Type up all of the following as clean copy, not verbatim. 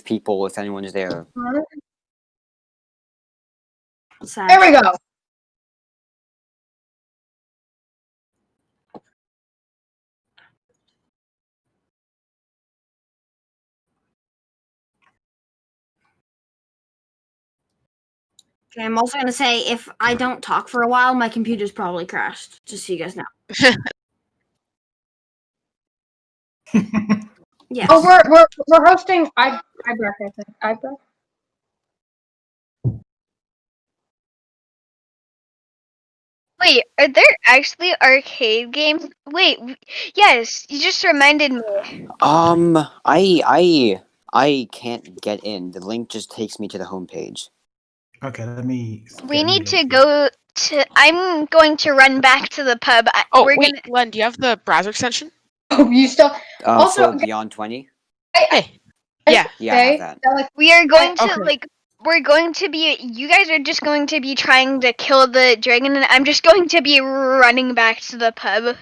if anyone's there. There we go. Okay, I'm also going to say, if I don't talk for a while, my computer's probably crashed, just so you guys know. Yes. Oh, we're hosting iBreath, I think. iBreath? Wait, are there actually arcade games? Wait, yes, you just reminded me. I can't get in. The link just takes me to the homepage. Okay, let me. We need to go to. I'm going to run back to the pub. Len, do you have the browser extension? Oh, you still. Also, for Beyond 20? Hey. Yeah. Yeah, I have that. We are going to okay. We're going to be. You guys are just going to be trying to kill the dragon, and I'm just going to be running back to the pub.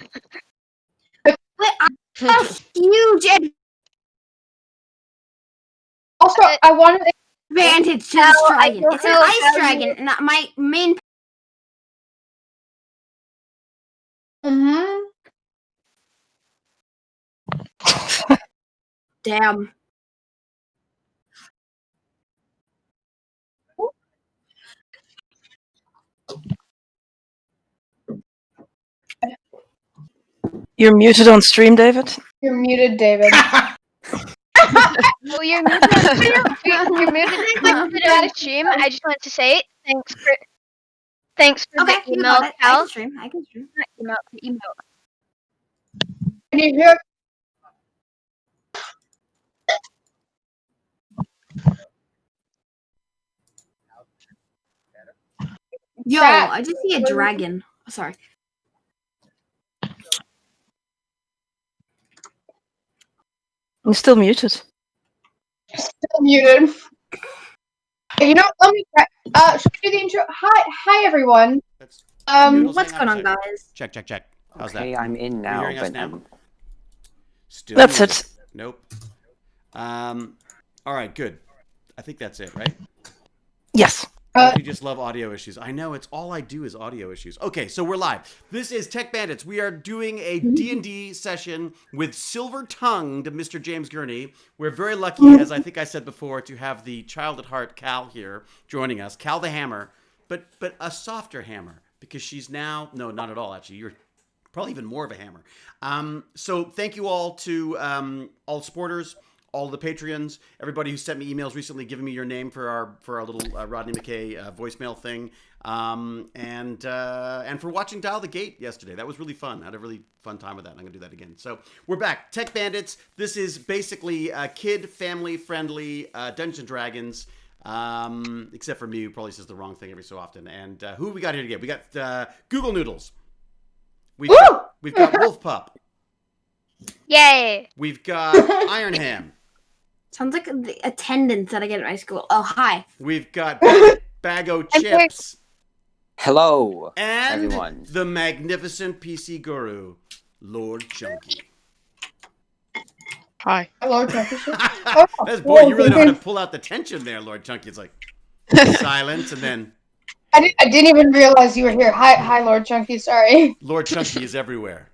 Wait, I'm huge Also, I wanted to advantage to this dragon. It's an ice dragon, not my main. Damn. You're muted on stream, David. You're muted, David. Oh, you're muted. You're muted on stream. I just want to say thanks for Okay, the email, Cal. I can stream. Not email. Can you hear? Yo, I just see a dragon. Sorry. I'm still muted. Still muted. You know, let me try. Should we do the intro? Hi everyone. What's going on, guys? Check. How's Okay, that? I'm in now. You're hearing us But now? Still That's muted. it. Nope. All right, good. I think that's it, right? Yes. You just love audio issues. I know, it's all I do is audio issues. Okay, so we're live. This is Tech Bandits. We are doing a D&D session with silver-tongued Mr. James Gurney. We're very lucky, as I think I said before, to have the child at heart Cal here joining us. Cal the Hammer, but a softer hammer, because she's now... No, not at all, actually. You're probably even more of a hammer. So thank you all to all the supporters, all the Patreons, everybody who sent me emails recently giving me your name for our little Rodney McKay voicemail thing, and for watching Dial the Gate yesterday. That was really fun. I had a really fun time with that, and I'm going to do that again. So we're back. Tech Bandits. This is basically kid, family-friendly Dungeons & Dragons, except for me, who probably says the wrong thing every so often. And who we got here today? We got Google Noodles. We've got Wolf Pup. Yay! We've got Iron Ham. Sounds like the attendance that I get at my school. Oh, hi. We've got Bago Chips. hello, And everyone. the magnificent PC guru, Lord Chunky. Hi. Lord Chunky. That's, boy, you really know how to pull out the tension there, Lord Chunky. It's like silence, and then I didn't even realize you were here. Hi, Lord Chunky. Sorry. Lord Chunky is everywhere.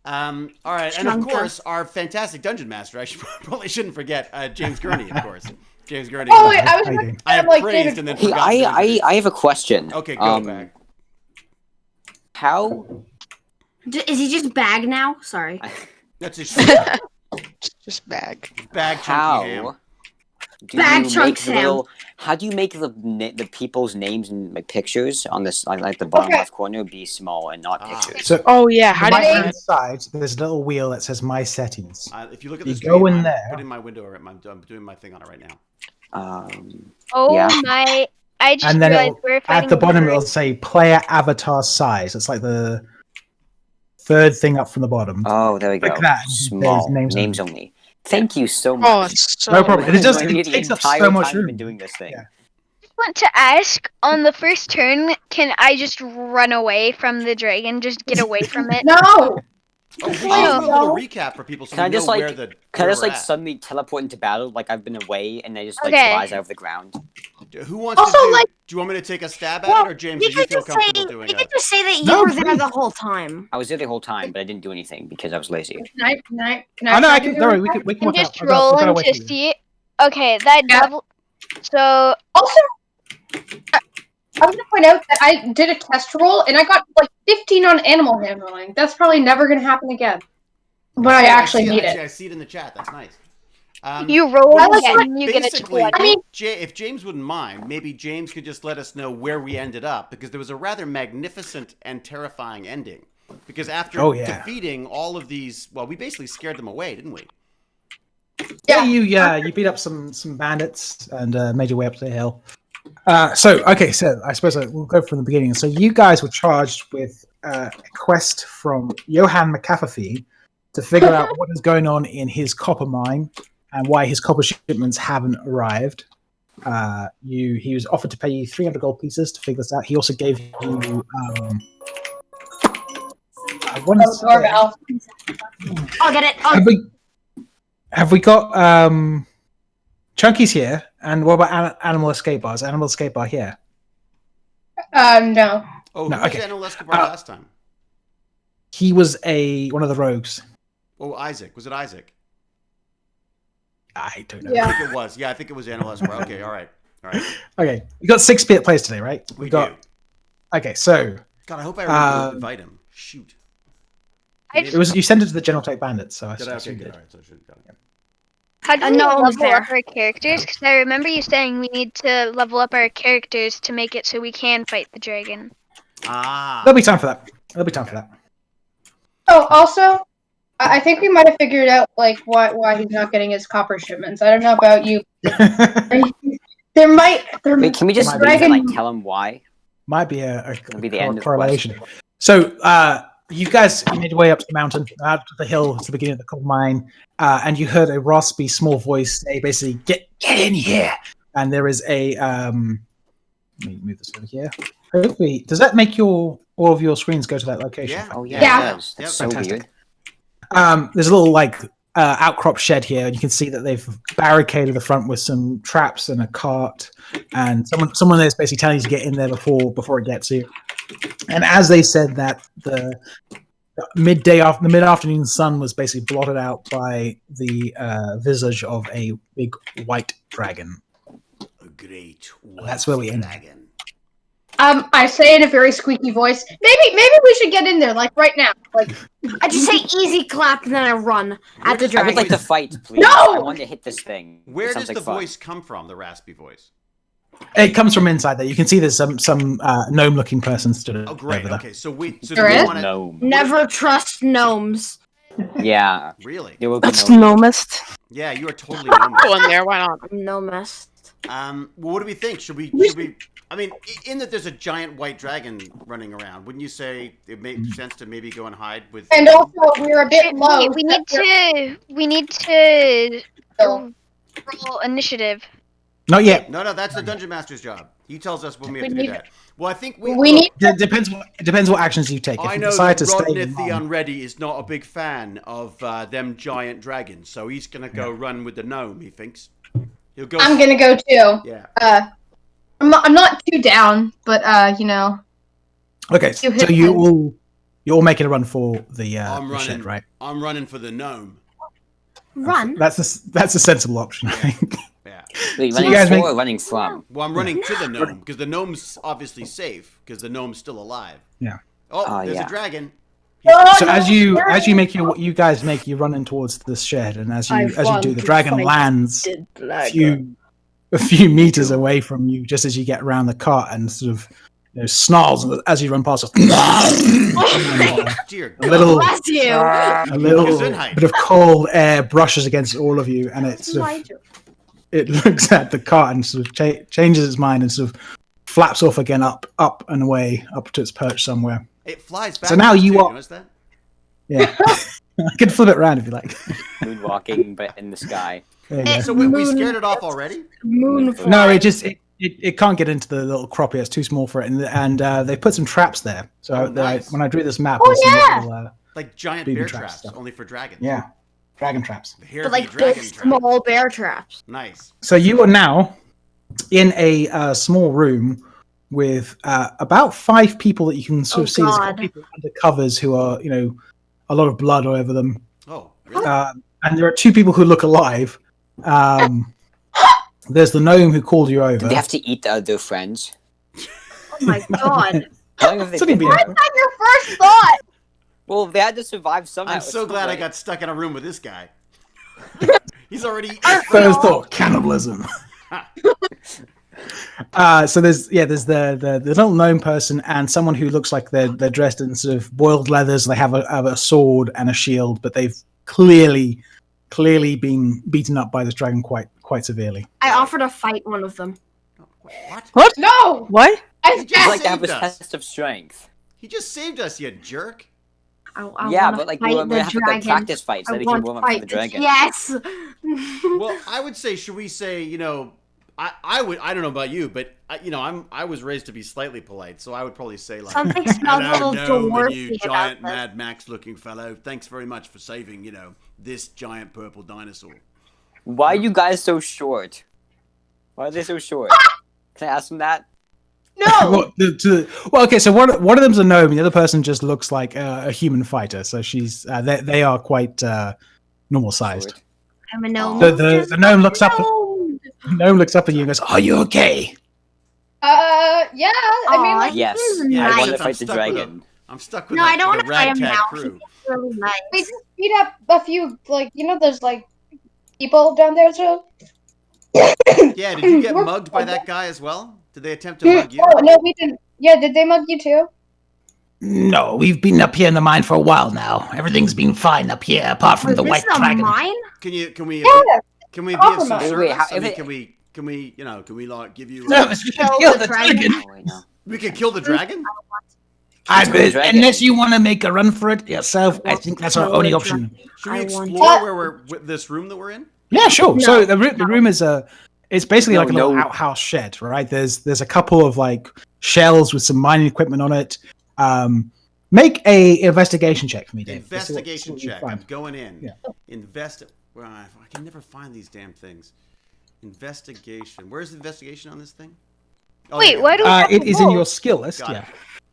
All right, and of course, our fantastic dungeon master. I probably shouldn't forget James Gurney, of course. James Gurney. Oh wait, I was. I have like, praised David. and then Hey, forgotten. I have a question. Okay, go back. How? Is he just bag now? Sorry. That's a shit. Just bag. Bag Chunky How? Ham. Do Bag you chunks make the ham. how do you make the people's names and like pictures on this like the bottom Okay. left corner be small and not pictures? So Oh yeah, how on do the you right hand side, there's a little wheel that says My Settings. If you look at You the go screen, in I'm there. putting my window. I'm doing my thing on it right now. Oh Yeah. my! I just And then realized we're fighting at the bottom, a it'll say Player Avatar Size. It's like the third thing up from the bottom. Oh, there we go. Click that. Small There's names only. Thank you so Oh, much. it's so No problem. It just The it takes up entire so much time we've room. been doing this thing. Yeah. want to ask, on the first turn, can I just run away from the dragon? Just get away from it? No. Oh, we should do Well, a little recap for people so Can I we know just, like- where the. Can I where just we're like at. suddenly teleport into battle like I've been away and I just like Okay. flies out of the ground? Who wants Also, to do? like- Do you want me to take a stab at Well, it, or James? You Do you could feel just say comfortable you doing could it? just say that you No, were there please. the whole time. I was there the whole time, but I didn't do anything because I was lazy. Can I Oh no, try I to can. do Don't worry, it? we can I'm work out. just I've got a rolling way to for you. see. Okay, that Yeah. double. So Also, I was gonna point out that I did a test roll and I got like 15 on animal handling. That's probably never gonna happen again. But I actually need it. I see it in the chat. That's nice. you roll Well, again, and you get a basically, 20. I mean- if James wouldn't mind, maybe James could just let us know where we ended up, because there was a rather magnificent and terrifying ending. Because after Oh, yeah. defeating all of these, well, we basically scared them away, didn't we? Yeah, you beat up some bandits and made your way up to the hill. So I suppose we'll go from the beginning. So you guys were charged with a quest from Johann McAfee to figure out what is going on in his copper mine and why his copper shipments haven't arrived. He was offered to pay you 300 gold pieces to figure this out. He also gave you Doorbell. I'll get it. have we got Chunky's here, and what about Animal Escape Bar? Is Animal Escape Bar here? No. Oh, No, who was okay. Daniel Escobar last time? He was one of the rogues. Oh, Isaac. Was it Isaac? I don't know. I Yeah. think it was. Yeah, I think it was Daniel Escobar. Okay, all right. Okay, we got 6 players today, right? We got. do. Okay, so God, I hope I remember to invite him. Shoot. I it was you sent it to the General Tech Bandits, so I Did I? Okay, assumed good. it. All right, so I should have got it. How do we no one was level up there. our characters? Because I remember you saying we need to level up our characters to make it so we can fight the dragon. Ah. There'll be time for that. There'll be time for that. Oh, also, I think we might have figured out like why he's not getting his copper shipments. I don't know about you. There might. Wait, can we just Might leave be. and like tell him why? Might be a It'll be the end of the correlation. So you guys made your way up to the mountain, out to the hill, to the beginning of the coal mine, and you heard a raspy, small voice say, basically, "Get in here!" And there is a. Let me move this over here. Hopefully, does that make all of your screens go to that location? Yeah. Oh yeah, Yeah. it does. That's Yep. so Fantastic. weird. There's a little outcrop shed here, and you can see that they've barricaded the front with some traps and a cart, and someone there's basically telling you to get in there before it gets you. And as they said that, the mid-afternoon sun was basically blotted out by the visage of a big white dragon. A great. That's where we end. dragon. I say in a very squeaky voice, maybe we should get in there, like right now. Like I just say easy clap and then I run at the I would dragon. like to fight, please. No! I want to hit this thing. Where It does sounds like the fun. voice come from? The raspy voice. It comes from inside there. You can see there's some gnome-looking person stood Oh, great. over there. Okay, so we. So There do we is? want to? No. Never trust gnomes. Yeah. Really? There will be That's no. nomist. Yeah, you are totally normal. Go in there. Why not? I'm nomist. Well, what do we think? Should we? I mean, in that there's a giant white dragon running around, wouldn't you say it makes sense to maybe go and hide with? and also we're a bit low. We need to roll initiative. Not yet. No, that's the dungeon master's job. He tells us when we have We to do need- that. Well, I think We look, need It depends what actions you take. If I you know decide that to stay Rodnith the behind- Unready is not a big fan of them giant dragons, so he's gonna go run with the gnome. He thinks he'll go. I'm gonna go too. Yeah. I'm not too down, but you know. Okay, so You hit you're all making a run for the I'm shed, running. right? I'm running for the gnome. Run. That's a sensible option, I think. Yeah. Wait, So you running guys for make- or running from? Well, I'm running to the gnome because the gnome's obviously safe because the gnome's still alive. Yeah. Oh, Oh, there's yeah. a dragon. So as you guys make you run in towards the shed, and as you do, the dragon lands a few meters away from you, just as you get around the cart, and sort of snarls as you run past. Dear A God. little, Bless you. a little Gesundheit. bit of cold air brushes against all of you, and it sort of it looks at the cart and sort of changes its mind and sort of flaps off again, up and away, up to its perch somewhere. It flies back. So now you are- Notice that? Yeah, I can flip it around if you like. Moonwalking, but in the sky. There you go. So we scared it off already? Moon. No, it can't get into the little croppy. It's too small for it, and they put some traps there. So Oh, nice. when I drew this map, Oh, there's some yeah! little Like giant Booby bear trap traps, stuff. only for dragons. Yeah, dragon traps. The hair But of the like dragon big, trap. small bear traps. Nice. So you are now in a small room with about 5 people that you can sort of see. There's a couple God. people under covers who are, a lot of blood all over them. Oh, really? And there are 2 people who look alive. There's the gnome who called you over. Did they have to eat the other friends? Oh my god. How long have they Something been be- there? What's not your first thought? Well, they had to survive somehow. I'm so It's glad I like- got stuck in a room with this guy. He's already eaten. First thought, cannibalism. So there's the little gnome person and someone who looks like they're dressed in sort of boiled leathers. They have a sword and a shield, but they've clearly been beaten up by this dragon quite severely. I offered to fight one of them. What? No! Why? I It's like to have a Saved us. test of strength. He just saved us, you jerk. I Yeah, wanna but like fight we're gonna the have to go dragon. practice fight so I that we can want warm to up for fight the dragon. Yes. Well, I would say, should we say, I don't know about you, but I was raised to be slightly polite, so I would probably say like, Something smells a "Hello, little gnome, and you dwarfy about giant this. Mad Max looking fellow. Thanks very much for saving, this giant purple dinosaur." Why are you guys so short? Why are they so short? Can I ask them that? No! Well, okay, so one of them's a gnome, and the other person just looks like a human fighter. So she's they are quite normal sized. Short. I'm a gnome. The gnome looks up. Gnome. Gnome looks up at you and goes, "Are you okay?" Yeah. I mean, like, Yes, This is I nice. want to I'm fight the stuck with dragon. I'm stuck with No, I don't with want to fight him ragtag now. crew. He's really nice. we just beat up a few, like, there's, like, people down there, so... Yeah, did you get We're- mugged by that guy as well? Did they attempt to mug you? Oh, no, we didn't. Yeah, did they mug you too? No, we've been up here in the mine for a while now. Everything's been fine up here, apart from Was the this white a dragon. mine? Can we Yeah! be of some Wait, service? how- I mean, if it- can we like give you? No, it's Kill kill the the dragon. dragon. Oh, wait, no. We could kill the dragon. Unless you want to make a run for it yourself, I think that's our Kill only the option. Should we I want explore where we're with this room that we're in? Yeah, sure. No, So the room is it's basically No, like a little no. outhouse shed, right? There's a couple of like shells with some mining equipment on it. Make a investigation check for me, Dave. Investigation This is what check. you I'm find. going in. Yeah. Well, I can never find these damn things. Investigation. Where's the investigation on this thing? Oh, Wait, yeah. why do we have It to is in roll? your skill list. Got it. Yeah.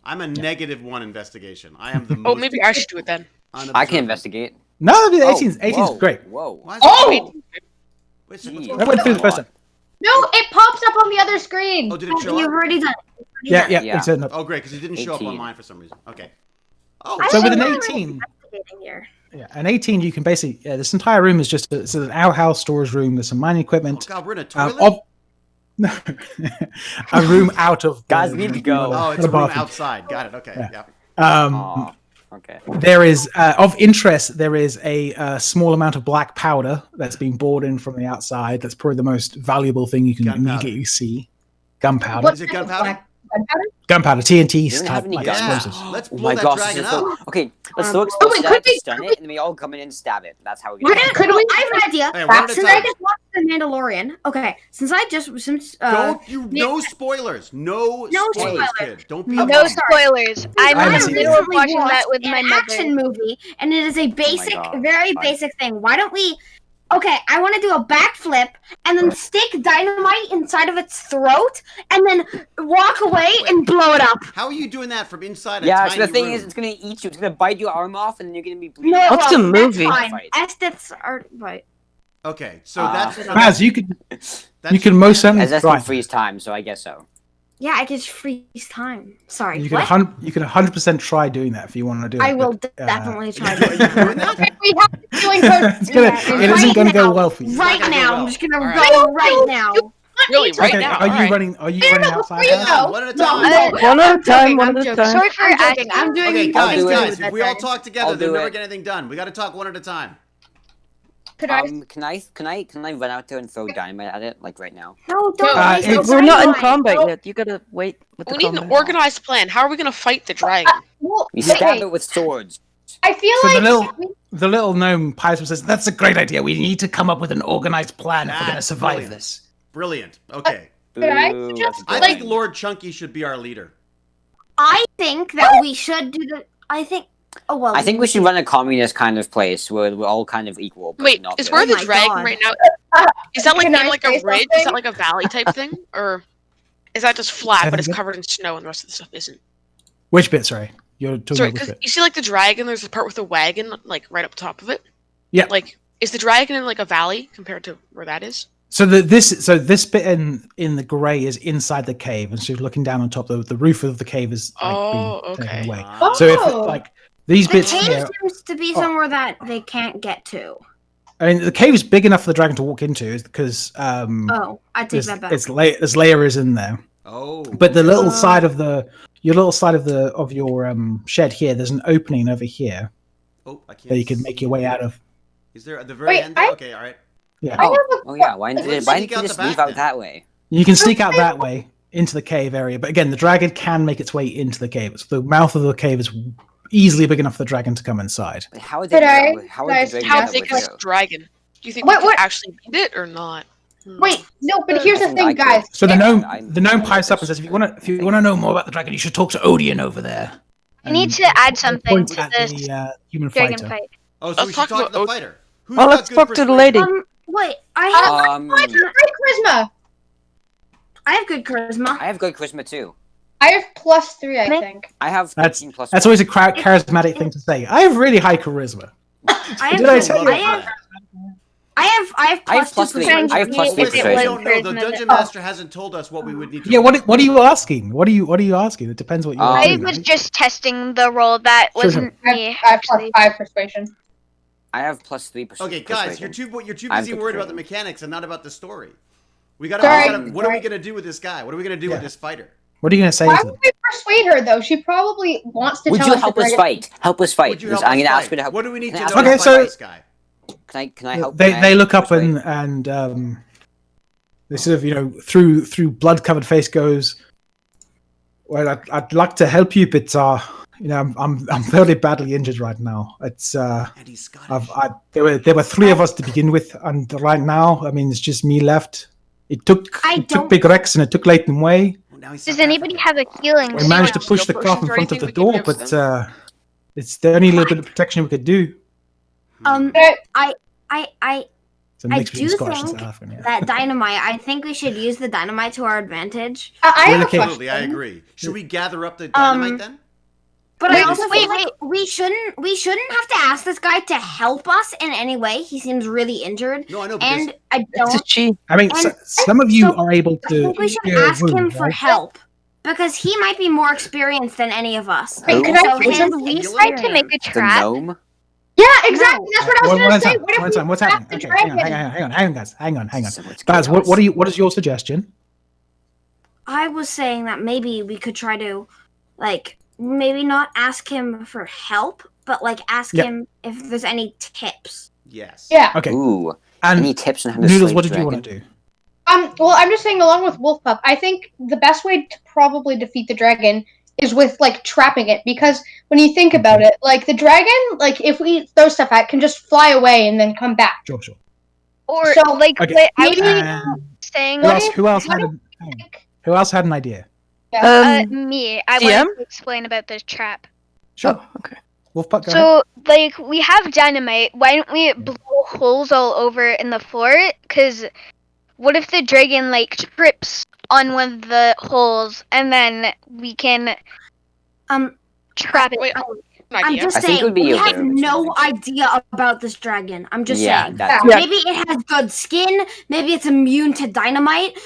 I'm a -1 investigation. I am the most. Oh, maybe I should do it then. I can unobservant. investigate. No, the Oh, 18's whoa, great. Whoa. Why is it- Oh! Wait, what's Jeez. I went through the first time. No, it pops up on the other screen! Oh, did it show You've up? already done it. Yeah, yeah. Yeah. It's in the- Oh, great, because it didn't show up 18. on mine for some reason. Okay. Oh, I So with an don't know 18, investigating here. yeah, an 18, you can basically this entire room is just it's an outhouse storage room. There's some mining oh equipment. God, we're in a Um, toilet. of- no, a room out of Guys, we need to go. Oh, it's the a room bathroom. outside. Got it. Okay. Yeah. Yeah. Aw, okay. There is of interest. There is a small amount of black powder that's been brought in from the outside. That's probably the most valuable thing you can Gunpowder. immediately see. Gunpowder. What Is it type of gunpowder? black- gunpowder? Gunpowder. TNT You don't have type any like guns? explosives. Let's Oh blow my that gosh, dragon this is so... up. Okay, let's throw wait, explosives could at it to we- stun it, and then we all come in and stab it. That's how we We're get it. gonna, Could we- I have an idea. Hey, one at a Since I time. just watched The Mandalorian. Okay, Don't you? No spoilers. No No spoilers, spoilers. kid. Don't be. No a No mom. spoilers. I I'm haven't in the seen middle it. of watching that with my an mother. action movie, and it is a basic, God. very Fine. basic thing. Why don't we? Okay, I want to do a backflip and then stick dynamite inside of its throat, and then walk away and blow it up. How are you doing that from inside a Yeah, tiny so the thing room? is, it's gonna eat you. It's gonna bite your arm off, and then you're gonna be bleeding. No, What's a well, movie? That's fine. Fight. Esthets are right. Okay, so that's Maz, you could that's you can most certainly As that's try. can freeze time, so I guess so. Yeah, I can freeze time. Sorry, You can what? 100% try doing that if you want to do it. I will but, definitely try Are you doing that. that? We have the feeling for it's gonna, Yeah, it isn't right going to go now. well for you. Right gonna go now, well. I'm just gonna All go right. right now. Really, right Okay, now. are you Alright. running? Are you No, running no, outside? before you now? go. One at a No, time. no. One at a time, I'm one at a joking. time. Sorry for I'm joking. asking. I'm doing Okay, these I'll guys, do things it. guys, that if we all day. talk together, I'll then do we'll never it. get anything done. We got to talk one at a time. Could I? Can I run out there and throw dynamite at it, like right now? No, don't waste it's- the We're not in dynamite. combat Nope. yet. You gotta wait with the We need an combat. organized plan. How are we gonna fight the dragon? Well, We stab okay, it with swords. I feel So like the little gnome pipes up and says, "That's a great idea. We need to come up with an organized plan if we're going to That's survive brilliant. this." Brilliant. Okay. Could I Ooh, suggest, that's a I good think one. Lord Chunky should be our leader. I think that we should do the. I think Oh well. I think we should run a communist kind of place where we're all kind of equal. But Wait, not is really. where Oh the my dragon God. right now? Is that like Can in I like say a ridge? Is something? that like a valley type thing, or is that just flat Say but that it's again? covered in snow and the rest of the stuff isn't? Which bit? Sorry, you're talking Sorry, about which because bit? you see like the dragon. There's a part with a wagon like right up top of it. Yeah. Like, is the dragon in like a valley compared to where that is? So this bit in the grey is inside the cave, and so you're looking down on top. The roof of the cave is Oh, been taken okay. away. Ah. So if Oh. like these The bits cave here, seems to be Oh. somewhere that they can't get to. I mean, the cave is big enough for the dragon to walk into because Oh, I take that back. there's layers in there. Oh. But the little Oh. side of your little side of your shed here, there's an opening over here Oh, I can't. that you can make your way see. out of. Is there at the very Wait, end? There? I- Okay, all right. Yeah, I have a Oh yeah, why Let's didn't sneak you out just the leave back out then. that way? you can sneak out that way into the cave area. But again, the dragon can make its way into the cave. So the mouth of the cave is easily big enough for the dragon to come inside. But how would they Could I- how could I would the dragon How know big where is to the go? dragon? Do you think Wait, we could what? actually beat it or not? Wait, no, but here's I the think thing, I could. guys. So the I'm- gnome pipes up and says, "If you want to know more about the dragon, you should talk to Odeon over there." I need And to add something point to at this the human dragon fighter. fight. Oh, so Let's we should talk talk to the about- fighter. Who's Well, got let's good talk to the persuasion? lady. Wait, I have Charisma. I have good charisma. I have good charisma too. I have +3, I Me? think. I have That's 13 plus. That's always a charismatic thing to say. I have really high charisma. I have Did I good- tell you? I have I have plus plus two three. persuasion. I have plus three Wait a second, we persuasion. don't know. The Charisma. dungeon master hasn't told us what we would need to. Yeah, what are you asking? What are you asking? It depends what you're I I asking. was right? just testing the roll. That Sure, wasn't me. I have actually. +5 persuasion. I have +3 persuasion. Okay, guys, you're too I'm busy good worried about the persuasion. mechanics and not about the story. We gotta. Sorry. What are we gonna do with this guy? What are we gonna do with Yeah. this fighter? What are you going to say Why to them? would we persuade her, though? She probably wants to Would tell you us help the us dragon- fight? Help us fight. Would you Because help I'm us gonna ask fight? her to help. What do we need Can to I ask know her Okay, to so- fight this guy? Can I help? They can I look up persuade? and they sort of through blood covered face goes, "Well, I'd like to help you, but I'm fairly badly injured right now. It's And he's Scottish. there were three of us to begin with, and right now, I mean, it's just me left. It took Big Rex and it took Leighton away. Well, now he's Does South anybody African. have a healing? We managed to Steel push the potions cloth in or front of anything the we can door, give but it's the only little bit of protection we could do. Um, Uh, It's a I mix between do Scottish and think South African. Yeah. that dynamite. I think we should use the dynamite to our advantage. I have a Okay. Absolutely, I question. agree. Should we gather up the dynamite then? But Wait, I also wait, feel like we shouldn't have to ask this guy to help us in any way. He seems really injured, No, I know. Because and I It's don't. a cheat. I mean, And- some of you so are able I to. think we should cure ask him wounds, for right? help because he might be more experienced than any of us. Wait, can I So say his something? We least tried to make a The trap. gnome. Yeah, exactly. That's what I was One going at to a say. time. What if One at a we time. What's trap happening? the Okay, hang on, dragon? hang on, guys. Hang on. So much Guys, chaos. what is your suggestion? I was saying that maybe we could try to, like, maybe not ask him for help, but like ask Yep. him if there's any tips. yes. Yeah. Okay. Ooh. And Any tips on how to Noodles, slay what the did you dragon? want to do? Well, I'm just saying, along with Wolf Pup, I think the best way to probably defeat the dragon is with, like, trapping it. Because when you think about it, like, the dragon, like, if we throw stuff at it, can just fly away and then come back. Sure. Or So, like Okay. what I was maybe- saying. Who else what had who else had an idea? Me. I DM? wanted to explain about this trap. Sure. Oh, okay. Wolfpack, go ahead. So, like, we have dynamite. Why don't we blow holes all over in the floor? Because what if the dragon, like, trips on one of the holes and then we can trap it? Wait, I'm idea. just I think it saying, would be we a have very no interesting idea about this dragon. I'm just Yeah, saying. that's Yeah. Maybe it has good skin. Maybe it's immune to dynamite.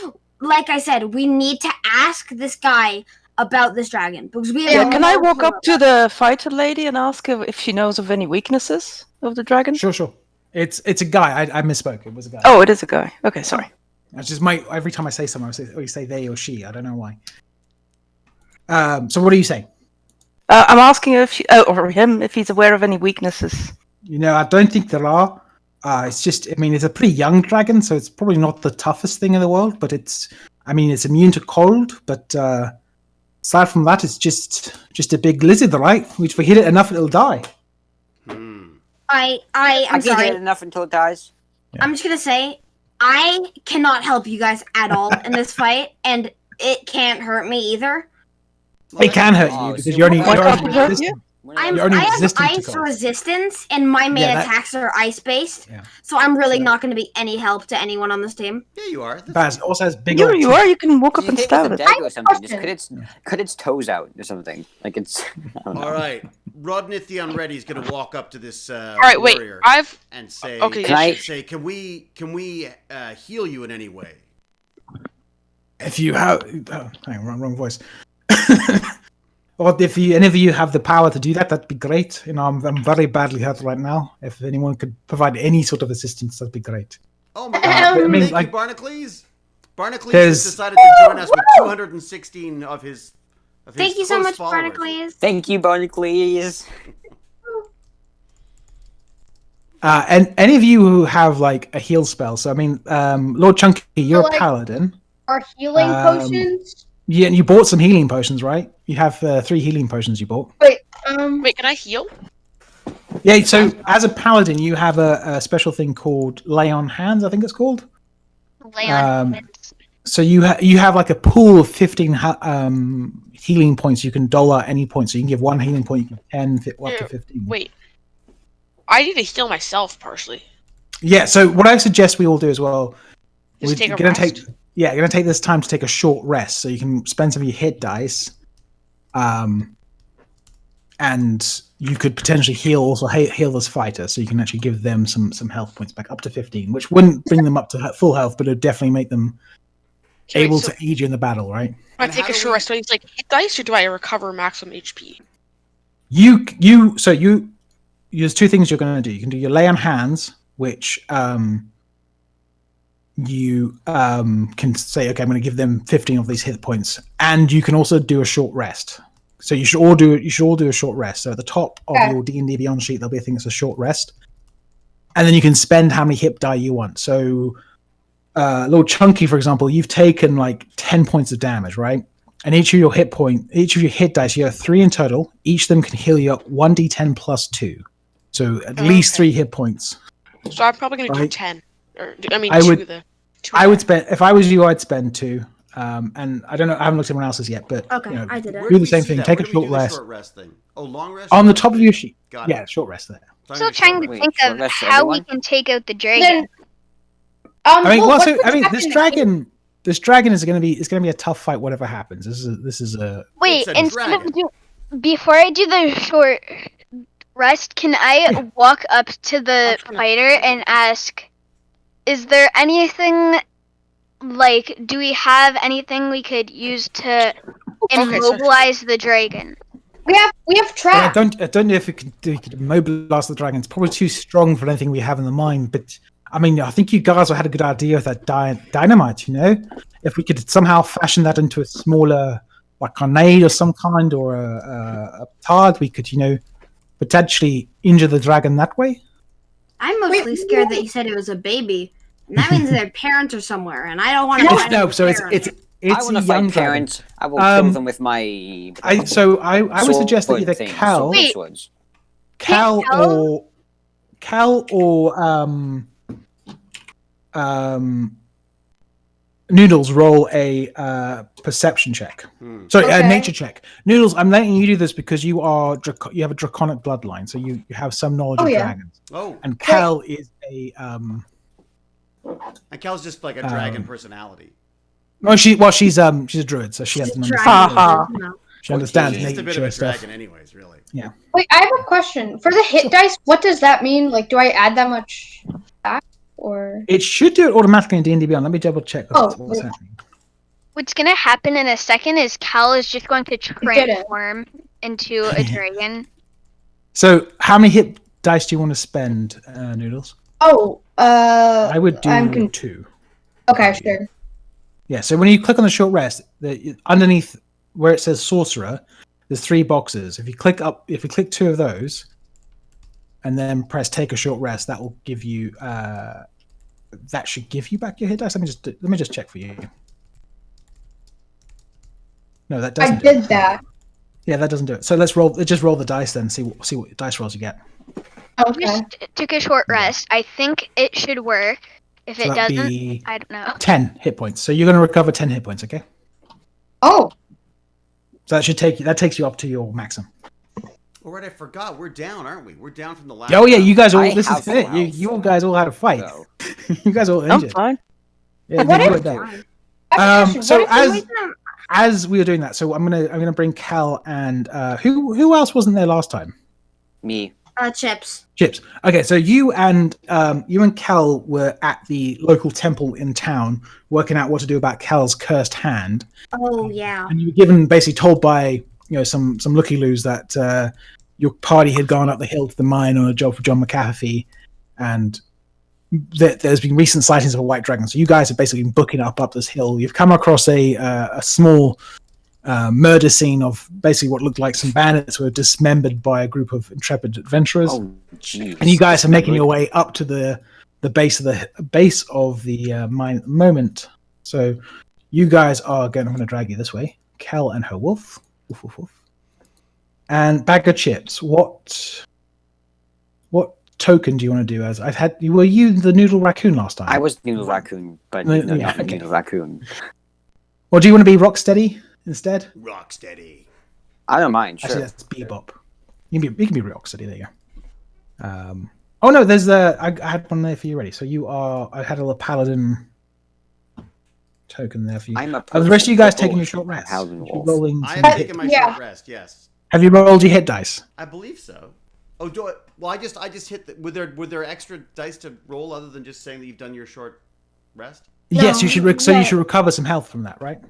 Like I said, we need to ask this guy about this dragon because we have Yeah, no can I walk clue. up to the fighter lady and ask her if she knows of any weaknesses of the dragon? Sure. It's a guy. I misspoke. It was a guy. Oh, it is a guy. Okay, sorry. It's just every time I say something, I say they or she. I don't know why. So what are you saying? I'm asking her if she, or him if he's aware of any weaknesses. I don't think there are. It's just, I mean, it's a pretty young dragon, so it's probably not the toughest thing in the world. But it's immune to cold. But aside from that, it's just a big lizard, right? If we hit it enough, it'll die. I'm I can sorry. hit it enough until it dies. I'm just gonna say, I cannot help you guys at all in this fight, and it can't hurt me either. It can hurt Oh, you because so you're only. why can't it hurt you? You're only I have resistant to ice cold. resistance, and my main Yeah, that- attacks are ice-based. Yeah. So I'm really not going to be any help to anyone on this team. Yeah, you are. That's Baz also has big. You old you teeth. are. You can walk up You and hit stab with a it. dagger or something. Just question. cut its toes out or something. Like it's. I don't know. All right, Rodnith the Unready is going to walk up to this Right, wait. warrior and say, Okay, Can I- say, can we heal you in any way? If you have, hang on, wrong voice. Or if any of you have the power to do that, that'd be great. You know, I'm very badly hurt right now. If anyone could provide any sort of assistance, that'd be great. Oh my I God! mean, Thank like- you, Barnacles. Barnacles There's- has decided to join us with 216 of his. Thank you so close much, followers. Barnacles. Thank you, Barnacles. And any of you who have like a heal spell. So I mean, Lord Chunky, you're like- a paladin. Are healing potions? Yeah, and you bought some healing potions, right? You have 3 healing potions you bought. Wait, Wait, can I heal? Yeah, so as a paladin, you have a special thing called Lay on Hands, I think it's called. Lay on hands. So you have like a pool of 15 healing points you can dole out any point. So you can give 1 healing point, you can 10, up to 15. Wait. I need to heal myself partially. Yeah, so what I suggest we all do as well, Just take a gonna rest. you're gonna take this time to take a short rest, so you can spend some of your hit dice, and you could potentially heal this fighter, so you can actually give them some health points back up to 15, which wouldn't bring them up to full health, but it would definitely make them Wait, able so to aid you in the battle, right? I And take how a do short we- rest. So it's like hit dice, or do I recover maximum HP? There's 2 things you're going to do. You can do your lay on hands, which you can say, okay, I'm going to give them 15 of these hit points, and you can also do a short rest. So you should all do a short rest. So at the top of Okay. your D&D Beyond sheet, there'll be a thing that's a short rest, and then you can spend how many hit die you want. So Lord Chunky, for example, you've taken like 10 points of damage, right? And each of your hit dice, you have 3 in total. Each of them can heal you up 1d10 plus 2. So at least 3 hit points. So I'm probably gonna do Right. 10. Or I mean, I 2 would- the. 2 I would spend, if I was you, I'd spend 2. And I don't know, I haven't looked at anyone else's yet, but Okay, you know, I did it. Where do do the we same see thing. that? Take Where a do we short do the rest short rest thing. Oh, long rest. on the top of your sheet. Got it. Yeah, short rest there. So I'm Still gonna trying short to rest. think short of rest for how we everyone? can take out the dragon. then I mean, well, well, what's so, I mean, happening this dragon is going to be a tough fight. Whatever happens, this is a. Wait, It's a instead of dragon. before I do the short rest, can I walk up to the trying to- fighter and ask, is there anything, like, do we have anything we could use to so- immobilize the dragon? we have I traps. don't know if we could mobilize the dragon. It's probably too strong for anything we have in the mind. But I mean, I think you guys had a good idea of that dynamite. You know, if we could somehow fashion that into a smaller, like grenade or some kind, or a tard, we could, potentially injure the dragon that way. I'm mostly scared that you said it was a baby. And that means their parents are somewhere, and I don't want to. No, so it's I a want to young fight dragon. parents. I will kill them with my. I would suggest that sword either things, Cal, sword Wait. swords. Cal or Noodles roll a perception check. Sorry, Okay. a nature check. Noodles, I'm letting you do this because you have a draconic bloodline, so you have some knowledge Oh, of yeah. dragons. Oh, And Cal is a and Cal's just like a dragon personality. she's a druid, so she has an understanding. She understands He's just a bit nature of a stuff. dragon, anyways. Really. Wait, I have a question. For the hit dice, what does that mean? Like, do I add that much back, or? It should do it automatically in D&D Beyond. Let me double check Oh, what's yeah. happening. What's gonna happen in a second is Cal is just going to did it. transform into a dragon. So, how many hit dice do you want to spend, Noodles? Oh, I would do I'm 2. okay, sure. Yeah, so when you click on the short rest, underneath where it says sorcerer, there's 3 boxes. If you click 2 of those, and then press take a short rest, that will give you that should give you back your hit dice. Let me just check for you. No, that I doesn't. do it. did that. Yeah, that doesn't do it. So let's roll the dice then. See what dice rolls you get. Okay. Just took a short rest. I think it should work. If So it that'd doesn't, be I don't know. 10 hit points. So you're going to recover 10 hit points. Okay. Oh, So that takes you up to your maximum. Oh, right, I forgot. We're down, aren't we? We're down from the last. Oh yeah, you guys all. I This have is it. full health, You all guys all had a fight. so- You guys all I'm injured. fine. Yeah, What you if- went down. Fine. I have a question. So What if as we were doing that, so I'm gonna bring Cal and who else wasn't there last time? Me. Chips. Chips. Okay, so you and Cal were at the local temple in town working out what to do about Cal's cursed hand, Oh yeah. and you were given basically told by some looky-loos that your party had gone up the hill to the mine on a job for John McAfee, and there's been recent sightings of a white dragon. So you guys have basically been booking up this hill. You've come across a small murder scene of basically what looked like some bandits who were dismembered by a group of intrepid adventurers. Oh, jeez. And you guys are making your way up to the base of the mine at the moment. So you guys are going. I'm going to drag you this way. Kel and her wolf. Woof, woof, woof. And Bag of Chips. What token do you want to do? As were you the Noodle Raccoon last time? I was Noodle Raccoon, but No, no, yeah, not okay. Noodle Raccoon. Or do you want to be Rocksteady instead? Rocksteady. I don't mind. Sure. Actually, that's Bebop. You can be Rocksteady. There you go. Oh no, there's I had one there for you ready. So I had a little paladin token there for you. I'm a Are the rest of you guys purple taking a short rest? paladin You wolf. rolling I some am hit- taking my Yeah. short rest. Yes, Have you rolled your hit dice? I believe so. Oh, do it. Well, I just hit. Were there extra dice to roll other than just saying that you've done your short rest? Yes, you should. So yeah. you should recover some health from that, right?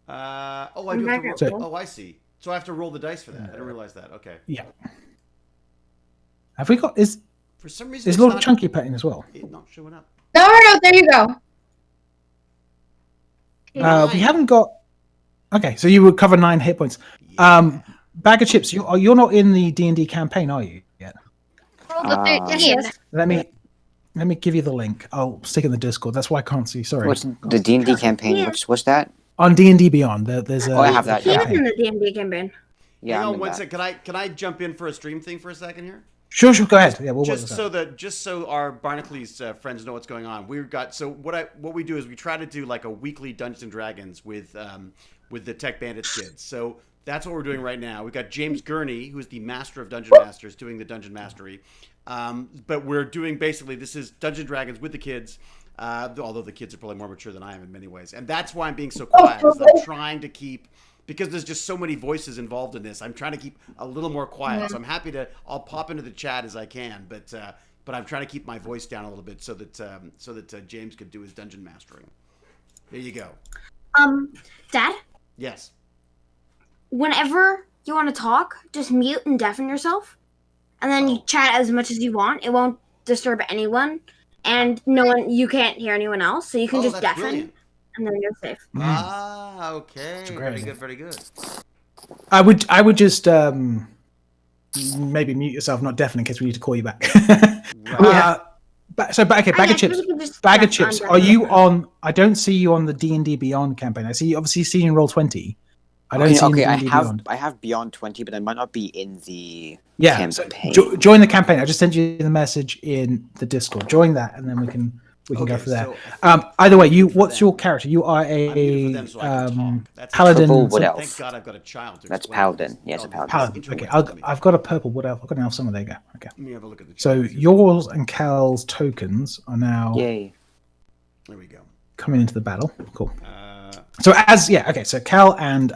Oh, I do. I'm Have back to at roll, full. oh, I see. So I have to roll the dice for that. I didn't realize that. Okay. Yeah. Have we got? Is For some reason, there's it's a lot of not, chunky petting as well? it's not showing up. No, there you go. We haven't got. Okay, so you recover 9 hit points. Bag of Chips. You're not in the D&D campaign, are you? Yet. Rolled a Ah. 13. Let me give you the link. I'll stick it in the Discord. That's why I can't see. Sorry. What's the D&D campaign? Yeah. What's that? On D&D Beyond, there's a. Oh, I have that, He yeah. is in the D&D campaign. Yeah, Hang I'm on in one that. sec. Can I jump in for a stream thing for a second here? Sure. Go ahead. Yeah, we'll work Just this so out. that our Barnacles friends know what's going on. We've got what we do is we try to do like a weekly Dungeons and Dragons with the Tech Bandits kids. So that's what we're doing right now. We've got James Gurney, who is the master of Dungeon Masters, doing the Dungeon Mastery. But we're doing basically this is Dungeons and Dragons with the kids. Although the kids are probably more mature than I am in many ways, and that's why I'm being so quiet. Is I'm trying to keep. Because there's just so many voices involved in this, I'm trying to keep a little more quiet. So I'm happy I'll pop into the chat as I can, but I'm trying to keep my voice down a little bit so that James could do his dungeon mastering. There you go. Dad, Yes. whenever you want to talk, just mute and deafen yourself, and then you chat as much as you want. It won't disturb anyone, and you can't hear anyone else, so you can Oh, just that's deafen, brilliant. and then you're safe. Ah, okay. a great Very idea. good. Very good. I would just maybe mute yourself, not deafen, in case we need to call you back. Right. Bag of chips. Bag of chips. Are you on? I don't see you on the D&D Beyond campaign. I see obviously see you in Roll 20. I don't see you Okay, in I D&D have Beyond. I have Beyond 20, but I might not be in the Yeah, so campaign. join the campaign. I just sent you the message in the Discord. Join that, and then we can go Okay, from there. so Either way, muted for what's them. your character? You are I'm muted for a them so I can talk. That's paladin. Purple wood so- elf. Thank God I've got a child. To That's explain paladin. this. Yes, a Oh, paladin. Paladin. interweb. Okay, Let me- I've got a purple wood elf. I've got an elf somewhere. There you go. Okay. Let me have a look at the chat. So yours and Cal's tokens are now Yay. There we go. coming into the battle. Cool. Uh, So Cal and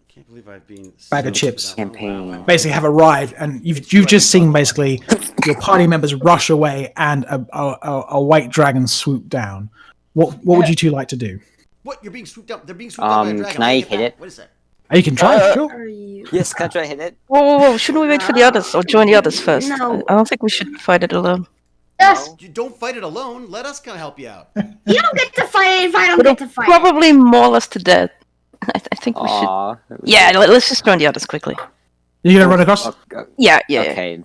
can't believe I've been Bag of so chips. without- Campaign. Wow. basically have arrived, and you've just seen basically your party members rush away and a white dragon swoop down. What would you two like to do? What? You're being swooped up. They're being swooped up by a dragon. Can I Look at hit that. it? What is that? You can try, sure. Are you? Yes, can I try to hit it? Whoa. Shouldn't we wait for the others or join the others first? No. I don't think we should fight it alone. Yes. You don't fight it alone. Let us kind of help you out. You don't get to fight it if I don't It'll get to fight. probably maul us to death. I think we should. Aw. Yeah, let's just join the others quickly. You're gonna run across. Yeah. Okay.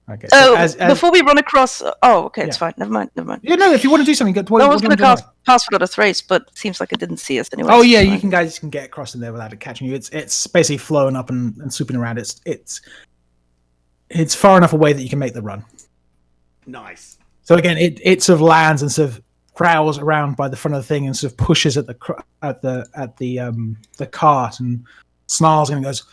Okay. Oh, as- before we run across. Okay, it's Yeah. fine. Never mind. yeah, no. If you want to do something, what I was do you going to want to do? pass without a trace, but it seems like it didn't see us anyway. Oh so yeah, it's you fine. can guys can get across in there without it catching you. It's basically flowing up and swooping around. It's far enough away that you can make the run. Nice. So again, it sort of lands and sort of prowls around by the front of the thing and sort of pushes at the cart and snarls and goes,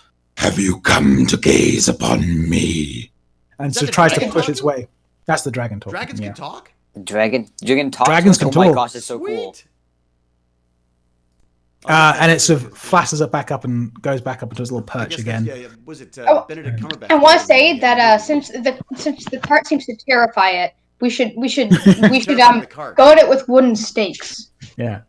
Have you come to gaze upon me? And so the tries to dragon push its talking? way. That's the dragon talking. Dragons yeah. can talk? Dragon talk. Dragons can Oh my talk. gosh, it's so cool. Sweet. And it sort of flatters it back up and goes back up into its little I perch guess again. Yeah, was it Oh, Benedict Cumberbatch? I want to say that since the cart seems to terrify it, we should Terrifying the cart. go at it with wooden stakes. Yeah.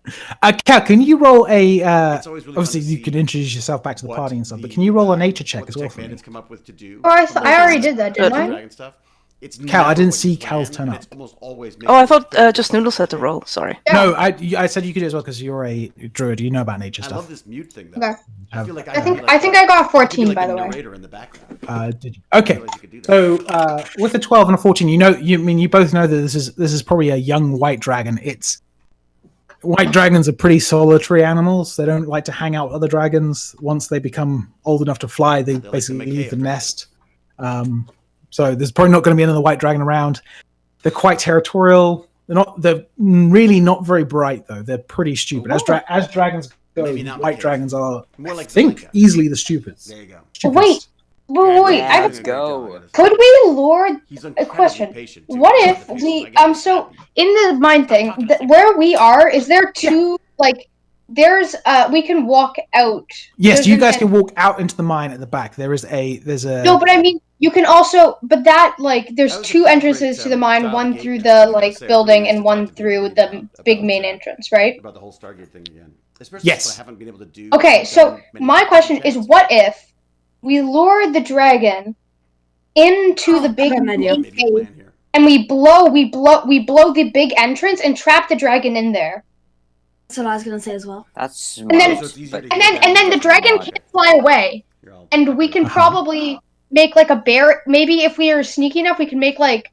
Cal, can you roll a? It's always really Obviously, fun to you could see introduce yourself back to the what party and stuff, but the, can you roll a nature check what as the well Tech for me? Bandits come up with to do. Oh, I already did that, didn't I? Dragon stuff. It's Cal, I never didn't what see you Cal's plan, turn and up. It's almost always Oh, I thought just Noodles had to roll. Sorry. Yeah. No, I said you could do it as well because you're a druid. You know about nature I stuff. love this mute thing though. Okay. I feel like I think I got I could be 14 like by the the way. narrator in the background. Did you? Okay. I realized you could do that. So with a 12 and a 14, you both know that this is probably a young white dragon. White dragons are pretty solitary animals. They don't like to hang out with other dragons. Once they become old enough to fly, they like to basically make leave the hay. nest. So there's probably not going to be another white dragon around. They're quite territorial. They're really not very bright though. They're pretty stupid. As dragons go, Maybe not white with dragons are, More like I think, Zilliqa. easily the stupidest. There you go. Stupidest. Wait, Yeah, I have let's go. Could we lure He's a incredibly question? patient, too. What He's if the we patient. I get so happy. in the mine thing where we are, is there two like there's we can walk out. Yes, There's you an guys can en- walk out into the mine at the back. There's a No, but I mean you can also but that like there's That was a two great, entrances to the mine, child one gate through thing. the I was gonna like say, building really and nice to one talk to people through the big about main that. entrance, right? About the whole Stargate thing again. Especially Yes. since I haven't been able to do. Okay, so many my question is tests. what if we lure the dragon into the big I have an idea. main Maybe cave plan here. and we blow the big entrance and trap the dragon in there. That's what I was gonna say as well. That's smart. then- So it's easier but- to And get then the that dragon logic. can't fly away. You're all- And we can Uh-huh. probably make like a bear. Maybe if we are sneaky enough, we can make like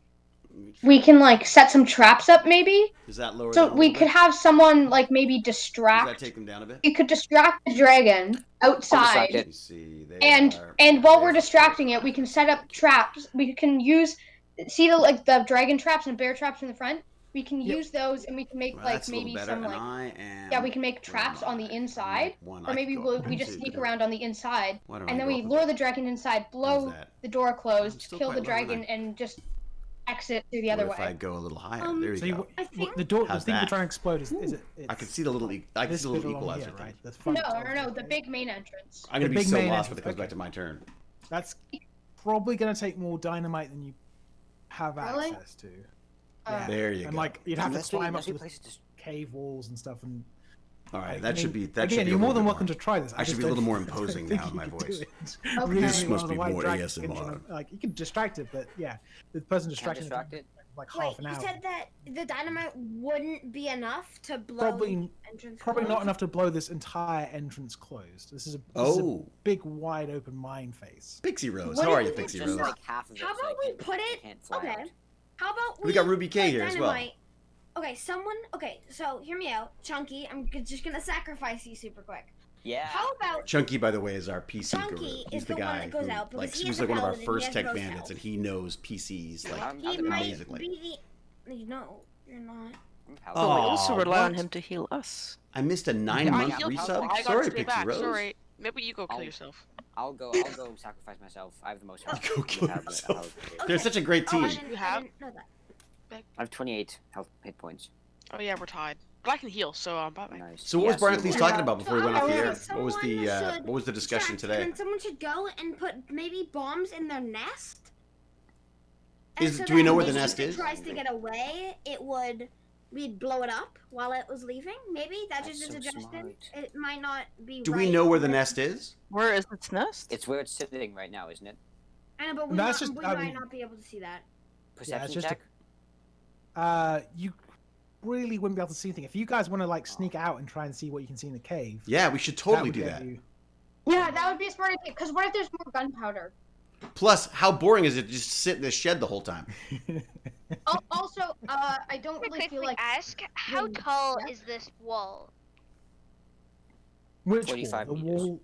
set some traps up. Maybe Does that lower so them a we little could bit? have someone like maybe Does distract. that take them down a bit? We could distract the dragon outside, it. You see, and while we're distracting it, we can set up traps. We can use the dragon traps and bear traps in the front. We can use those, and we can make Well, like that's a little maybe better, some and like I am yeah, we can make traps on the one. inside, One. or I maybe could go we up just two, sneak but around on the inside, why don't I and then go we up a lure bit? the dragon inside, How's blow that? the door closed, still kill the quite low, dragon, aren't I? and just exit through the What other if I way. go a little higher? Um, There you So go. I think- the door, the How's thing that? you're trying to explode is it? I can see the little. I can this see the bit little along equalizer here, right? thing. The front No, of the it. big main entrance. I'm gonna The be big so main lost when it entrance, comes back okay. to my turn. That's probably going to take more dynamite than you have Really? access to. There you And go. like you'd have to That's really- climb up that's to really the places to- cave walls and stuff. And All right, like, that I should mean, be. That again, should be you're a more little than bit welcome more. to try this. I should just be a little don't- more I don't imposing think now in you my could do voice. it. Okay. Really This must well, be the white more dragon ASMR. can, like you can distract it, but yeah, the person distracting it distract it? like Wait, half an you hour. said that the dynamite wouldn't be enough to blow Probably- entrance Probably not closed? enough to blow this entire entrance closed. This is a Oh, big, wide open mine face. Pixie Rose. What How are if you, we Pixie Just Rose? like half of it. How so I about we can't- put I it? can't fly Okay. out. How about We got Ruby K put here as well. dynamite- Okay, okay, so hear me out. Chunky, just gonna sacrifice you super quick. Yeah. How about Chunky, by the way, is our PC Chunky guru. is He's the the one guy that goes who, out because like, he he's is like a one of our paladin, he first has tech ghost bandits, health. and he knows PCs like I'm he the might amazingly. be the... No, you're not. But we also Aw, rely on what? him to heal us. I missed a Yeah, 9-month I healed resub. myself. I Sorry, gotta stay Pixie back. Rose. Sorry. Maybe you go kill I'll- yourself. I'll go sacrifice myself. I have the most health. Go kill I have- yourself. I They're Okay. such a great Oh, team. I didn't know that. have 28 health hit points. Oh yeah, we're tied. But I can heal, so I'm about Nice. So what was Yeah, Brian so Cleese you- talking about before we went off the Okay, air? What was the someone what was the discussion check, today? And then someone should go and put maybe bombs in their nest. And Is- so do we that know where when the it nest is? tries to get away, we'd blow it up while it was leaving. Maybe that's That's just a so suggestion. smart. It might not be. Do right, we know where the but- nest is? Where is its nest? It's where it's sitting right now, isn't it? I know, but we, That's just- we I might mean- not be able to see that. Perception just a- check. You really wouldn't be able to see anything. If you guys want to like sneak out and try and see what you can see in the cave, Yeah, we should totally would do get that. you- Yeah, that would be a smart idea. Because what if there's more gunpowder? Plus, how boring is it to just sit in this shed the whole time? Also, I don't really feel quickly like ask, how really- tall yeah. is this wall? Which wall? 45 The meters. wall,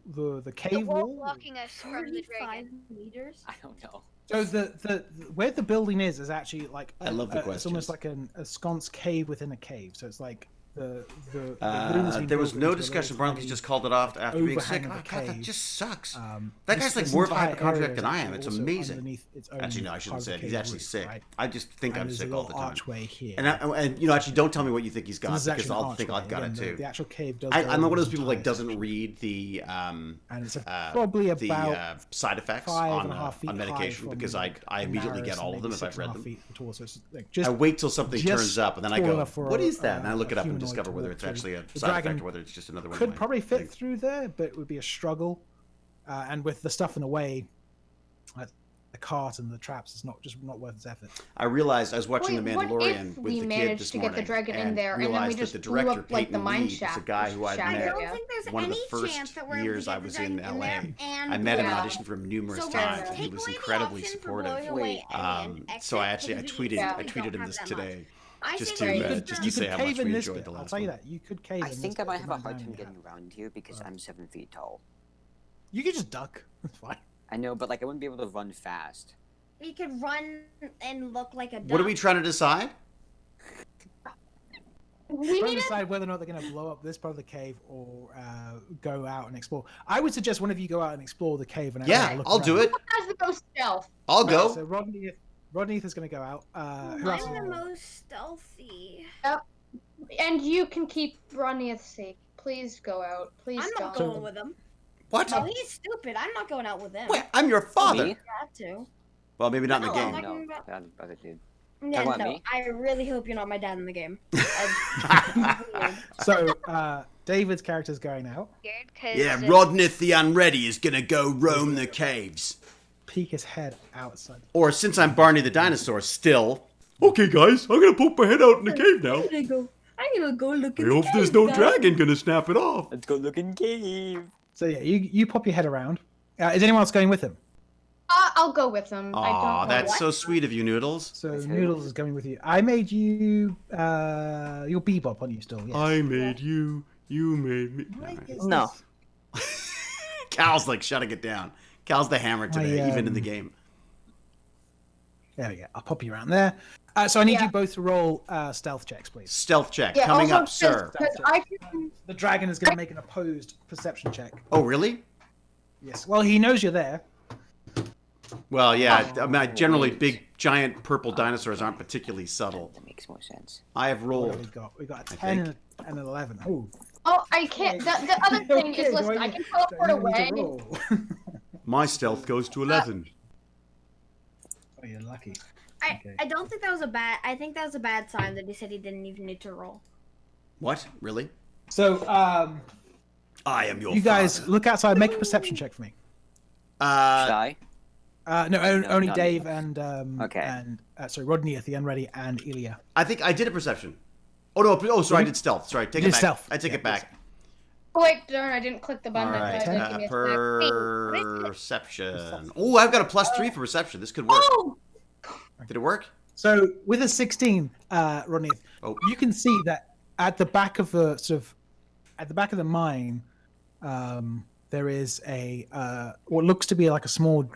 the The cave wall wall. blocking us from the 45 dragon. meters. I don't know. So the where the building is actually like I love the It's questions. almost like a sconce cave within a cave. So it's like the room has been there was built no into a discussion. little Barnaby tiny just called it off after being sick. overhang Oh, of a God, that cave. just sucks. That This- guy's like this more of a entire hypochondriac area than is I am. It's also amazing. underneath its own Actually, no, I part shouldn't of say the it. He's cave actually roof, sick. right? I just think And I'm there's a sick all little the time. archway here. And you know, actually, don't tell me what you think he's So got this is because actually an I'll think archway. I've got it Again, too. The actual cave does. I'm go one of those over people the like entire doesn't section. read the And it's probably about side effects 5.5 feet on high medication from because the I immediately narrows get all and of them maybe if I've read 6.5 them. feet tall, so it's like just I wait till something just turns up and then I tall go, enough for "What is that?" And I a look it up and humanoid discover to whether walk it's through. actually a The side effect dragon or whether it's just another one. of could my probably fit things. through there, but it would be a struggle. And with the stuff in the way, like the cart and the traps, it's not worth its effort. I realized I was watching The What Mandalorian if with we the kid managed this to get morning the dragon in and there, and then we realized just that the blew director up like the Peyton mine Reed is a shaft? guy who I've shaft I met don't area. think there's one of the any first chance that we're able years to I get the was in dragon LA. there and I met him and Yeah. auditioned for him numerous So times, and he take was away the incredibly option for supportive. blowing away any So I exit actually because tweeted we I don't tweeted him have this that much. today I just say to we just you to say could how much cave we in this enjoyed bit. the I'll last tell you one. that you could cave. I in think this I bit might with have a no hard time diamond getting gap. around here because I'm 7 feet tall. You could just duck. That's fine. I know, but like I wouldn't be able to run fast. We could run and look like a duck. What are we trying to decide? We Trying to need to. decide whether or not they're going to blow up this part of the cave or go out and explore. I would suggest one of you go out and explore the cave and Yeah, look I'll do around. it. As the ghost stealth. I'll So go. Rodney is going to go out. Who else? I'm is the going? most stealthy. And you can keep Ronnie's sake. Please go out. Please I'm not don't. going with him. What? No, he's stupid. I'm not going out with him. Wait, I'm your father. Me? You have to. Well, maybe not in the No, game. I'm No, about- that other dude. Yeah, about no. me? I really hope you're not my dad in the game. So David's character's going out. Scared 'cause, Yeah, Rodnith the Unready is gonna go roam the caves. Peek his head outside. Or since I'm Barney the dinosaur, still. Okay, guys, I'm gonna poke my head out in the cave now. I'm gonna go look I in the hope cave, there's no guys. dragon gonna snap it off. Let's go look in cave. So yeah, you pop your head around. Is anyone else going with him? I'll go with them. I Aw, don't know that's what. so sweet of you, Noodles. So That's Noodles is going with you. I made you your bebop on you still. Yes. I made you, you made me. Alright. No. Cal's like shutting it down. Cal's the hammer today, even in the um, game. There we go. I'll pop you around there. So I need Yeah. you both to roll stealth checks, please. Stealth check Yeah, coming also up, sir. because I can. The dragon is going to make an opposed perception check. Oh, really? Yes. Well, he knows you're there. Well, yeah. Generally, big, giant purple dinosaurs aren't particularly subtle. That makes more sense. I have What rolled. have we got? We got a I 10 think. and an 11. Oh. Oh, I can't. The other thing Okay, is, do listen, I need- can do teleport I need to away. roll? My stealth goes to 11. Oh, you're lucky. I Okay. don't think that was a bad. I think that was a bad sign that he said he didn't even need to roll. What? Really? So, I am your you guys father. look outside. Make a perception check for me. Should I? No, only not Dave me. and Okay. and sorry, Rodney, the Unready, and Ilya. I think I did a perception. Oh, no. Oh, sorry. I did stealth. Sorry. Take You it did back. stealth. I take Yeah, it back. Oh, wait, darn! I didn't click the All button. right. Give me a sec. Hey, what is it? Perception. Oh, I've got a +3 for perception. This could work. Oh, Did it work? So with a 16, Rodney, Oh. you can see that at the back of the mine, there is a what looks to be like a small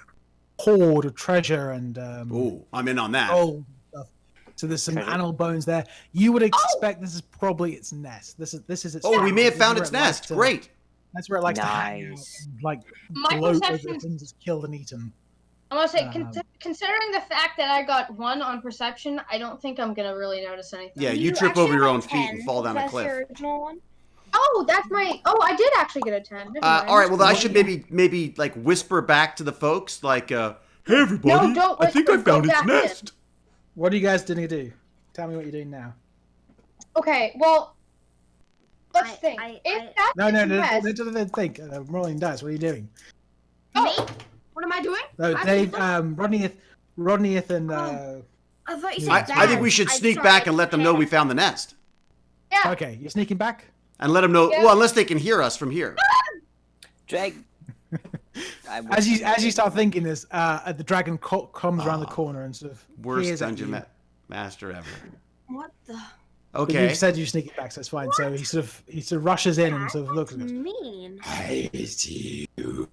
hoard of treasure and Oh, I'm in on that. gold stuff. So there's some Treasure. animal bones there. You would expect this is probably its nest. This is its. Oh, we may have this is found where its it likes nest. to- Great. That's where it likes to hang out Nice. and, like My gloat over perception- things it's killed and eaten. I want to say, Um, considering the fact that I got 1 on perception, I don't think I'm gonna really notice anything. Yeah, you trip over actually your have own a feet and 10. fall down a That's cliff. your original one. Oh, that's my. Oh, I did actually get a 10. Never mind. All right. Well, I should maybe like whisper back to the folks, like, "Hey, everybody! No, don't I think I whisper, go found its back in." nest." What are you guys going to do? Tell me what you're doing now. Okay, well, let's I- think. I- If that's No, its nest, don't think. I'm rolling dice. What are you doing? oh, what am I doing? No, I'm Dave, doing- Rodney and I thought you said I dad. think we should I'm sneak sorry, back and let them know we Dad. found the nest, Yeah. okay, you're sneaking back. and let them know. Yeah. Well, unless they can hear us from here. Drag. As you start thinking this, the dragon comes around the corner and sort of Worst peers at dungeon you. master ever. What the? But Okay. you've said you're sneaking back, so it's fine. So he sort of rushes in and sort of looks at That's us. mean. I see you.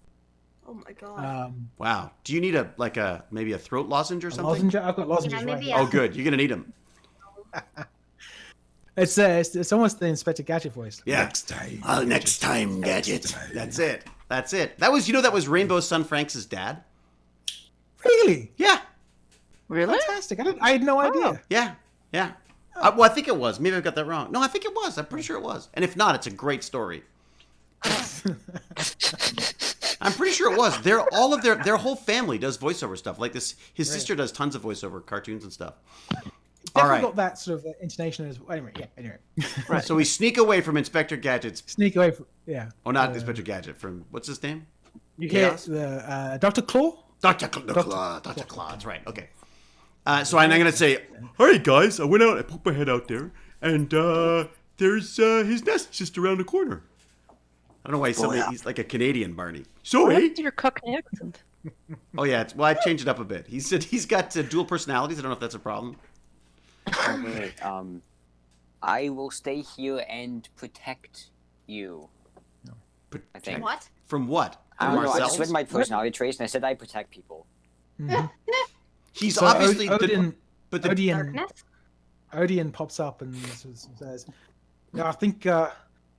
Oh my god. Wow. Do you need maybe a throat lozenge or A something? lozenge? I've got lozenges Yeah, right maybe here. Oh, good. You're gonna need them. It's almost the Inspector Gadget voice. Yeah. Next time, Gadget. That's it. That was Rainbow Sun Franks' dad. Really? Yeah. Really? Fantastic. I had no idea. Yeah. Well, I think it was. Maybe I got that wrong. No, I think it was. I'm pretty sure it was. And if not, it's a great story. I'm pretty sure it was. Their whole family does voiceover stuff. Like this, his sister does tons of voiceover cartoons and stuff. Definitely got that sort of intonation as well. Anyway. Right. So we sneak away from Inspector Gadget's. Sneak away from Oh, not Inspector Gadget. From what's his name? You hear the Dr. Claw. Dr. Claw. That's right. Okay. So I'm gonna say, "Hey guys, I went out. I poked my head out there, and there's his nest just around the corner." I don't know why he's like a Canadian Barney. So What happened to your Cockney accent? Oh yeah, I changed it up a bit. He said he's got dual personalities. I don't know if that's a problem. Wait, I will stay here and protect you. I think. What? From what? I From don't know. I just ourselves? read my personality traits and I said I protect people. He's So obviously Odin, Darkness? Odin pops up and says, "I think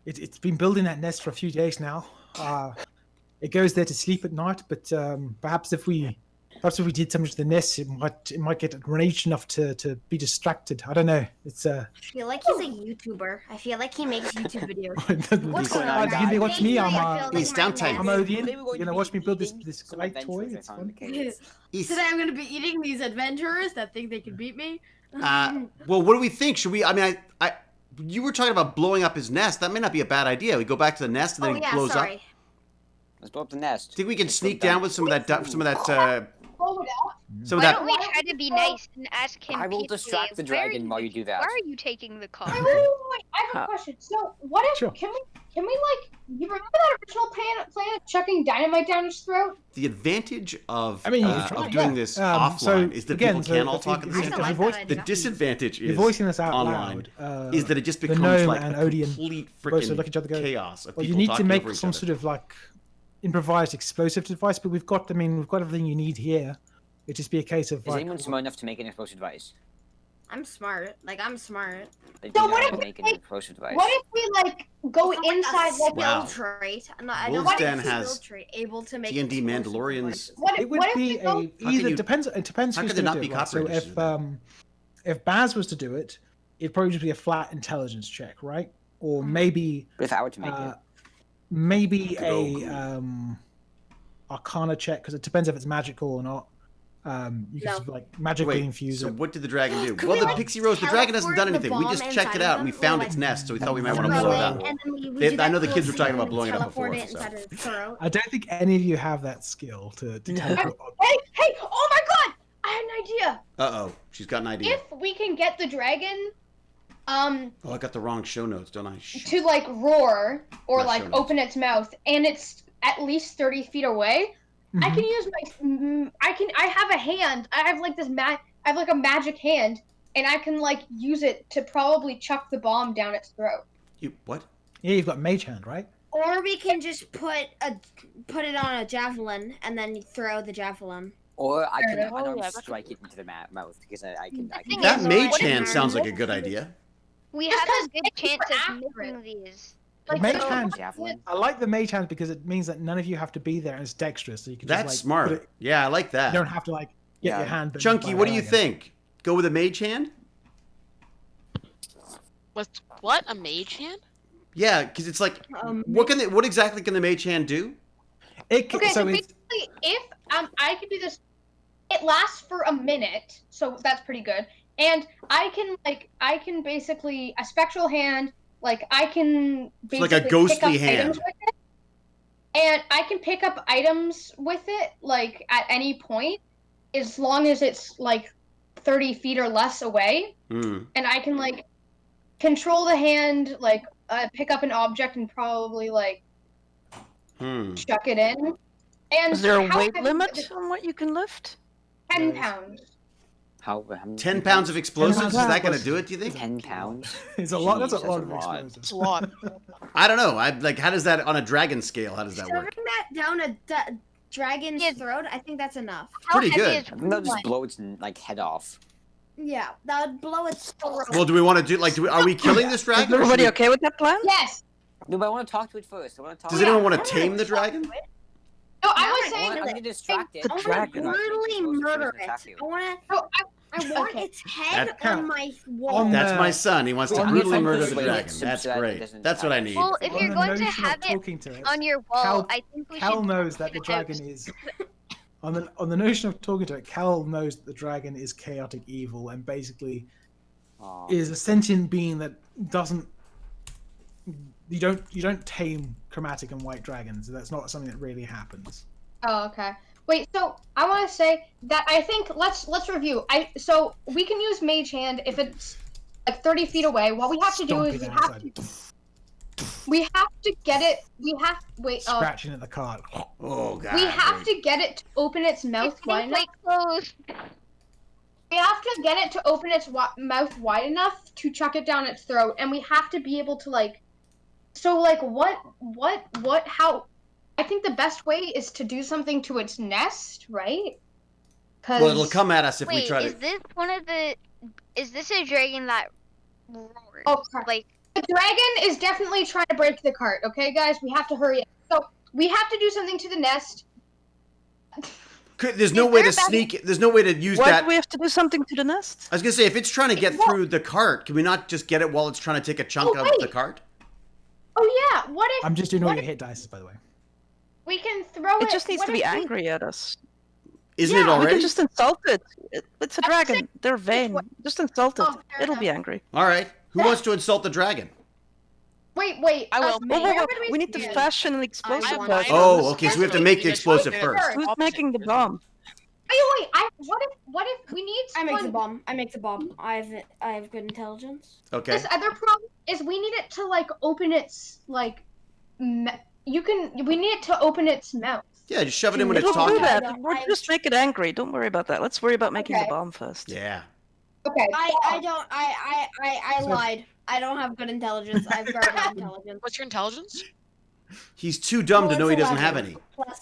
it's been building that nest for a few days now. It goes there to sleep at night, but perhaps if we did something to the nest, it might get enraged enough to be distracted. I don't know. It's I feel like he's a YouTuber. I feel like he makes YouTube videos. What's going on, You guys? can watch me. I feel I'm like He's my downtime. neck- I'm Odin. Today we're going You're gonna to watch be me build eating this some great toy. adventures It's I found fun. in the caves. Today I'm gonna be eating these adventurers that think they can beat me. Well, what do we think? Should we? I mean, you were talking about blowing up his nest. That may not be a bad idea. We go back to the nest and then he blows up. Let's blow up the nest. Think we can sneak down with some of that. Blow it up. Some of Why that. don't we try to be nice and ask him I will peacefully, distract the "Why are dragon you while you taking- do that." Why are you taking the car? Wait. I have a question. So, what if Sure. can we like? You remember that original plan of chucking dynamite down his throat? The advantage of I mean, you can try, of doing yeah. this So, offline is that again, people so can all if talk you- at the if same you time. voice- The disadvantage You're is voicing this out online loud. is that it just the becomes gnome like and a Odin complete both freaking look at each other go, chaos of Well, you people need to talking make over each some other. sort of like improvised explosive device, but we've got everything you need here. It'd just be a case of Is like, anyone smart enough to make an explosive device? I'm smart. I'm smart. They So do what know how if to make an like- explosive device. What if we like go It's not inside like a like skill Wow. trait. I Wolf's don't Den have a has skill trait able to make D&D explosive Mandalorians. devices. what it if would what if be we go? How can either you- depends. It depends how who's could there going not to be do it. Right? So copyright if Baz was to do it, it'd probably just be a flat intelligence check, right? Or maybe But if I were to make it, maybe Go. a Arcana check because it depends if it's magical or not. You can No. sort of, like magically Wait, infuse so it. what did the dragon do? Could Well, we, the like, Pixie Rose, the dragon hasn't done teleport the anything. We just bomb checked it inside out and we of them, found or, its like, nest, so we thought we might want to throw blow it it, up. and then we They- do I that know the cool kids were talking thing about and blowing it up teleport before, it so. inside of his throat. I don't think any of you have that skill to teleport. Hey! Oh my God! I have an idea. Uh-oh, she's got an idea. If we can get the dragon, Oh, I got the wrong show notes, don't I? to like roar or Not like show notes. open its mouth, and it's at least 30 feet away, I Mhm. can use my. I have a hand. I have like this I have like a magic hand, and I can like use it to probably chuck the bomb down its throat. You what? Yeah, you've got mage hand, right? Or we can just put it on a javelin and then throw the javelin. or I can enough. unarmed yeah, that's- strike it into the mouth because I can. thing That is, mage what if- hand sounds like a good idea. We Just have 'cause a good it's chance of accurate. missing these. Like, mage so- hand. Javelin. I like the mage hand because it means that none of you have to be there and it's dexterous, so you can. That's just, like, smart. put it- Yeah, I like you that. don't have to like get Yeah. your hand. bitten Chunky, by what a do you dragon. think? Go with a mage hand? What? A mage hand? Yeah, because it's like, what exactly can the mage hand do? It, Okay, so so it's, basically, if I can do this, it lasts for a minute, so that's pretty good. And I can basically a spectral hand, like I can It's like basically a ghostly pick up hand. items with it, and I can pick up items with it, like at any point, as long as it's like 30 feet or less away, Hmm. and I can like control the hand, like pick up an object and probably like Hmm. chuck it in. And Is there a how weight heavy limit is it? on what you can lift? 10 pounds. How many 10 pounds of explosives? Is pounds. that going to do it, do you think? 10 pounds. it's a lot. That's a Jeez, lot of that's a lot. explosives. It's a lot. I don't know. How does that, on a dragon scale, how does that Shoving work? that down a dragon's Yeah. throat, I think that's enough. How Pretty heavy good. is I think they'll just one? blow its like head off. Yeah, that would blow its soul. Well, do we want to do like? Are we killing this Is dragon? or should everybody we- okay with that plan? Yes. No, but I want to talk to it first. I want to talk. Does to anyone it. want to tame the dragon? No, I was No, saying. I'm gonna distract it. The I want dragon. to brutally murder it. Attack you. I want to. Oh, I want Okay. its head That- on my wall. On That's the- my son. He wants to Wait, I'm brutally gonna murder the persuade it dragon. so That's that it great. doesn't That's what I attack need. Well, if On you're the going to notion of have it talking to it, on your wall, Cal- I think we Cal should. knows that the dragon is on the notion of talking to it. Cal knows that the dragon is chaotic evil and basically Aw. is a sentient being that doesn't. You don't tame chromatic and white dragons. That's not something that really happens. Oh, okay. Wait, so I want to say that I think let's review. So we can use Mage Hand if it's like 30 feet away. What we have to do Stomp is it outside. we have to get it. We have wait. Scratching at the card. Oh god. We have to get it to open its mouth It's wide enough. like close. We have to get it to open its mouth wide enough to chuck it down its throat, and we have to be able to like. So like what how? I think the best way is to do something to its nest, right? Well, it'll come at us if we Wait, try is to. this one of the? Is this a dragon that roars? Oh, crap. Like, The dragon is definitely trying to break the cart. Okay, guys, we have to hurry up. So we have to do something to the nest. There's no Is way there to a better- sneak. There's no way to use Why that. do we have to do something to the nest? I was gonna say if it's trying to get through the cart, can we not just get it while it's trying to take a chunk Oh, of wait. the cart? Oh yeah, what if I'm just doing all what your if hit dice, by the way. we can throw it? It just needs what to be if we- angry at us. Isn't Yeah, it we We already? can just insult it. It's a I'm dragon. saying- They're vain. Just insult it. Oh, fair It'll be enough. angry. All right. Who wants to insult the dragon? Wait. I will. Whoa, whoa, where whoa. would We need to begin? fashion an explosive I- first. Oh, okay. So we have to make the explosive Yeah. first. Who's making the bomb? Wait. What if we need I make the someone? bomb. I make the bomb. I have good intelligence. Okay. This other problem is we need it to like open its like. We need it to open its mouth. Yeah, just shove it in when it's It'll do talking. that. We'll just make it angry. Don't worry about that. Let's worry about making the Okay. bomb first. Yeah. Okay. I lied. I don't have good intelligence. I've got intelligence. What's your intelligence? He's too dumb to Well, know he it's doesn't have 11. any. Plus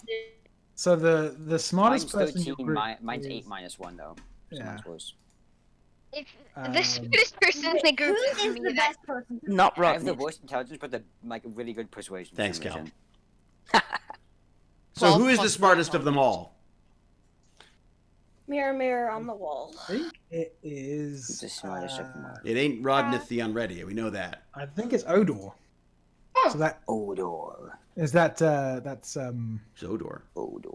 So the smartest Mine's person in your 13. group Mine's is- 8 minus 1 though. So Yeah. mine's worse. if Um, the smartest person in the Who group is is the me, that best person? Not I have the Rodney. worst intelligence, but the like really good persuasion. Thanks, Cal. information. So 12 who is the plus smartest of them all? Mirror, mirror on the wall. I think it is. Who's the smartest of them all? It ain't Rodnith the Unready. We know that. I think it's Odor. Oh. So that Odor. is that. That's Zodor. Odor.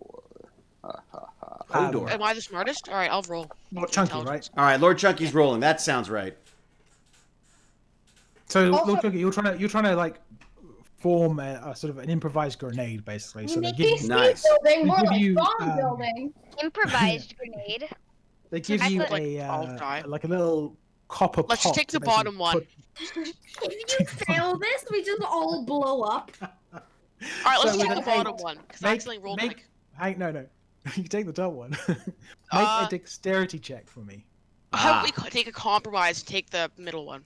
Odor. Am I the smartest? All right, I'll roll. not chunky, right? Intelligence. All right, Lord Chunky's rolling. That sounds right. So Also- look, you're trying to like form a sort of an improvised grenade, basically. So they give Sneaky you, Nice. building, more They give like you, bomb building. improvised grenade. they give I you thought, like, a I'll try. like a little copper Let's just pot take the to basically bottom one. put- If you fail this, we just all blow up. All right, let's So take with the an bottom 8, one because I accidentally rolled like. Hang, no. You take the top one. Make Uh, a dexterity check for me. How Ah. about we take a compromise and take the middle one?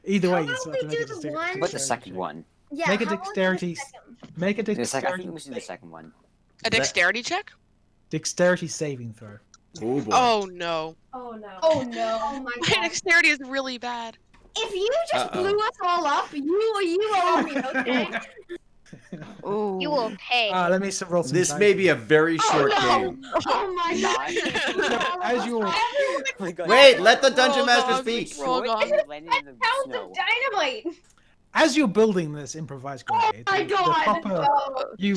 Either way, How you about still we have to make do a the dexterity one- What's the check. second one? Yeah. Make a how about dexterity. the second? Make a The second. I dexterity. think we should do the second one. A dexterity check? Dexterity saving throw. Oh boy. Oh no. Oh no. Oh no. Oh my My god. dexterity is really bad. If you just Uh-oh. blew us all up, you owe me, okay? Ooh. You will pay. Let me roll some This dice. may be a very short no. game. Oh my god. As you Oh my God. Wait, let the dungeon Roll master on, speak. roll on. Short and landing in the Pounds snow. of dynamite. as you're building this improvised grenade, Oh my the god. copper, No. they've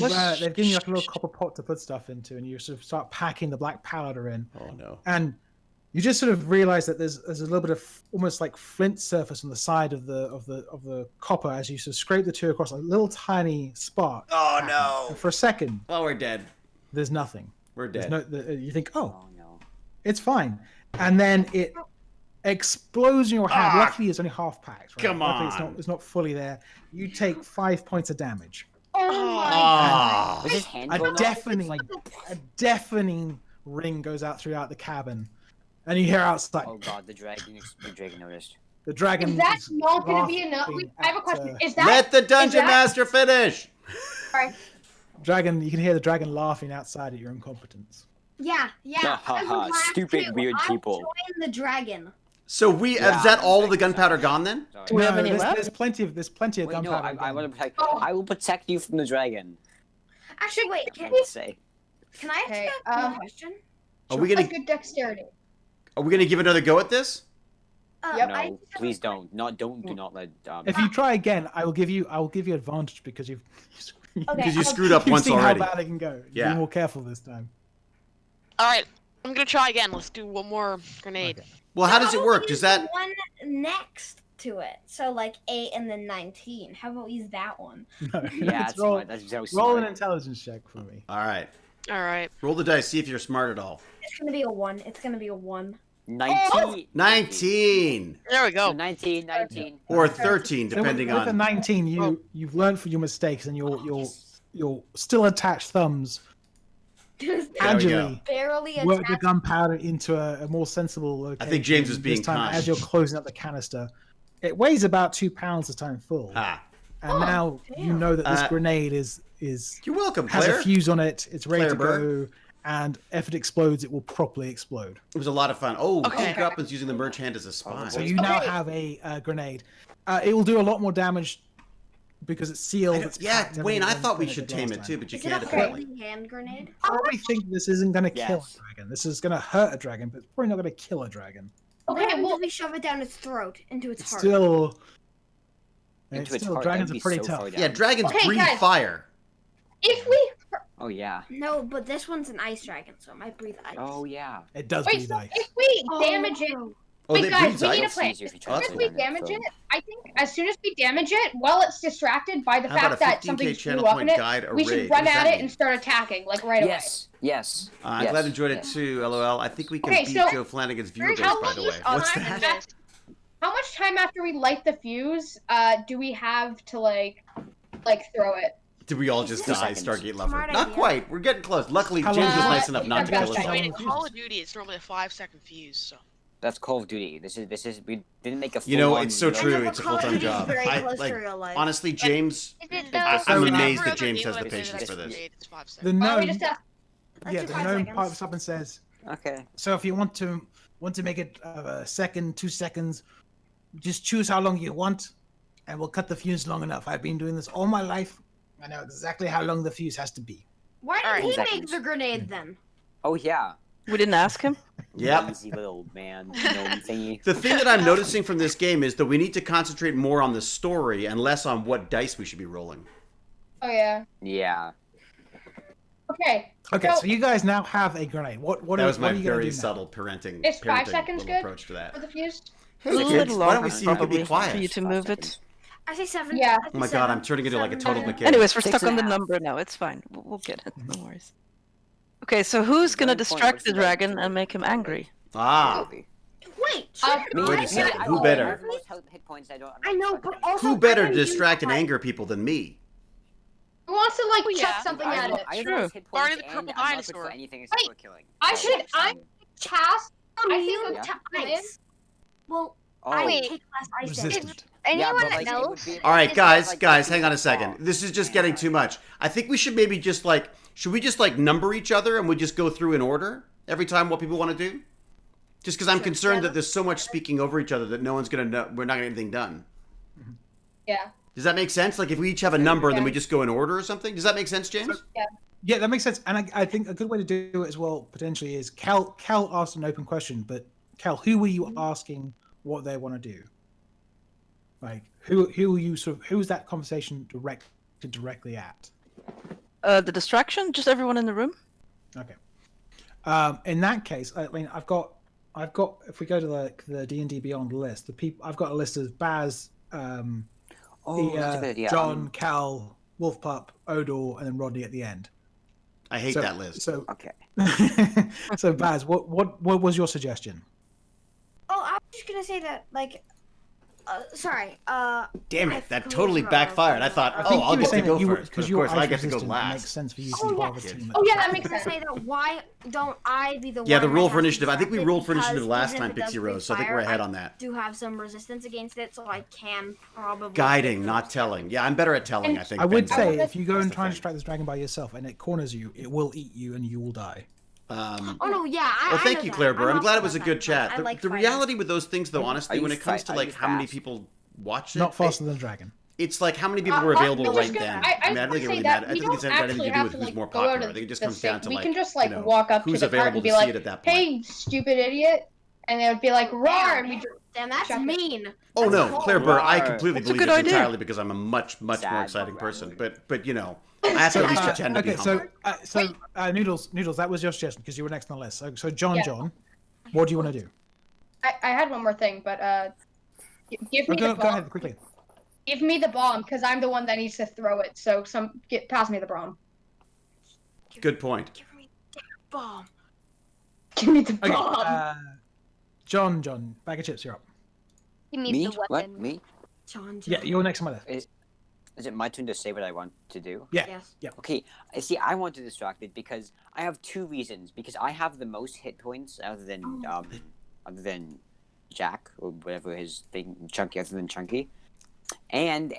given you like a little copper pot to put stuff into, and you sort of start packing the black powder in, Oh no. and you just sort of realize that there's a little bit of almost like flint surface on the side of the copper as you sort of scrape the two across, a little tiny spark. Oh And no. for a second, Oh, we're dead. there's nothing. We're There's dead. you think, oh, Oh no. it's fine, and then it explodes in your hand. Ah, Luckily, it's only half packed. Right? come Luckily, on. it's not fully there. You take 5 points of damage. Oh my Ah. Was his hand A blown off? deafening ring goes out throughout the cabin, and you hear outside Oh god, the dragon noticed. the dragon. Is that is not going to be laughing enough? Wait, I have a at, question. Is that Let the dungeon that- master finish. sorry. dragon. You can hear the dragon laughing outside at your incompetence. Yeah. Ha, ha, I would ha, laugh stupid too. weird I people. join the dragon. So Yeah, is that all of the I'm gunpowder sorry. gone then? Sorry. Do we have any there's, left? there's plenty of Wait, no, gunpowder. I again. want to protect. Oh. I will protect you from the dragon. Actually, wait. I can't say. Can I ask Okay, you a question? Are we Like gonna good dexterity. give it another go at this? Yep. No, please don't. Do not let. If you try again, I will give you advantage because you've Okay, Because you I'll- screwed up you've once seen already. how bad it can go. Yeah. Be more careful this time. All right, I'm gonna try again. Let's do one more grenade. Okay. Well, how does it about work? we Does use the that one next to it? So like 8 and then 19. How about we use that one? No, Yeah, let's that's roll, smart. That's so roll an smart. intelligence check for me. All right. All right. Roll the dice, see if you're smart at all. It's gonna be a 1. It's gonna be a 1. 19. 19 There we So go. 19. or 13 So depending with a on 19, you've learned from your mistakes and your still attached thumbs There we go. gradually Barely work the attached. gunpowder into a more sensible location. I think James was being this time, kind. as you're closing up the canister. It weighs about 2 pounds this time full, Ah. and now you know that this Uh, grenade is You're welcome, has Claire. a fuse on it. It's ready Claire to Burr. go, and if it explodes, it will properly explode. It was a lot of fun. Oh, Okay. Goblins using the merge hand as a spy. So you now have a grenade. It will do a lot more damage because it's sealed. It's Yeah, packed, Wayne, I everything thought we than it should did tame last it time. too, but you Is it can't a apparently. holy hand grenade? I probably think this isn't going to kill Yes. a dragon. This is going to hurt a dragon, but it's probably not going to kill a dragon. Okay, Okay, well, we shove it down its throat into its It's heart. still. Into its still heart, dragons that'd are be pretty so tough. far down. Yeah, dragons Okay, breathe guys. fire. if we Oh yeah. No, but this one's an ice dragon, so it might breathe ice. Oh yeah. It does wait, breathe so ice. if we Oh, damage it, no. Oh, wait, they guys, breathe we need a ice. plan. Easier if you As try soon to as we land it, damage so- it, I think as soon as we damage it, while it's distracted by the How about fact a that 15K something channel blew up point in it, guide or we raid? should What run does at that it mean? and start attacking like right Yes. Yes. I'm yes. glad you enjoyed it too, LOL. I think we can Okay, beat so- Joe Flanagan's viewer base, how by the long way. is What's time that? after- How much time after we light the fuse do we have to like throw it? Did we all just 2 die, seconds. Stargate Lover? Smart Not idea. quite. We're getting close. Luckily, How James long- was nice enough not to kill us Okay. all. In Call of Duty, it's normally a 5-second fuse. So That's Call of Duty. This is. We didn't make a. You know, full-on it's so load. true. I know, It's a but Call of full-time Duty is job. very I, close like, to real life. honestly, James, Is it I'm the I'm Every amazed other that James game has the I've played patience that's for this. grenade, It's 5 The seconds. Why don't we gnome, just ask? Let's yeah, do the 5 gnome seconds. pipes up and says, Okay. "So if you want to make it a second, 2 seconds, just choose how long you want, and we'll cut the fuse long enough. I've been doing this all my life. I know exactly how long the fuse has to be." Why did Alright. he Seconds. make the grenade then? Oh yeah. We didn't ask him. Yep. Easy little man gnome thingy. The thing that I'm noticing from this game is that we need to concentrate more on the story and less on what dice we should be rolling. Oh yeah. Yeah. Okay. Okay, So- so you guys now have a grenade. What That was what my are you gonna very do now? subtle parenting, Is 5 parenting seconds little good? approach to that. For the fuse? A Kids, little why don't longer, we see who can be probably, quiet? for you to 5 move it. seconds. I say 7. Yeah. I say Oh my god, 7. I'm turning into like a total 7. mechanic. Anyways, we're 6 stuck on the and a half. number now. It's fine. We'll get it. No worries. Okay, so who's gonna 1 point distract versus the 1. dragon and make him angry? Ah, Wait, Me, Wait a second, who better? Hit points, I'm I not know, stuck but in also who better I to know distract and you- anger people than me? Who wants to like Oh, chuck yeah. something I at know- it? I have True. hit points Barney the and purple I'm not good dinosaur. for anything except Wait, for killing. I So, should. I cast. I think Immune a Yeah. ta- Ice. Well, Oh. I Wait. take less ice damage. Resistant. Yeah, anyone but, that like, it knows? would be- All right, it's guys, like guys, taking hang on a a second. fall. This is just getting too much. I think we should maybe just like, should we just like number each other and we just go through in order every time what people want to do? Just because I'm concerned that there's so much speaking over each other that no one's gonna know. We're not gonna get anything done. Yeah. Does that make sense? Like if we each have a number and then we just go in order or something? Does that make sense, James? Yeah, that makes sense. And I think a good way to do it as well, potentially, is Cal asked an open question, but Cal, who were you asking what they want to do? Like, who are you who's that conversation directed directly at? The distraction? Just everyone in the room? Okay. In that case, I mean, I've got. If we go to the D&D Beyond list, I've got a list of Baz, Oh, that's a good idea. John, Cal, Wolfpup, Odor, and then Rodney at the end. I hate So- that list. So, Okay. so Baz, what was your suggestion? Oh, I was just gonna say that, like, sorry. Damn I it, that completely totally forgot backfired. I what thought, I was oh, saying. I'll get to go first. But Because of you're course, I ice get to go resistant, it makes last. sense for you to Oh, be yeah. part of a team. Oh, yeah, that I was makes gonna sense. say that why don't I be the Yeah, one the that roll for has to initiative. I think we distract it, rolled for initiative because last even time, if it does Pixie breathe Rose, so I think we're fire, ahead on that. do have some resistance against it, so I can probably Guiding, take not those. telling. Yeah, I'm better at telling, I think. I would than say guiding. if you go and That's the try and thing. distract this dragon by yourself and it corners you, it will eat you and you will die. Oh no, yeah. Well, thank you, Claire Burr. I'm glad it was a good I chat. like The fighting. reality with those things, though, honestly, you when it comes to are like you how many fast? people watch it, Not faster than Dragon. it's like how many people were available I'm right just gonna- then. I don't just think it wanna really say that matters. I we think it's don't got anything to actually do have with to, who's like, more go out popular. of I think it just the comes down state. to We like can just like you know, walk up to who's the cart available and be to see like, it at that point. "Hey, stupid idiot," and they would be like, "Roar!" and we just Damn, that's Shut it. mean. Oh That's no, cold. Claire Burr, I Wow. completely That's a believe good this idea. entirely because I'm a much more Sad exciting person. grammar. But you know, I have to at least pretend to be okay, humble. Noodles, that was your suggestion because you were next on the list. So John, Yeah. John, what do you want to do? I had one more thing, but give me Go the bomb. ahead quickly. Give me the bomb, because I'm the one that needs to throw it. So pass me the bomb. Good point. Give me the bomb. Give me the Okay, bomb. John, bag of chips, you're up. He needs Me? the What? weapon. Me? John. Yeah, you're next on my list. Is it my turn to say what I want to do? Yeah, Yes. yeah. Okay, I see. I want to distract it because I have two reasons. Because I have the most hit points other than Jack or whatever his thing, Chunky, other than Chunky, and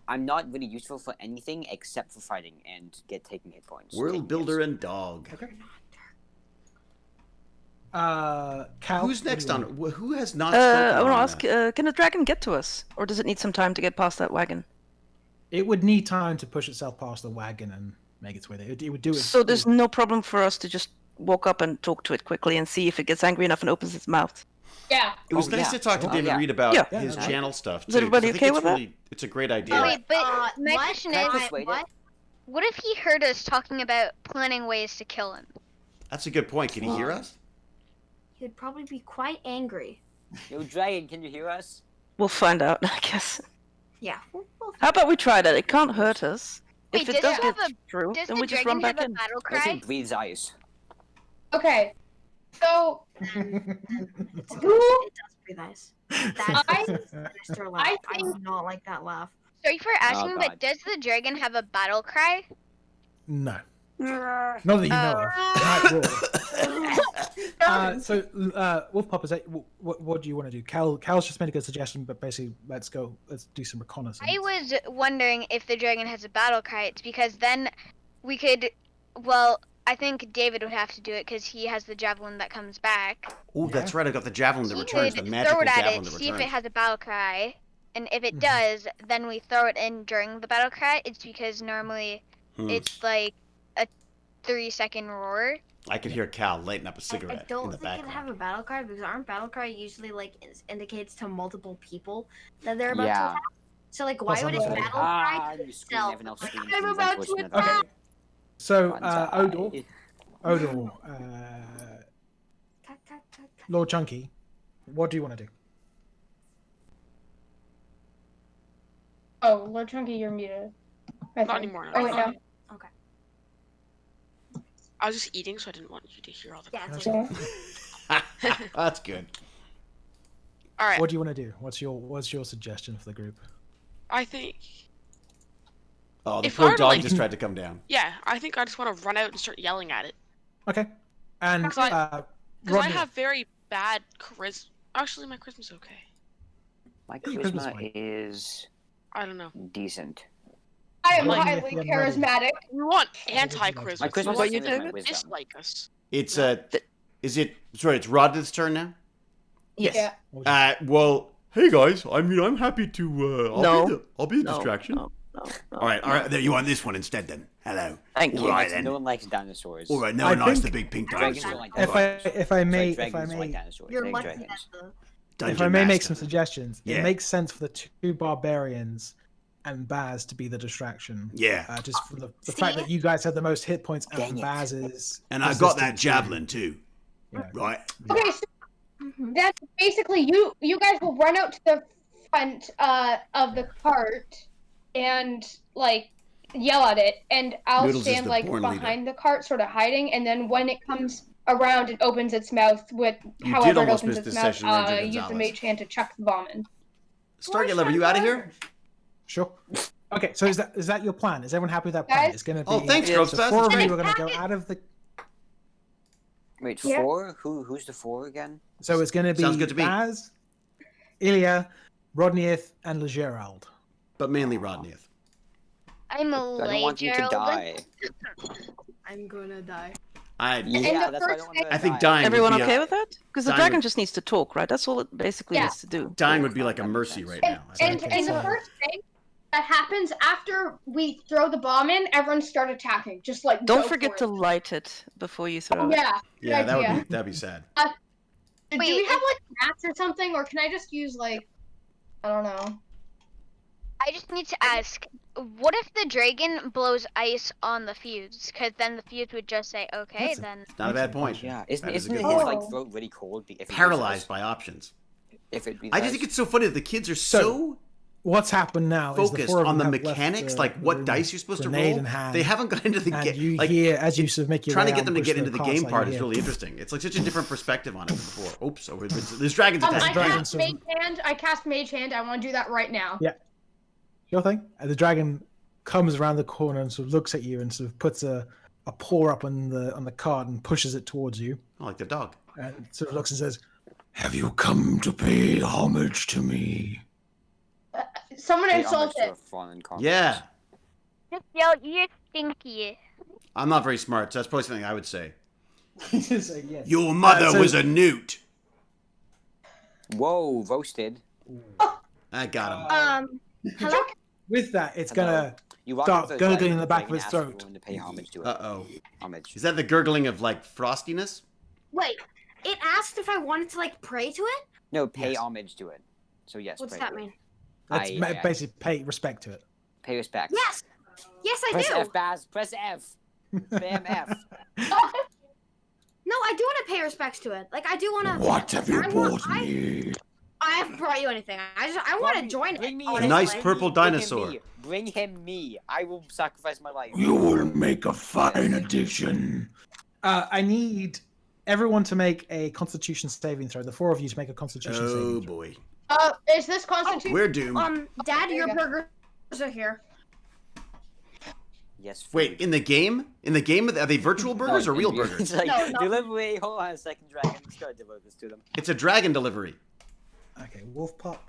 I'm not really useful for anything except for fighting and taking hit points. World taking builder hits. and dog. Cal, Who's next on? Who has not I spoken want to on ask, that? can the dragon get to us? Or does it need some time to get past that wagon? It would need time to push itself past the wagon and make its way there. It would do it. So there's no problem for us to just walk up and talk to it quickly and see if it gets angry enough and opens its mouth. Yeah. It was Oh, nice yeah. to talk to Oh, David yeah. Reed about Yeah. his Yeah. channel stuff too. Is everybody 'cause I think okay it's with that? really, it's a great idea. Wait, but my what? question Can I is, persuade what? it? what if he heard us talking about planning ways to kill him? That's a good point. Can he hear us? He'd probably be quite angry. Yo, Dragon, can you hear us? We'll find out, I guess. Yeah. How about we try that? It can't hurt us. Wait, If it does does it get have through, Does then the we just run dragon back have a in. battle I think cry? breathes ice. Okay. So It does breathe ice. I- That's sinister laugh. I think- do not like that laugh. Sorry for asking, God. but does the dragon have a battle cry? No. Not that you know of. It might roar. So, Wolf Pop, is that, what do you want to do? Cal's just made a good suggestion, but basically, let's do some reconnaissance. I was wondering if the dragon has a battle cry. It's because then we could. Well, I think David would have to do it because he has the javelin that comes back. Oh, that's right. I got the javelin that He returns. The could magical throw it at javelin it, that see if it returns. has a battle cry, and if it Mhm. does, then we throw it in during the battle cry. It's because normally it's like a 3-second roar. I could hear Cal lighting up a I cigarette don't in the think it'd background. have a battle cry because aren't battle cry usually like indicates to multiple people that they're about to Yeah. attack? So like why Plus, would I'm it not battle Ah, cry? you scream, itself? everyone else Like, screams. I'm and about voice to another attack. voice. So, Bonsai. Odor, Lord Chunky, what do you want to do? Oh, Lord Chunky, you're muted. I Not think. anymore. Oh wait, no. Okay. I was just eating, so I didn't want you to hear all the. Yeah, it's Okay. okay. That's good. All right. What do you want to do? What's your suggestion for the group? I think. Oh, the If I poor were to, dog like- just tried to come down. Yeah, I think I just want to run out and start yelling at it. Okay. And Because I Rodney, have very bad charisma. Actually, my charisma's okay. My Your charisma's charisma fine. is I don't know. decent. I am Like- highly charismatic. We want My anti-charisma. My We charisma about want you, is my David? wisdom. dislike us. It's is it? Sorry, it's Rod's turn now. Yes. Yeah. Well, hey guys. I mean, I'm happy to. I'll be the No, distraction. No. All right. There you want this one instead then. Hello. Thank you. All right No then. one likes dinosaurs. All right. No I one likes think- the big pink Dragons dinosaur. don't like if dinosaurs. I may, Sorry, if I dragons like may, dinosaurs. You're Big lucky dragons. that the if Dungeon I may make Master. some suggestions, Yeah. it makes sense for the two barbarians and Baz to be the distraction. Yeah. Just for the fact that you guys had the most hit points Dang and it. Baz is. And I've got that resistant to- javelin too. Yeah. Right. Okay, so Mhm. that's basically you guys will run out to the front of the cart and like yell at it, and I'll Noodles is stand the like born leader. behind the cart, sort of hiding, and then when it comes around, it opens its mouth with You however did it almost opens miss its this mouth. session, Ranger Use the Gonzalez. mage hand to chuck the bomb in. Stargate Lover, you out of here? Sure. Okay, so is that your plan? Is everyone happy with that plan? Guys? It's going to be. Oh, thanks, Yeah, Girls So Fest. 4 of That's you great. are going to go out of the. Wait, Yeah. 4? Who's the 4 again? So it's going to be Sounds good to me. Baz, Ilya, Rodnieth, and Legerald. But mainly Rodneyth. I'm a I don't want you to Gerald. die. I'm gonna die. I Yeah, the that's why I first don't want to. I think dying. Everyone would be okay with that? Because the dying dragon would- just needs to talk, right? That's all it basically Yeah. needs to do. Dying would be like a That makes mercy sense. right And, now. and, Okay, and the so- first thing that happens after we throw the bomb in, everyone start attacking. Just like Don't go forget for to it. light it before you throw it. Yeah. Yeah, Good idea. that'd be sad. Do Wait, we have like mats or something, or can I just use like I don't know? I just need to ask, what if the dragon blows ice on the fuse? Because then the fuse would just say, okay, That's a- then. Not a bad point. Yeah, That is a isn't good his point. like Oh. throat really cold? If he uses Paralyzed ice? by options. If it be I just think it's so funny that the kids are So- so What's happened now is the focused four of on the them have left mechanics, the like what room dice with you're supposed to grenade roll. in hand, They haven't got into the and game. you Like, hear as you sort of make your trying way to get out them and to push get through into the cars, game like, part you is hear- really interesting. It's like such a different perspective on it than before. Oops, this dragon's I attacking. dragon cast sort of- Mage Hand. I cast Mage Hand. I want to do that right now. Yeah. Sure thing. And the dragon comes around the corner and sort of looks at you and sort of puts a paw up on the card and pushes it towards you. Oh, like the dog. And sort of looks and says, "Have you come to pay homage to me?" Someone Pay homage insult to a it. fallen conqueror. Yeah, Just yell, you're stinky. I'm not very smart, so that's probably something I would say. Yes. Your mother so- was a newt. Whoa, roasted. I got him. Hello? With that, it's Hello. gonna You walk Start up to the gurgling dragon, in the back of dragon his asks throat. everyone to pay homage to it. Uh-oh. Homage. Is that the gurgling of, like, frostiness? Wait, it asked if I wanted to like pray to it? No, pay Yes. homage to it. So yes. What's pray that to it. mean? that's I- basically pay respect to it. Pay respect. Yes! Yes, I Press do! F, Baz. Press F. Spam F. No, I do want to pay respects to it. Like, I do want to. What have you I want- brought me? I haven't brought you anything. I want to join it. Bring me honestly. A nice Bring purple me- bring him dinosaur. me. Bring him me. I will sacrifice my life. You will make a fine addition. I need everyone to make a Constitution saving throw. The four of you to make a Constitution Oh, saving throw. boy. Is this Constitution? We're doomed. Dad, There your you go. burgers are here. Yes. Food. Wait, in the game? In the game, are they virtual burgers or real It's burgers? like, No, no. delivery. Hold on a second, dragon. Let's go deliver this to them. It's a dragon delivery. Okay, wolf pup.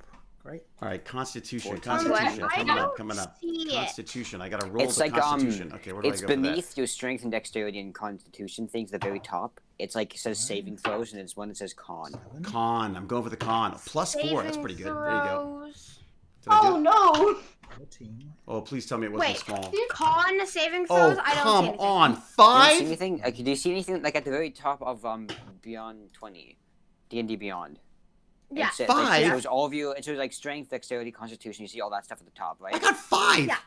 Great. All right, Constitution. What? Constitution. I Coming up. don't Coming up. see it. Constitution. I got to roll It's the like Constitution. Okay, where do it's I go for that? beneath your strength and dexterity and constitution things at the very top. It's like it says saving throws and it's one that says con. Con. I'm going for the con. +4. That's pretty good. There you go. Throws. Did I do Oh it? no! 14. Oh, please tell me it wasn't Wait, small. con saving Oh, throws? I don't see come anything. on. Do you see 5? anything? Okay, do you see anything like at the very top of Beyond 20, D&D Beyond? Yeah. It Five? shows all of you. It shows like strength, dexterity, constitution. You see all that stuff at the top, right? I got 5. Yeah.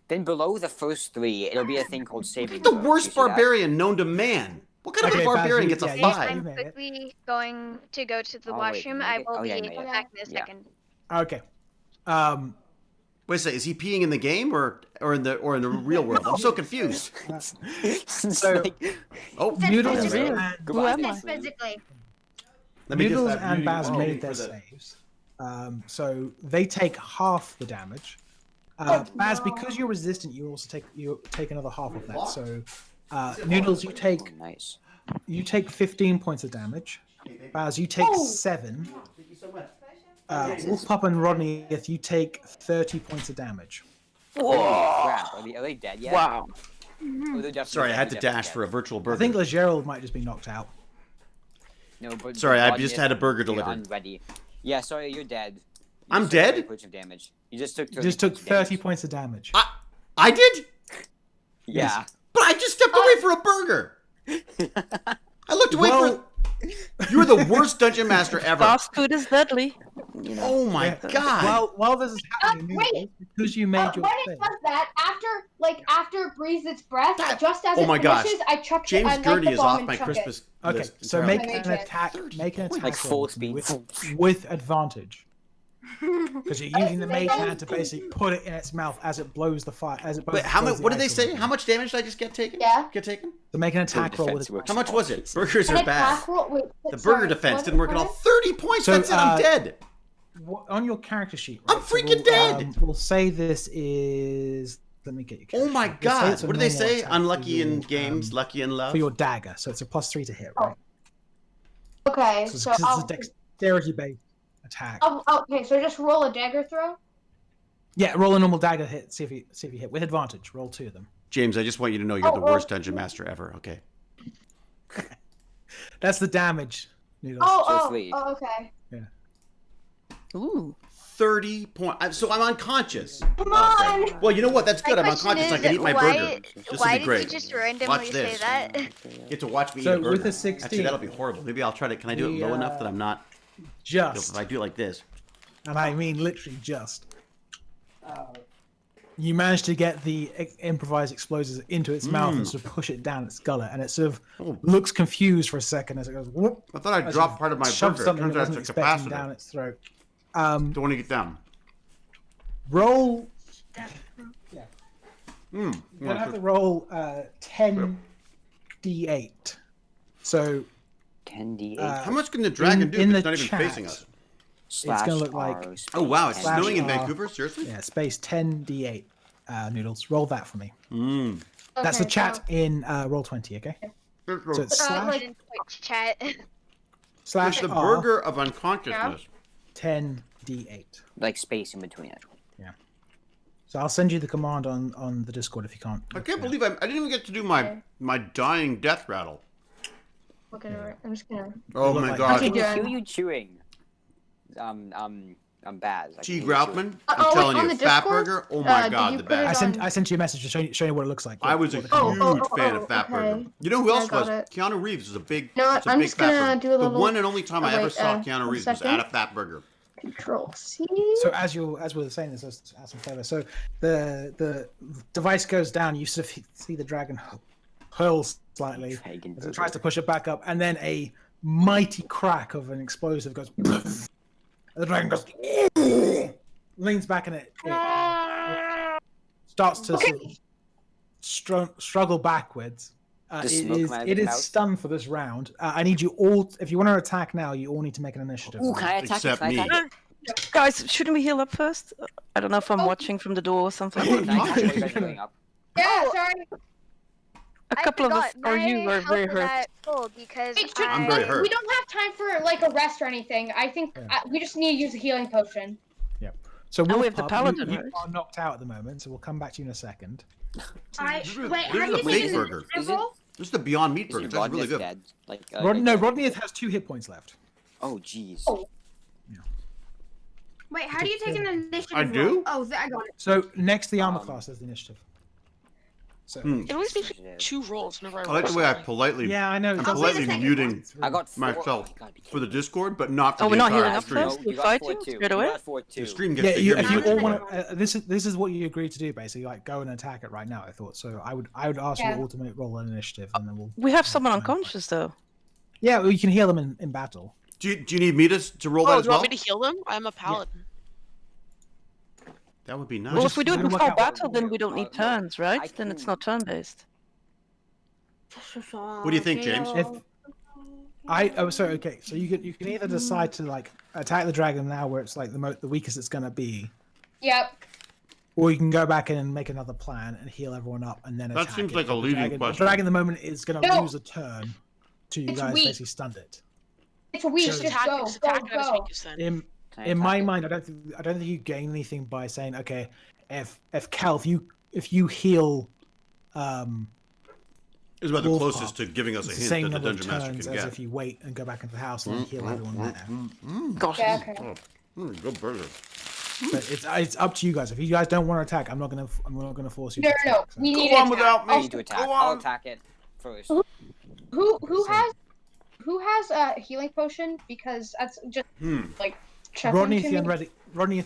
Then below the first 3, it'll be a thing called saving. The throws. worst You see that? barbarian known to man. What kind of Okay, a barbarian Baz, gets a you- yeah, 5? you I'm made it. quickly going to go to the Oh, wait, washroom. you I made it? will Oh, yeah, be you made it. back in a Yeah. second. Okay. Wait a second, is he peeing in the game or in the real world? I'm so confused. It's So- like- Oh, Noodles physically. and, Goodbye, am I? Leslie. Physically. let me guess Noodles that and beauty- Baz oh, made their for the- saves. So they take half the damage. Baz, because you're resistant, you also take another half of that. So Noodles, you take Oh, nice. 15 points of damage. Baz, you take 7. Thank you so much. Wolf Pup and Rodney, if you take 30 points of damage. Crap. Are they dead yet? Wow. Oh, they're definitely Sorry, I dead, had to they're dash definitely for a virtual burger. I think Legerald might just be knocked out. dead. No, but Sorry, I Rodney just is had a burger you're delivered. Unready. Yeah, sorry, you're dead. You I'm just took dead? 30 points of damage. You just took 30 You just took points of 30 damage. points of damage. I did? Yeah. But I just stepped away for a burger. I looked away for. You were the worst dungeon master ever. Fast food is deadly. You know. Oh my Yeah. god. While this is happening, wait. Noodles, because you made your When thing. it does that, after it breathes its breath, That- just as oh it my gosh. finishes, I chuck James I light Gurney the is bomb off and my chuck it. Christmas Okay, list so entirely. make an Entirely. attack. Make an attack Like full roll speed. with advantage. Because you're using the mage Amazing. hand to basically put it in its mouth as it blows the fire. As it blows, Wait, how much? blows the What did they ice say? away. How much damage did I just get taken? Yeah. Get taken? So make an attack roll with defense works. How much was it? Burgers An are bad. attack roll. Wait, The sorry, burger defense what- didn't work at all. what? 30 points. So, That's it. I'm dead. on your character sheet. I'm right, so freaking dead! We'll say this is. Let me get your. Oh character my sheet. We'll say god. it's a What do they normal say? attack for Unlucky in your, games, lucky in love. for your dagger. So it's a +3 to hit, right? Okay, So, so it's I'll, a dexterity based attack. okay, so just roll a dagger throw. Yeah, roll a normal dagger hit. See if you hit with advantage. Roll 2 of them. James, I just want you to know you're the well, worst dungeon master ever. Okay. That's the damage. Noodles. Oh, okay. Ooh. 30 points. So I'm unconscious. Come on! Okay. Well, you know what? That's good. I'm question unconscious. I is, can eat my why- burger. This Why will be did great. you just randomly Watch say this. that? You get to watch me eat So a burger. with a 16, Actually, that'll be horrible. Maybe I'll try to. Can I do it low enough that I'm not? Just. If I do it like this. And I mean literally just. You manage to get the improvised explosives into its mouth and sort of push it down its gullet, and it sort of looks confused for a second as it goes whoop. I thought I dropped part of my Shoved burger. It something turns it out wasn't it's a expecting capacitor. down its throat. Don't want to get down. Roll. Mm. You're gonna have to roll 10d8. So 10d8 How much can the dragon do if in it's the not even chat, facing us? slash gonna look like- R Oh wow, it's Slash snowing in R. Vancouver. Seriously? yeah, space 10d8. Noodles. Roll that for me. Mm. That's the Okay, chat so- in roll 20. Okay. So it's slash In Twitch chat. slash The R burger of unconsciousness. 10d8. like space in between it. So I'll send you the command on the Discord if you can't. I can't believe I didn't even get to do my dying death rattle. Look at it. I'm just gonna. Oh look my like- god. Okay, Who doing? are you chewing? Baz. I T. can hear you Groutman, Oh, I'm telling on you, the Fat Discord? Burger. Oh my Did god, you the put it best. on- I sent you a message to show you what it looks like. I was a What the command- huge fan of Fat Burger. okay. You know who Yeah, else I got was? it. Keanu Reeves was a big, You know what, was a I'm big just Fat gonna Burger. do a The little- one and only time I ever wait, saw a Keanu Reeves was second. at a Fat Burger. Control C. So as we were saying this, let's add some flavor. So the device goes down. You sort of see the dragon hurl slightly Dragon as burger. it tries to push it back up, and then a mighty crack of an explosive goes. And the dragon goes, leans back, and it starts to sort of struggle backwards. Does smoke come out of It its is mouth? stunned for this round. I need you all. If you want to attack now, you all need to make an initiative. Ooh, can I attack Except it? Can I me. attack Guys, shouldn't we heal up first? I don't know if I'm watching from the door or something. it? Can I attack it while you guys are going up? Yeah, Oh. sorry. A couple of us, forgot, or you, my are very health is hurt. at full because Wait, should- I'm very hurt. We don't have time for like a rest or anything. I think Yeah. we just need to use a healing potion. So we have the Wolfpup, paladin, you right? are knocked out at the moment, so we'll come back to you in a second. This is a made fake burger. Is it? This is the Beyond Meat Is burger. it It's actually really Rodney's good. dead? Like, No, Rodney has 2 hit points left. Oh, jeez. Oh. Wait, how do you take an initiative? I do? roll? Oh, I got it. So next to the armor Um, class is the initiative. So It always takes 2 rolls whenever I I roll like the way I something. politely, yeah, I know. I'm it I'll doesn't- say politely the second muting I got 4. myself Oh my God, be for the kidding. Discord, but not for Oh, the we're not entire healing up stream. first? No, We you got fight 4 you too. straight You away? got 4 too. The stream gets Yeah, to you, hear if me. you all Second want to, this is what you agreed to do basically, like go and attack it right now. I thought so. I would ask Yeah. you all to make roll an initiative, and then we'll. We have someone unconscious though. Yeah, well, you can heal them in battle. Do you need me to roll that Oh, as do you well? want me to heal them? I'm a paladin. That would be nice. Well, just if we do it gonna work before out- battle, then we don't need No, turns, right? I Then it's can- not turn-based. What do you think, James? If so you can either decide to like attack the dragon now, where it's like the weakest it's gonna be, Yep. or you can go back in and make another plan and heal everyone up, and then That attack seems it. like a The leading dragon, question. The dragon, at the moment, is gonna No. lose a turn to you It's guys. weak. Basically, stunned it. It's weak. So- Just Attack, go, just go, attack it at its go. weakest then. In Can I in attack my it? mind, I don't think you gain anything by saying, okay, if Cal, if you heal, It's about the Wolf closest Pup, to giving us a it's the hint same that the number of Dungeon Master turns can as get. if you wait and go back into the house and then heal everyone there. Gosh. Yeah, okay. Good burger. But it's up to you guys. If you guys don't want to attack, I'm not gonna force you. No, to no, attack, so. we need Go to on without me. I need to attack. Go I'll on. attack it first. Who has a healing potion? Because that's just like checking Rodney to at the me.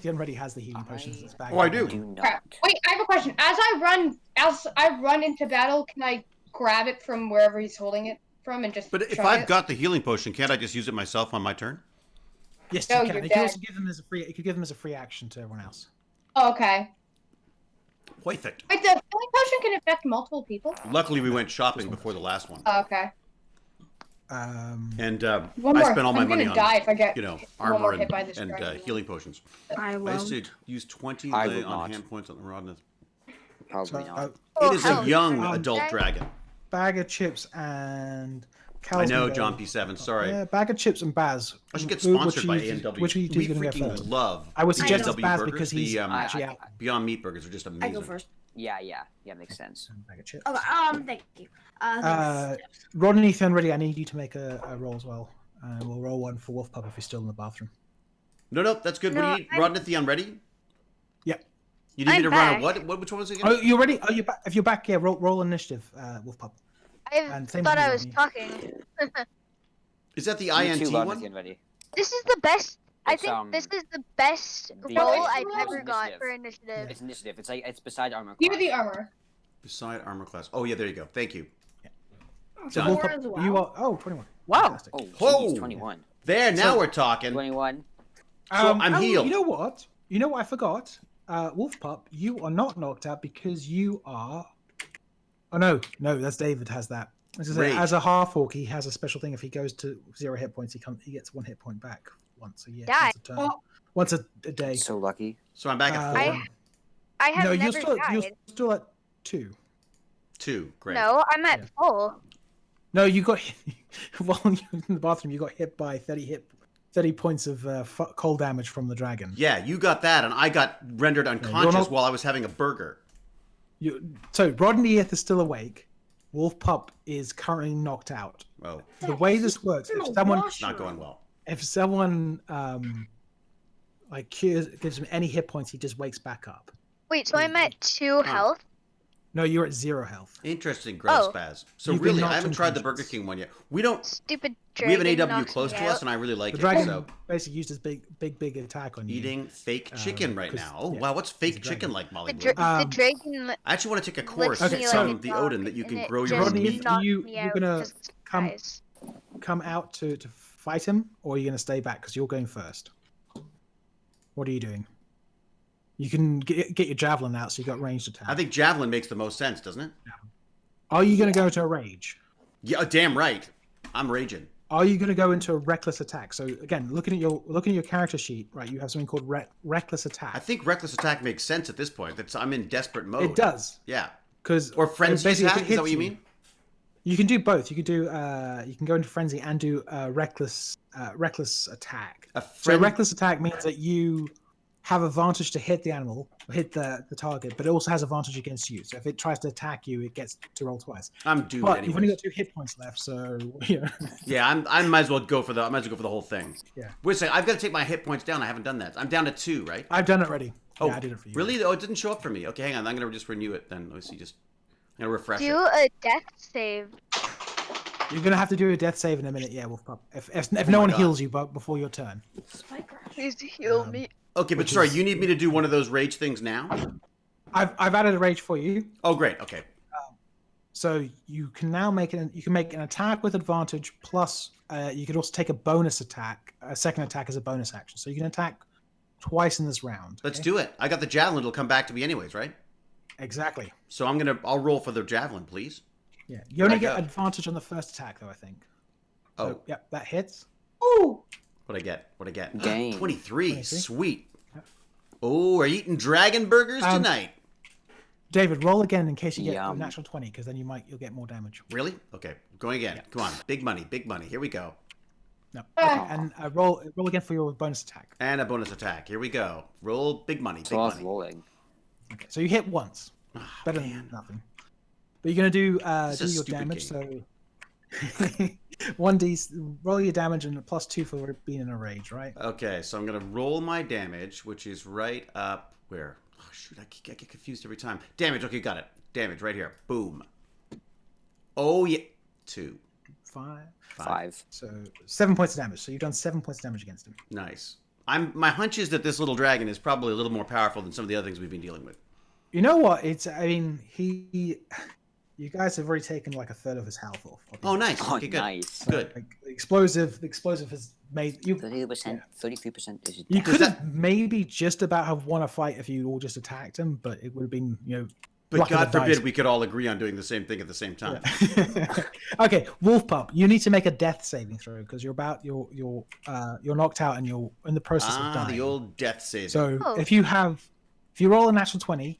unready has the healing potions in his bag. Oh, I do. Do not. Crap. Wait, I have a question. As I run into battle, can I grab it from wherever he's holding it from and just? But if try I've it? got the healing potion, can't I just use it myself on my turn? Yes, No, you can. you're You can dead. also give them as a free. You could give them as a free action to everyone else. Oh, okay. Perfect. Wait, the healing potion can affect multiple people. Luckily, we went shopping before the last one, Oh, okay. and One I more. spent all my I'm money gonna die if I get on, one more armor hit by this and dragon. healing potions. I I will. used to use 20 I lay would on not. hand points on the Rodneth. Probably So, not. It is a hell. young adult Okay. dragon. bag of chips and. I know, Cal's gonna John go- P7. Sorry. Yeah, bag of chips and Baz. I should get Which sponsored by you- A&W. Which are you we going to go freaking first? love I would suggest it's A&W Baz burgers. because he's the actually out. Beyond Meat burgers are just amazing. I go first. Yeah, makes sense. Bag of chips. Okay, thank you. Thanks. Rodney, if you're ready, I need you to make a roll as well. We'll roll one for Wolf Pup if he's still in the bathroom. No, that's good. What do you need? Rodney, ready? Yep. You need me I'm to back. run a what? Which one was it again? Oh, you're ready? Oh, you're back. If you're back, yeah, roll initiative, Wolf Pup. I And same thought with you, I was Rodney. talking. Is that the Me INT too, one? Rodney's getting ready. This is the best. I It's, think this is the best the roll best I've roll. ever It's got initiative. for initiative. It's initiative. It's beside armor Give me class. the armor. Beside armor class. Oh yeah, there you go. Thank you. So Done. Wolf Four Pup, as well. you are 21. Wow. Fantastic. Oh, Whoa. geez, 21. There, now So- we're talking. 21. So I'm healed. You know what? You know what I forgot? Wolf Pup, you are not knocked out because you are. Oh no, that's David has that. Rage. As a half orc, he has a special thing. If he goes to 0 hit points, he gets 1 hit point back once a year. Die. Once a turn. Once a day. So lucky. So I'm back at 4. I have no, never you're died. still at 2. 2. Great. No, I'm at Yeah. full. No, you got while you're in the bathroom. You got hit by 30 points of cold damage from the dragon. Yeah, you got that, and I got rendered unconscious not- while I was having a burger. So Rodney is still awake. Wolf Pup is currently knocked out. Oh, The way this works, it's not going well. if someone like gives him any hit points, he just wakes back up. Wait, so I'm at 2 health? No, you're at 0 health. Interesting, gross Oh. spaz. So You've been really, I knocked haven't tried the Burger unconscious. King one yet. We don't. Stupid We have an dragon AW knocks close me to us, out. and I really like The it. dragon So basically used his big attack on you. eating fake chicken right 'cause- now. Oh yeah, wow, what's fake a dragon. chicken like, Molly? The, Blue? Um, dragon I actually want to take a course licked Okay, me so- like from a the dog, Odin that you and can it grow your just own Rodney, if meat. knocked you- me you're out gonna because of come- surprise. Come out to fight him, or are you going to stay back because you're going first? What are you doing? You can get your javelin out, so you got ranged attack. I think javelin makes the most sense, doesn't it? Are you going to go to a rage? Yeah, damn right. I'm raging. Are you going to go into a reckless attack? So again, looking at your character sheet, right? You have something called reckless attack. I think reckless attack makes sense at this point. I'm in desperate mode. It does, Yeah. because Or frenzy attack. Is that what you mean? You can do both. You can do you can go into frenzy and do reckless attack. So reckless attack means that you have advantage to hit the animal, hit the target, but it also has advantage against you. So if it tries to attack you, it gets to roll twice. I'm doomed But you've only anyway. got 2 hit points left, so you know. Yeah, I might as well go for the. I might as well go for the whole thing. Yeah. Wait a second. I've got to take my hit points down. I haven't done that. I'm down to 2, right? I've done it already. Oh, Yeah, I did it for you. Really? Oh, it didn't show up for me. Okay, hang on. I'm gonna just renew it then. Let's see. I'm gonna refresh Do it. a death save. You're gonna have to do a death save in a minute, yeah, Wolf Pup. If Oh no my one God. heals you, but before your turn. Please heal Um, me. Okay, but which sorry, is- you need me to do one of those rage things now? I've added a rage for you, Oh, great. Okay. so you can now make an attack with advantage. Plus, you can also take a bonus attack, a second attack as a bonus action. So you can attack twice in this round. Let's do it. I got the javelin. It'll come back to me anyways, right? Exactly. So I'll roll for the javelin, please. Yeah. You only Right get up. advantage on the first attack, though. I think. Oh, So, yeah, that hits. Ooh. what'd I get? Dang. 23. 23. Sweet. Oh, we're eating dragon burgers Um, tonight. David, roll again in case you get a Yum. natural 20, because then you'll get more damage. Really? Okay, going again. Come on. Big money. Here we go. No. Okay, and roll again for your bonus attack. And a bonus attack. Here we go. Roll big money. So I was money. rolling. Okay, so you hit once. Ah, Better man. than nothing. But you're gonna do This is a your stupid damage. game. So 1d, roll your damage and a +2 for being in a rage, right? Okay, so I'm going to roll my damage, which is right up where? Oh, shoot, I get confused every time. Damage. Okay, got it. Damage right here. Boom. Oh, yeah. 2. 5. So 7 points of damage. So you've done 7 points of damage against him. Nice. My hunch is that this little dragon is probably a little more powerful than some of the other things we've been dealing with. You know what? You guys have already taken like a third of his health off. Oh, nice. Oh, Okay, good. nice. So, Good. like, the explosive has made you. 30%, 33% is You dead. could have maybe just about have won a fight if you all just attacked him, but it would have been, But luck of God the forbid dice. we could all agree on doing the same thing at the same time. Okay, Wolf Pup, you need to make a death saving throw because you're knocked out and you're in the process of dying. The old death save. So Oh. if you roll a natural 20,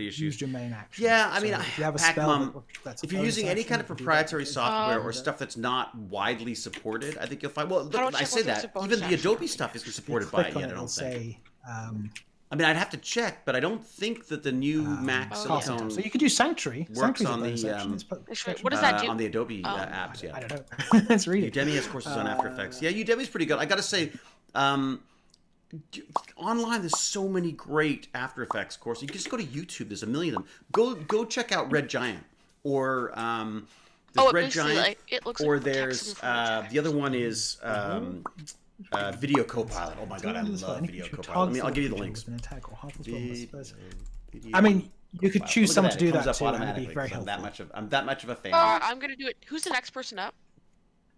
accessibility issues. used your main action. Yeah, I mean, So if you have a Pac-Mum, spell that's a if you're bonus using any action, kind of you can do that. proprietary software or And, stuff that's not widely supported, I think you'll find. Well, How do look, I I check say whether it's that a bonus even the action? Adobe stuff isn't if you supported by click it on yet. I it'll don't think. say I mean, I'd have to check, but I don't think that the new Max casting on tab. So you could do Sanctuary. works Sanctuary's a on bonus the action. It's what does that do? on the Adobe apps. Yeah, I don't know. Let's read it. Udemy has courses on After Effects. Yeah, Udemy's pretty good. I got to say, online there's so many great After Effects courses. You can just go to YouTube. There's a million of them. Go check out Red Giant or Red Giant. It looks or like there's the other one is Video Copilot. Oh my god, I love Video Copilot. I'll give you the links. I mean, you could choose Look at someone to do It comes that up too, and it'd automatically. be very 'Cause helpful. I'm that much of a fan. I'm gonna do it. Who's the next person up?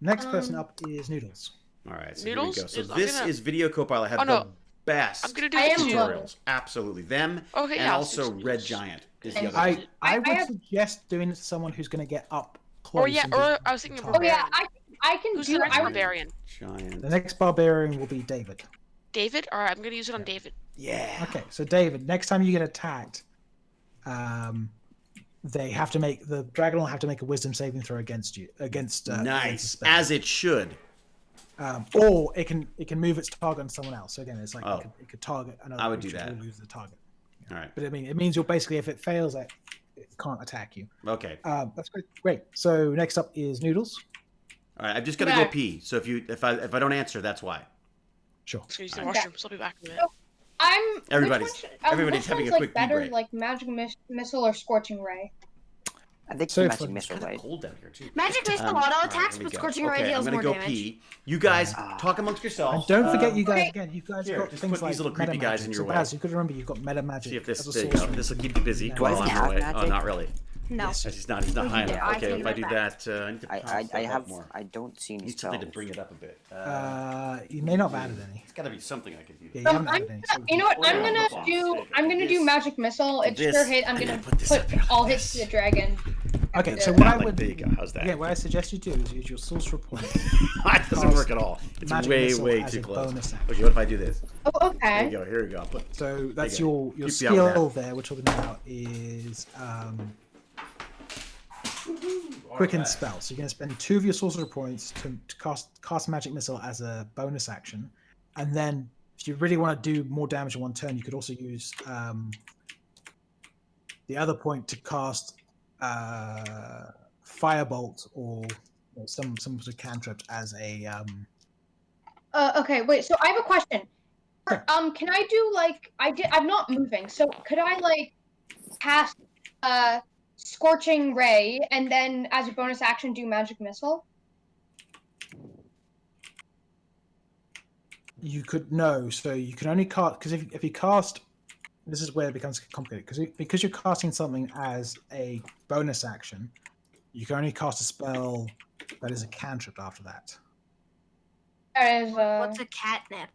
Next person up is Noodles. All right, so Noodles? here we go. So I'm this gonna- is Video Copilot. Have Oh, no. the best I'm gonna do I it am too. tutorials. Absolutely, them Okay, and yeah, I'll also do Red Noodles. Giant is the other. I one. would have- suggest doing it to someone who's going to get up close. Or yeah, and do or I was thinking tutorial. Oh yeah, Barbarian. I can Who's do. the next I would, barbarian? Giant. The next barbarian will be David. David? Alright, I'm gonna use it on David. Yeah. Okay, so David, next time you get attacked, they have to make the dragon will have to make a wisdom saving throw against you against against the Nice, spell. as it should. Or it can move its target on someone else. So again, it's like Oh. it could target another. I would do creature that. or lose the target. All right. But I mean, it means you're basically if it fails, it can't attack you. Okay. That's great. Great. So next up is Noodles. All right. I've just got to Yeah. go pee. So if I don't answer, that's why. Sure. Just gonna use the Okay. washroom, so I'll be back in a minute. Everybody's Everybody's having a like quick pee better, break. like magic missile or scorching ray. I think So so fun. magic missile, It's kind right? of cold down here too. Magic missile All auto right, attacks, here we but go. scorching ray Okay, deals I'm more gonna go damage. pee. You guys talk amongst yourselves. And don't forget, you guys okay. again. You guys Here, got just things put like these little creepy meta guys magic. in So your way. Baz, you got to remember you've got meta magic. See if this. as a There you go. sorcerer. This will keep you busy. Do I while even I'm have away. Oh, magic? not really. No. Yes. He's not high Yeah, enough. I Okay, can if I do do that. that, I need to power I stuff up more. I don't see any Need something to spells. bring it up a bit. You may not have added any. It's got to be something I can do. Yeah, you haven't I'm added any. So You know what? I'm Yeah, gonna boss. do. I'm gonna do This- magic missile. It's this, sure hit. I'm and gonna then put this up here like all hits to this. the dragon. Okay, so Like what I that, would there you go. How's that? Yeah, what I suggest you do is use your sorcerer point. It doesn't work at all. It's Magic way, missile way as too a close. bonus Okay, what if I do this? Oh, There okay. you go. Here we go. I'll put- So that's Okay. your Keep me out with skill that. there, which we're talking about is quicken spell. So you're going to spend 2 of your sorcerer points to cast magic missile as a bonus action, and then if you really want to do more damage in one turn, you could also use the other point to cast firebolt or some sort of cantrip as a Okay. Wait. So I have a question. Sure. Can I do like I'm not moving. So could I like cast scorching ray and then as a bonus action do magic missile? You could no, so you can only cast because if you cast, this is where it becomes complicated because you're casting something as a bonus action, you can only cast a spell that is a cantrip after that. That is What's a catnip?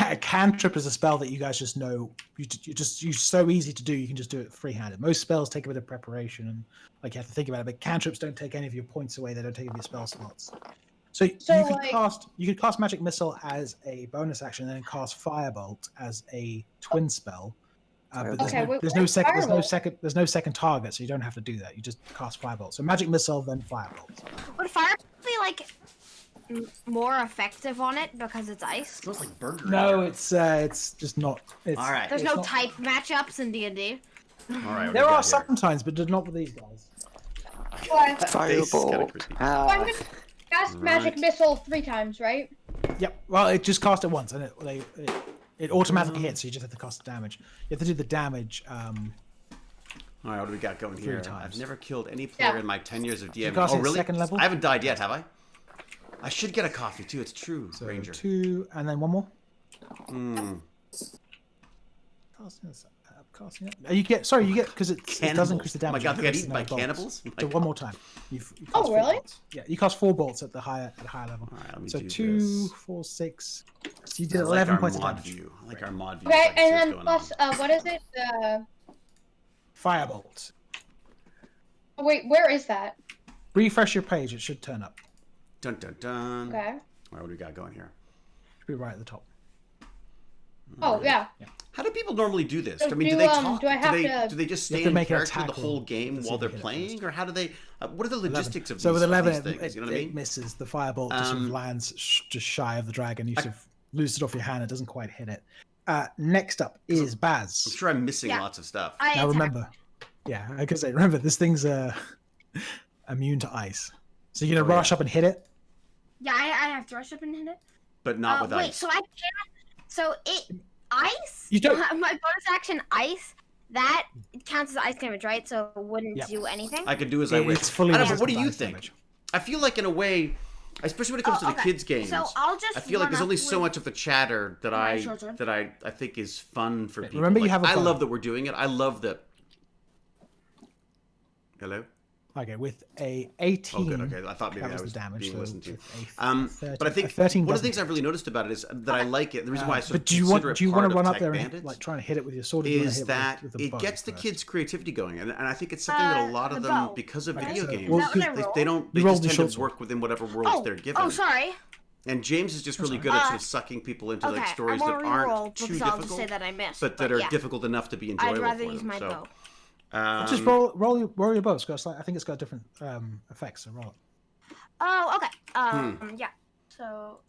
A cantrip is a spell that you guys just know you're so easy to do. You can just do it freehanded. Most spells take a bit of preparation and like you have to think about it. But cantrips don't take any of your points away. They don't take any of your spell slots. So you could cast magic missile as a bonus action, and then cast firebolt as a twin spell. But there's no second target, so you don't have to do that. You just cast firebolt. So magic missile, then firebolt. Would fire be like more effective on it because it's ice? Smells like burger. No, it's just not. It's, All right. There's it's no not- type matchups in D&D. All right. what do There we are got here? sometimes, but not with these guys. Face is kinda creepy. I'm gonna cast magic Right. missile 3 times, right? Yep. Well, it just cast it once, and it automatically hits. So you just have to cast the damage. You have to do the damage. All right, what do we got going 3 here? times. I've never killed any player Yeah. in my 10 years of DMing. cast Oh, it really? second level? I haven't died yet, have I? I should get a coffee too. It's true, So Ranger. 2, and then one more. Mm. Casting it. You get because it does increase the Oh my damage. god, you they got increase eaten the by number of cannibals? bolts. My So God. one more time. You cast Oh, 4 really? bolts. Yeah, you cast 4 bolts at the higher level. All right, let me So do 2, this. 4, 6. So you did I like 11 our points of mod damage. view. I like our mod view. Okay, so I can see and what's then going plus on. what is it? Firebolt. Wait, where is that? Refresh your page. It should turn up. Dun dun dun. Okay. All right, what do we got going here? Should be right at the top. Oh yeah. How do people normally do this? So I mean, do, do they talk? do I have to- do they just You have stay to in make an character the attack whole roll game to see while if they're you hit it playing, first. or how do they? What are the logistics of So these, with 11, of these things? You know what I it mean? misses. The firebolt just sort of lands just shy of the dragon. You sort of lose it off your hand. It doesn't quite hit it. next up is I'm Baz. sure I'm missing Yeah. lots of stuff. I Now attack. remember, yeah, I can say, remember, this thing's immune to ice. So you're gonna Oh, rush yeah. up and hit it. Yeah, I have to rush up and hit it. But not with Wait, ice. so I can't. So ice. You don't- My bonus action ice. That counts as ice damage, right? So it wouldn't Yep. do anything. I could do as I wish. It's fully I don't know, what resistant do to you ice think? damage. I feel like in a way, especially when it comes to the okay. kids' games, So I'll just. I feel like run there's up only so with- much of the chatter that my I short sword. think is fun for people. remember you Like, have a I bow. love that we're doing it. I love that. Hello. Okay, with a 18. Oh, good. Okay, I thought maybe that I was was the damage. being So listened to. with a But I think 13 one of the doesn't things hit. I've really noticed about it is that I like it. The reason why I sort But of do you consider want it to part run of up there and TechBandits like try and hit it with your sword? Or do you wanna is hit that with the it bow gets the first? kids' creativity going, and I think it's something that a lot of the them, bow. because of Okay, video so games, well, Is that what I they rolled? don't. They You rolled just the tend short to work within whatever worlds they're given. Oh, sorry. And James is just really good at sort of sucking people into Okay, like stories I that won't aren't reroll too because I'll just say difficult, that I missed. but that are yeah. difficult enough to be enjoyable I'd rather for use them. my So, bow. Just roll your bow. It's I think it's got different effects. So roll it. Oh, okay. Yeah. So.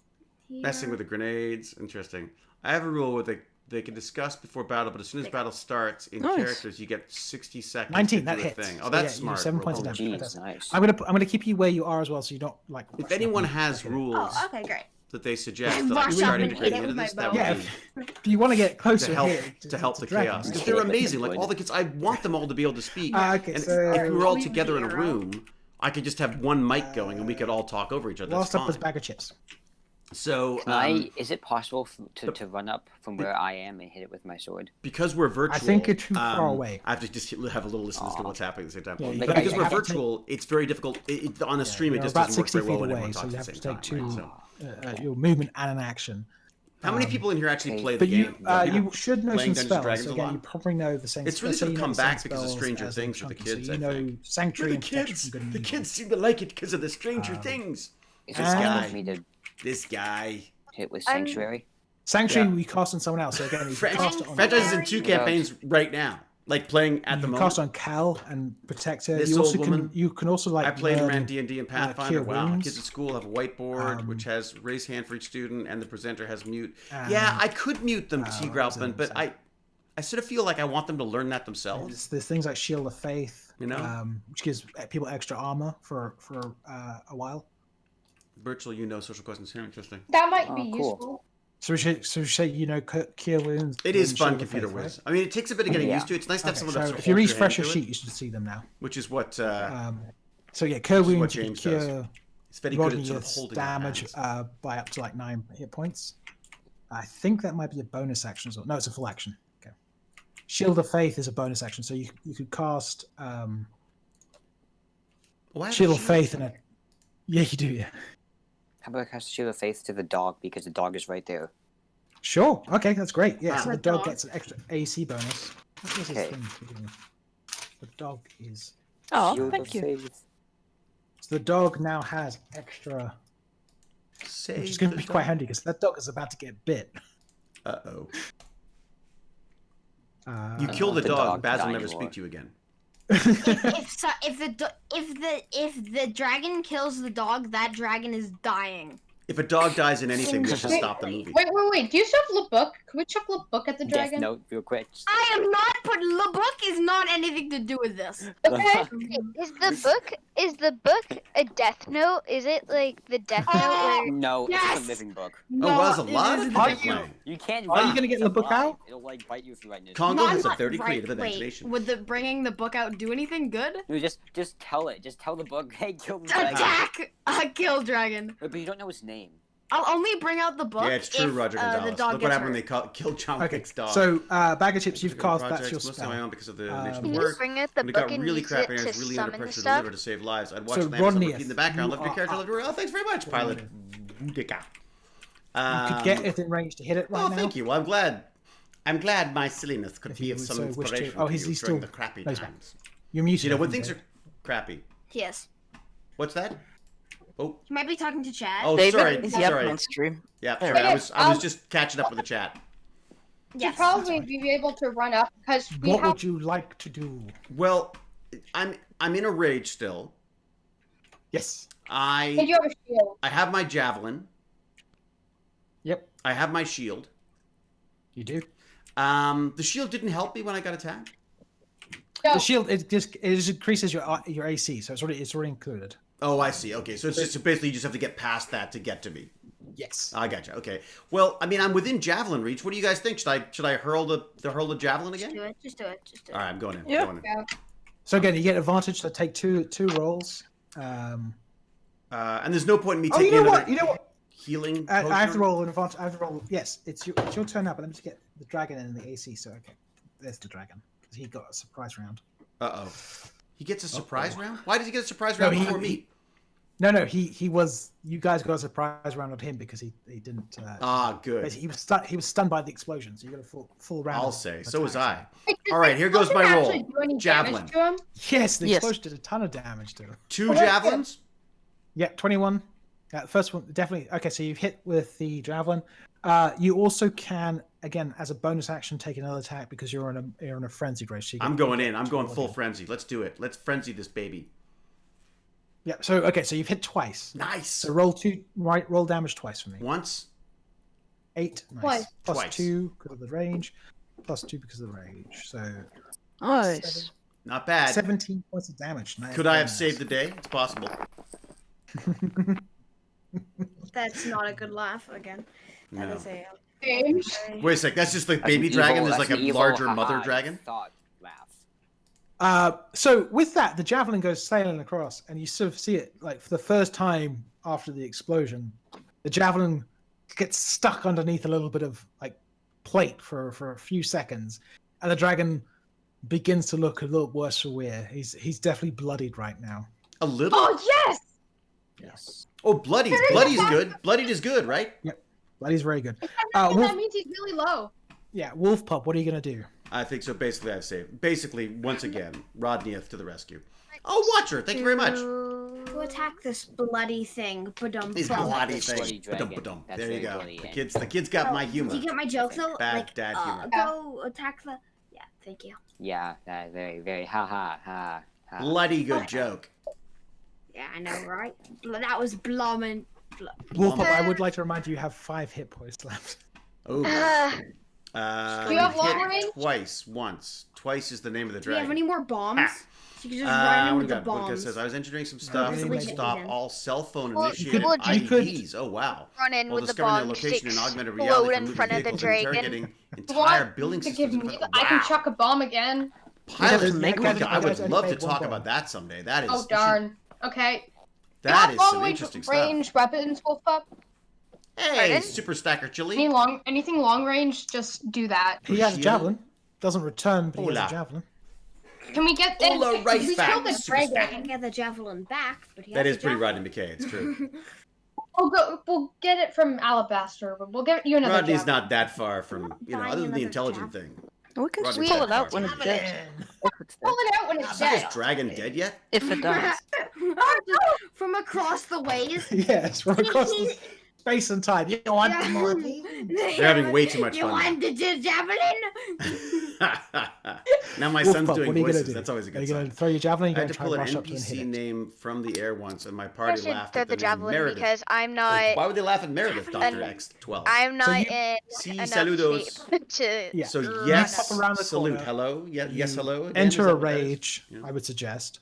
messing with the grenades. Interesting. I have a rule where they can discuss before battle, but as soon as battle starts, in Nice. characters, you get 60 seconds 19. to That do a hits. thing. So, Oh, that's yeah, you smart. have 7 points Roll of it. damage. Jeez, nice. I'm gonna keep you where you are as well, so you don't like. If rush anyone up and has hit it. rules Oh, okay, great. that they suggest And that I rush start up and integrating hit it into with my this, that bow. would Yeah, be if you want to get closer to help here, to help to the dragons, chaos, because Hit they're it with amazing. the Like wood. all the kids, I want them all to be able to speak. Okay, And so if we were all We together in a hero. room, I could just have one mic going and we could all talk over each other. That's last up was fine. bag of chips. So Is it possible to run up from where I am and hit it with my sword? because we're virtual, I think you're too far away. I have to just have a little listen as to what's happening at the same time. Yeah, you but gotta- because you we're have to virtual, it's very difficult. On a stream, it You're just about doesn't work 60 very well feet when away, everyone so talks you at have the to same take time. two Right? So, your movement and an action. how many people in here actually okay. play the But game? you should know Playing some Dungeons and spells. Dragons So a again, lot? you probably know the same. It's really let's say sort of you know come the same back because of spells Stranger as Things with the Chunky, kids, So I you know think. Sanctuary the and Protection kids, from Good and the Evil. kids seem to like it because of the Stranger Things. Is This it possible guy. for me to This guy. hit with I'm- Sanctuary? Sanctuary, Yeah. we cast on someone else. So again, you can cast it on. Franchise is in two What campaigns right now, like playing at You the can moment. cast on Cal and Protector. This You also old woman. can. You can also like. I played and learn- ran D&D and Pathfinder. cure Wow, wounds. kids at school have a whiteboard which Um, has raise hand for each student, and the presenter has mute. and, Yeah, I could mute them, T. what was Groutman, it? but I sort of feel like I want them to learn that themselves. There's things like Shield of Faith, You know? which gives people extra armor for a while. Virtual, social questions here. Interesting. That might Oh, be cool. useful. So we say cure wounds. It is and fun Shield of computer Faith, whiz. I mean, it takes a bit of getting Yeah. used to. It's nice to have Okay, someone so that's if you hold your refresh hand your to it, sheet, you should see them now. which is what So yeah, cure is what wounds you James can does. cure it's very good at Rodney sort of gets holding damage your hands. by up to like 9 hit points. I think that might be a bonus action as well. No, it's a full action. Okay. Shield of Faith is a bonus action, so you could cast Oh, I have a Shield of Faith and a. Yeah, you do. Yeah. How about I cast Shield of Faith to the dog because the dog is right there? Sure. Okay, that's great. Yeah, so Ah. the dog Dog. gets an extra AC bonus. What was his Okay. thing to begin with? The dog is. Oh, Shield thank of you. Faith. So the dog now has extra, Save which is going to the be quite dog. handy because that dog is about to get bit. Uh-oh. Uh, You kill the the dog, dog Baz will die never anymore. speak to you again. If the dragon kills the dog, that dragon is dying. If a dog dies in anything, we should stop the movie. Wait. Do you still have Book? Can we chuck Book at the Death dragon? Note, real quick. I am not, but the book is not anything to do with this. Okay. Is the book a death note? Is it like the death note where No, it's Yes! a living book. Oh, well, there's a it lot is of a Are people you- playing. You can't. Are you write. gonna get It's the book alive. out? It'll like bite you if you write it. Congo No, has a not very right- creative wait, imagination. Would the bringing the book out do anything good? No, just tell it. Just tell the book. Hey, kill the dragon. Attack! Kill dragon. Wait, but you don't know his name. I'll only bring out the book. Yeah, it's true, if, Roger Gonzalez. The dog Look what gets happened when hurt. they killed John Okay, Wick's dog. so bag of chips you've cast. That's Projects, your mostly on my spell. own because of the Um, nature of can the you work. bring out the When it book got and really use crappy it and I to was really under summon the pressure to stuff? deliver to save lives, I'd watch So, the episode Rodney, repeat in the background. you Love your are character, up. love your... Oh, thanks very much, Pilot. Boudica. You could get within range to hit it right Oh, now. thank you. Well, I'm glad my silliness could If be you of would some so wish to- inspiration oh, to he's you still- during the crappy no, he's back. times. You're muted. You know, I when think, things are crappy. Yes. What's that? Oh, He might be talking to Chad. oh, David, sorry, is he up sorry. on stream? Yeah, There sorry. we I was just catching up with the chat. You'd probably be able to run up because we What have. would you like to do? Well, I'm in a rage still. Yes. And you have a shield. I have my javelin. Yep. I have my shield. You do. The shield didn't help me when I got attacked. No. The shield it just increases your AC, so it's already included. Oh, I see. Okay, so it's just basically you just have to get past that to get to me. Yes. I gotcha. Okay. Well, I mean, I'm within javelin reach. What do you guys think? Should I hurl the javelin again? Just do it. All right, I'm going in. Yeah. Going in. Yeah. So again, you get advantage to take two rolls. And there's no point in me Oh, taking you know another what? You know what? healing. I have to potion? roll an advantage. I have to roll. Yes, it's your turn now. But let me just get the dragon in the AC. So okay, there's the dragon. He got a surprise round. Uh-oh. He gets a surprise round? Why does he get a surprise No, round before me? No. He was. You guys got a surprise round on him because he didn't. Good. He was stunned by the explosion. So you got a full round. I'll of say. attacks. So was I. Wait, did All right, the here goes my explosion roll. actually do any Javelin. damage to him? Yes, the Yes. explosion did a ton of damage to him. 2 javelins? Yeah, 21. The first one definitely. Okay, so you've hit with the javelin. You also can, again, as a bonus action, take another attack because you're on a frenzied race. So you I'm get- going in. I'm going two full again. frenzy. Let's do it. Let's frenzy this baby. Yeah. So okay, so you've hit twice. Nice. So roll damage twice for me. Once. 8. Nice. Twice. Plus Twice. 2 because of the range. Plus 2 because of the range. So Nice. Not bad. 17 points of damage. Nice. Could I have Nice. saved the day? It's possible. That's not a good laugh again. That No. is a. James? Wait a sec. That's just like That's baby an dragon. evil- There's that's like a an evil larger haha mother dragon. Thought laugh. So with that, the javelin goes sailing across, and you sort of see it like for the first time after the explosion. The javelin gets stuck underneath a little bit of like plate for a few seconds, and the dragon begins to look a little worse for wear. He's definitely bloodied right now. A little? Oh, yes! Yes. Oh, bloodied. Bloody's good. Bloodied is good, right? Bloodied's very good. That Wolf, means he's really low. yeah, Wolf Pup, what are you gonna do? I think so. Basically, I've saved. Basically, once again, Rodneyeth to the rescue. Oh, Watcher, thank you very much. To attack this bloody thing. Ba-dum These bum. bloody This things. bloody dragon. Ba-dum-ba-dum. That's There you very go. bloody, The kids got my humor. Do you get my joke though? Bad Like, dad humor. go attack the. Yeah, thank you. Yeah, that very, very ha ha ha ha. Bloody good joke. Yeah, I know, right? That was blummin'. Wolf Pup, I would like to remind you, you have 5 hit points left. Oh. Do you have long hit range? Twice. Once. Twice is the name of the Do you have dragon. any more bombs? Ah. So you can just run in What with do the we got? What it bombs. says, I was engineering some stuff really to make stop it all cell phone Well, initiated you could- IEDs. Oh, wow. Run in While with the discovering their bombs, location in they augmented explode reality in from front of moving the vehicles, dragon. interrogating You want entire building to give systems. me? Wow. I can chuck a bomb again. Pilot Yeah, to make I one. guys- I would I guys love to made one talk bomb. about that someday. That is. Oh darn. Okay. That You is have some long interesting stuff. range weapons, Wolf Pup? Hey, Pardon? Super Stacker Chili. Anything long range? Just do that. He has a Shield. javelin. Doesn't return, but he has Hola. a javelin. Can we get Hola, right we back, killed the Super I dragon. can get the javelin back, but he That has is the pretty javelin. Rodney McKay. It's true. We'll get it from Alabaster, but we'll get you another Rodney's javelin. not that far from, Buying other than the another intelligent javelin. thing. We can just Rodney's pull that it out far. when it's dead. If it's dead. Pull it out when it's Is dead. this dragon dead yet? If it dies. From across the ways. Yes, from across the space and time. You want Yeah. more of these? They're having way too much You fun. want the javelin? Now my Wolf son's Pup, doing what are you gonna voices. do? That's always a Are good you going sign. to throw your javelin? I You're had going to to try pull and an rush up to and hit NPC it. name from the air once, and my I party should laughed throw at the the name javelin Meredith. because I'm Like, not. why would they laugh at Meredith, Dr. And X12? I'm not you- in See, enough saludos. shape to. Yeah. So run yes, up. around the salute, corner. hello, yes, hello. Again, Enter is a that what that is? rage, Yeah. I would suggest.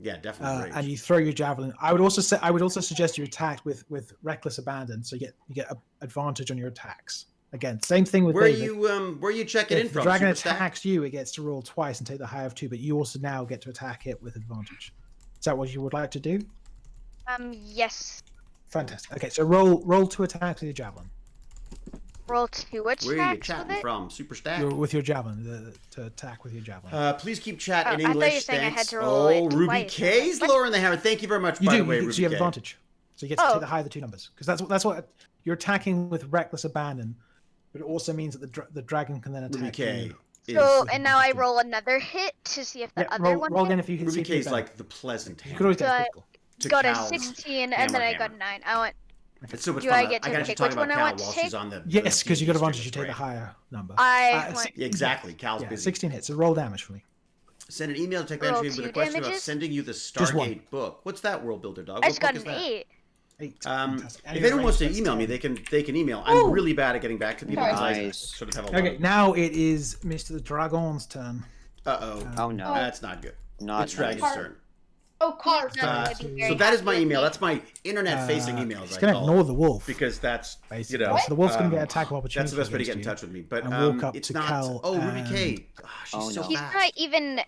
Yeah, definitely rage. And you throw your javelin. I would also suggest you attack with reckless abandon, so you get advantage on your attacks. Again, same thing with where are David. you checking in If the from? dragon Super Stack? attacks you, it gets to roll twice and take the high of 2, but you also now get to attack it with advantage. Is that what you would like to do? Yes. Fantastic. Okay, so roll 2 attacks with your javelin. Roll 2 attacks Where are you with chatting it. from? Super Stack? With your javelin, to attack with your javelin. Please keep chat Oh, in I thought you English. were saying I had Thanks. to roll Oh, it Ruby twice. K's What? lowering the hammer. Thank you very much, You by do, the way, so Ruby you have K. advantage. So you get to Oh. take the higher of the 2 numbers. Because that's what you're attacking with reckless abandon, but it also means that the dragon can then attack Ruby K. you. Is, So, and now I roll another hit to see if the Yeah, other roll, one roll hit. again if you hit. Ruby see if K you is better. like the pleasant You hammer. could always So get I critical. to got a Cal's 16 and hammer, then I got hammer. a 9. I want. It's so much Do fun. I get to got you pick talking which about one I Cal want to while take? she's on the Yes, because you got D&D advantage. stream. You take the Great. higher number. I want. Exactly. Cal's Yeah, busy. 16 hits. So roll damage for me. Send an email to Roll TechBandits with a 2 question about damages? sending you the Just one. Stargate book. What's that, World Builder Dog? I What just got book is an that? 8. 8. If Fantastic. And anyone your wants to range, email me, that's they can email. I'm really bad at getting back to people because I Nice. sort of have a 10. lot. Okay, now it is Mr. Dragon's turn. Oh no. That's not good. Not It's Dragon's nice. turn. Oh, cards. So that is my email. That's my internet-facing emails. He's I going to call ignore it, the wolf. because that's Basically. you know. So the wolf's going to get attack of opportunity. That's the best way to get in against touch with me. But and walk up it's to not. Cal Oh, Ruby and- K. Oh, she's Oh, so no. He's fast. not even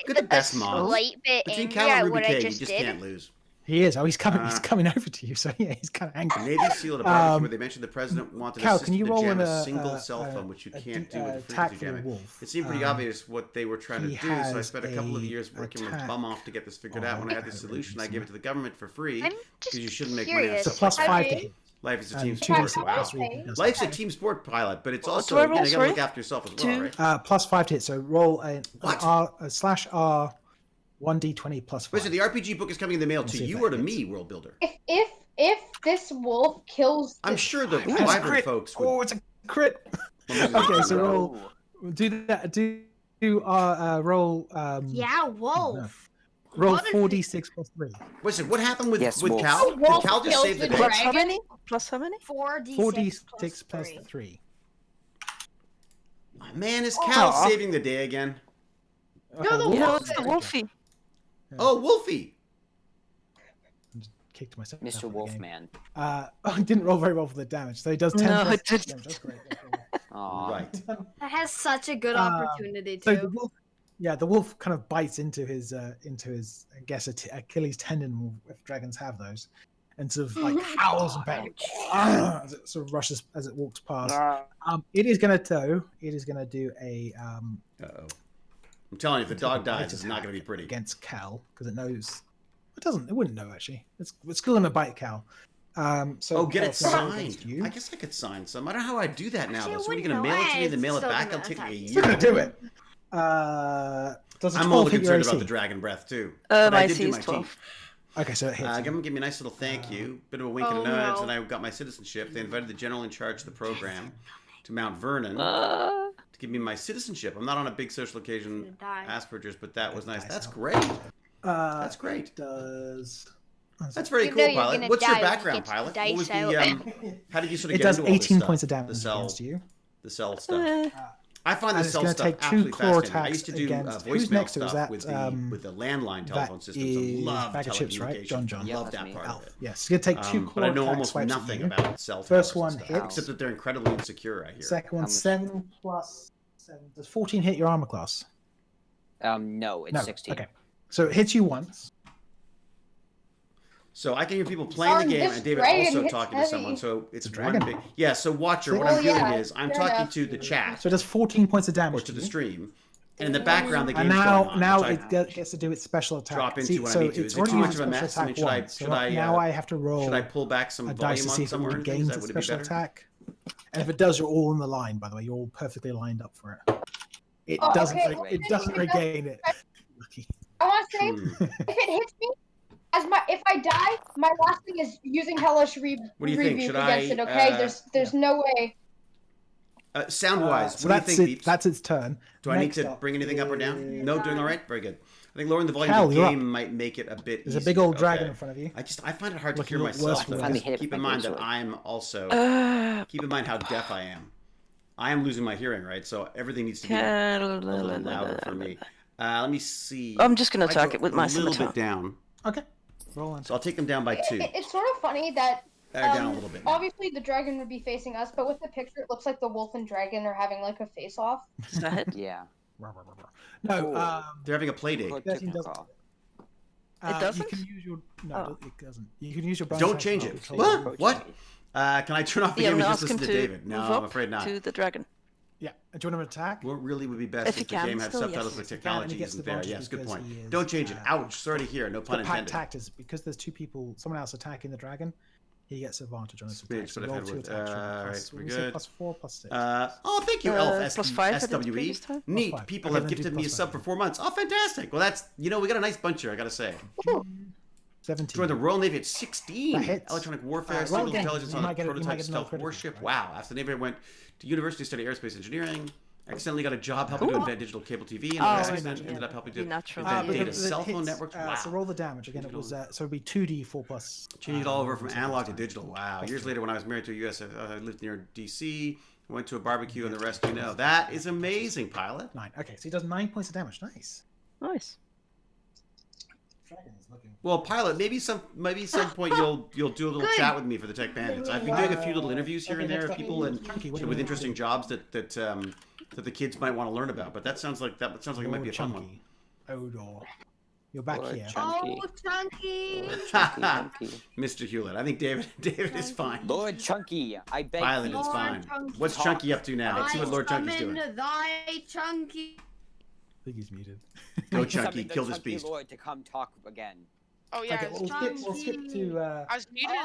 Good at a best mom. slight bit Between angry Cal and at Ruby what K, I you just just did. can't lose. He is. Oh, he's coming. Uh, He's coming over to you. So yeah, he's kind of angry. Navy SEAL at a barbecue where they mentioned the president wanted Cal, a can you system to roll jam in a a single cell phone, which you can't do with the attack frequency for the jamming. wolf? It seemed pretty obvious what they were trying to he do, so I has spent a couple of a years working my attack bum off to get this figured out. When I had the on- solution, I gave it to the government for free I'm because just you shouldn't make money on curious. So stuff like plus that. 5 to hit. Life is a And team 2d6 sport. Wow. plus 3 does Life's a attack. team sport, pilot, but it's What also do I you roll, gotta sorry? look after yourself as well, Two. right? Plus 5 to hit. So roll a What? /R 1d20 plus 5. Listen, the RPG book is coming in the mail Let's to see if you that or to hits. me, World Builder. If this wolf kills, I'm this- sure the That's a Wyvern crit. folks would. Oh, it's a crit. Okay, so roll. Do that. Do roll. Yeah, wolf. Roll What if- 4d6 plus 3. Listen, what happened with Yes, with wolf. Cal? The wolf Did Cal just kills save the the day? Plus how dragon? many? Plus how many? 4d6 4d6 plus 3. Oh, man, is Cal Aw. saving the day again? No, the wolf. No, wolf it's the is- wolfie. Oh, Wolfie. Kicked myself. Mr. out of the game. Wolfman. I didn't roll very well for the damage, so he does 10 No, plus it didn't. damage. That's great. Aw. Right. That has such a good Uh, opportunity So too. the wolf, the wolf kind of bites into his, I guess, Achilles tendon, if dragons have those, and sort of like howls and bangs as it sort of rushes as it walks past. It is going to do a Uh-oh. I'm telling you, if the dog dies, it's not going to be pretty. against Cal because it knows. It wouldn't know actually. It's still going to bite Cal. So Oh, get it Cal's gonna roll against signed. you. I guess I could sign some. I don't know how I do that now, Actually, though. I So what are you wouldn't going to mail know it to me and then it. mail it Still back? gonna It'll take me a attack you. Still year. going to do it. Does a I'm 12 a little hit your concerned AC? about the dragon breath, too. But I My did AC do is my 12. teeth. Okay, so it hits. Give me a nice little thank you, bit of a wink and a Oh, nudge, no. and I got my citizenship. They invited the general in charge of the program to Mount Vernon Uh, to give me my citizenship. I'm not on a big social occasion, Gonna die. Asperger's, but that was nice. dice That's out. great. Uh, That's great. Does That's very You cool, know you're Pilot. gonna What's your die when you background, get Pilot? the What was dice the out. how did you sort of it get does into all this 18 stuff? points of damage The cell, against you. the cell stuff. uh, I find the And it's cell gonna stuff take 2 absolutely claw fascinating. I attacks used to do against- who's voicemail next to us? stuff That, with the landline that telephone systems. I is love Bag of Chips, right? telecommunications. John. I Yep, love that's that me. part Alf. of it. Yes, it's going to take 2 claw But I know attack almost swipes at nothing you. about cell towers. First and one stuff, hits. except that they're incredibly insecure. I hear. Second one, How much? 7 plus 7. Does 14 hit your armor class? No, it's No. 16. Okay. So it hits you once. So I can hear people playing the game this and David dragon also hits talking heavy. to someone. So it's a one dragon. big. Yeah. So Watcher, So- what I'm Oh, doing yeah, is I'm fair talking enough. to the chat So it does 14 points of or damage to the you. stream, and in the background the game's And now, going on. now which it gets to do its special attack. drop into See, when I so need to. it's Is it already too much used of a special mess? I mean, attack should I- once. So should I, now I have to roll should I pull back some a dice volume to on see if it somewhere? Is regains that its would it be special better? attack. And if it does, you're all in the line. By the way, you're all perfectly lined up for it. It Oh, doesn't. okay. It doesn't regain it. Lucky. I want to say, Hmm. if it hits me, if I die, my last thing is using hellish rebuke What do you think? Should against I, it. Okay, there's yeah. no way. Sound wise, So what that's do you think, it. Peeps? That's its turn. Do I need Next to up bring anything up or down? is- No, doing all right. Very good. I think lowering the volume Cal, of the you're game might make it a bit. There's a easier. big old dragon Okay. in front of you. I find it hard to Looking hear a lot worse myself. for But wear. Finally hit it keep with in my mind great that sword. I'm also. uh, Keep in mind how deaf I am. I am losing my hearing, right? So everything needs to be a little louder for me. Let me see. I'm just gonna I attack go it with my a little scimitar. bit down. Okay. Roll on. So I'll take them down by 2. It's sort of funny that Down a little bit. now. obviously the dragon would be facing us, but with the picture, it looks like the wolf and dragon are having like a face-off. Is that it? Yeah. No. They're having a play date. Put 13 technical. doesn't. It doesn't? You can use your. No, Oh. it doesn't. You can use your. bonus Don't action change to it. control What? approach. What? Can I turn off the Yeah, game I'm and gonna just ask him listen to to David? No, move I'm up afraid not. to the dragon. Yeah. Do you want him to attack? What really would be best If if he the can, game had still, subtitles yes. but If he can, and technology he gets isn't there? advantage Yes, good because point. he is, Don't change it. Ouch. Sorry to hear. No pun The intended. tact is because there's 2 people, someone else attacking the dragon. He gets advantage on his Smidge, attack. So but I've roll had 2 with- attacks. right, Plus, we're we say good. plus 4, plus 6. Oh, thank you, Elf plus 5 I did SWE. previous time? Neat. Plus 5. People Okay, have then do gifted me a plus sub 5. for 4 months. Oh, fantastic. Well, that's, we got a nice bunch here, I gotta say. 17. Joined the Royal Navy at 16. That hits. Electronic warfare, Roll signal again. intelligence You on a might get prototype another stealth critical, warship. right? Wow. After the Navy, I went to university to study aerospace engineering. Accidentally got a job helping to Cool. invent digital cable TV, and Oh, accident yeah. ended up helping to Be natural. invent but data the cell phone hits, networks. Wow. So roll the damage again. It was so it'd be 2d 4 plus. Changing it all over from analog to digital. Wow. Years later, when I was married to a U.S., I lived near D.C., went to a barbecue, and the rest you know. That is amazing, Pilot. 9. Okay, so he does 9 points of damage. Nice. Nice. Dragon is looking. Well, Pilot, maybe some point you'll do a little chat with me for the Tech Bandits. I've been doing a few little interviews here and there of people and with interesting jobs that the kids might want to learn about. But that sounds like it might be a fun one. Odor. You're back Lord here. Chunky. Oh, Chunky. Lord Chunky. Mr. Hewlett, I think David is fine. Lord Chunky, I beg Pilot you. is fine. Chunky. What's Chunky up to now? Let's see what Lord Chunky's doing. Thy Chunky. I think he's muted. Go I Chunky, summoned the kill this Chunky beast. Lord to come talk again. Oh yeah, Okay, I was, we'll skip to. I was muted.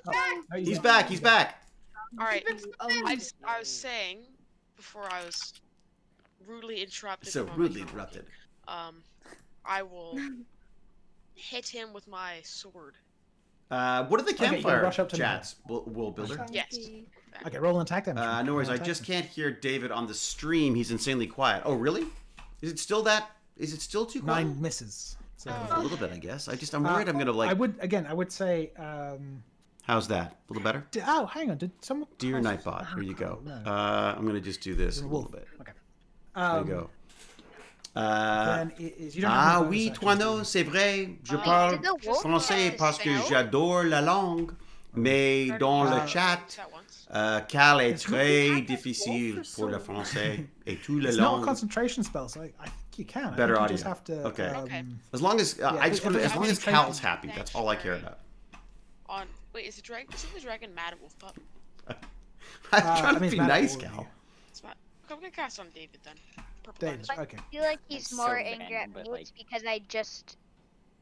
Oh, He's back. He's back. All right, Oh, I was saying before I was rudely interrupted. So by my rudely phone, interrupted. I will hit him with my sword. What are the Okay, you campfire rush up to chats, Will Builder? Yes. Okay, roll an attack damage. No worries. Roll I an just attack can't hear David on the stream. He's insanely quiet. Oh, really? Is it still that? Is it still too quiet? 9 misses. So, A little bit, I guess. I'm worried. I'm gonna like. I would say. How's that? A little better? Oh, hang on. Did someone? Dear cast- Nightbot. Here you go. No. I'm gonna just do this a Wolf. little bit. Okay. There you go. Then it is, you don't have any bonus Oui, actions, toi do non, you? c'est vrai. Je Did parle the wolf français parce que j'adore la langue. Mais dans le chat, That once. car est très difficile pour le français et tout le It's not a langue. concentration spell, so I think you can. Better I think audio. you just have to. Okay. Okay. As long as I just if want to, it's as long as concentration- Cal's happy, that's all I care about. Wait, is the dragon mad at Wolf Pup? I'm trying I to mean, be it's mad at nice, all of Cal. you. It's not. I'm gonna cast on David then. Purple David, dinosaur. okay. I feel like he's It's more so angry at random, me. but, It's because I just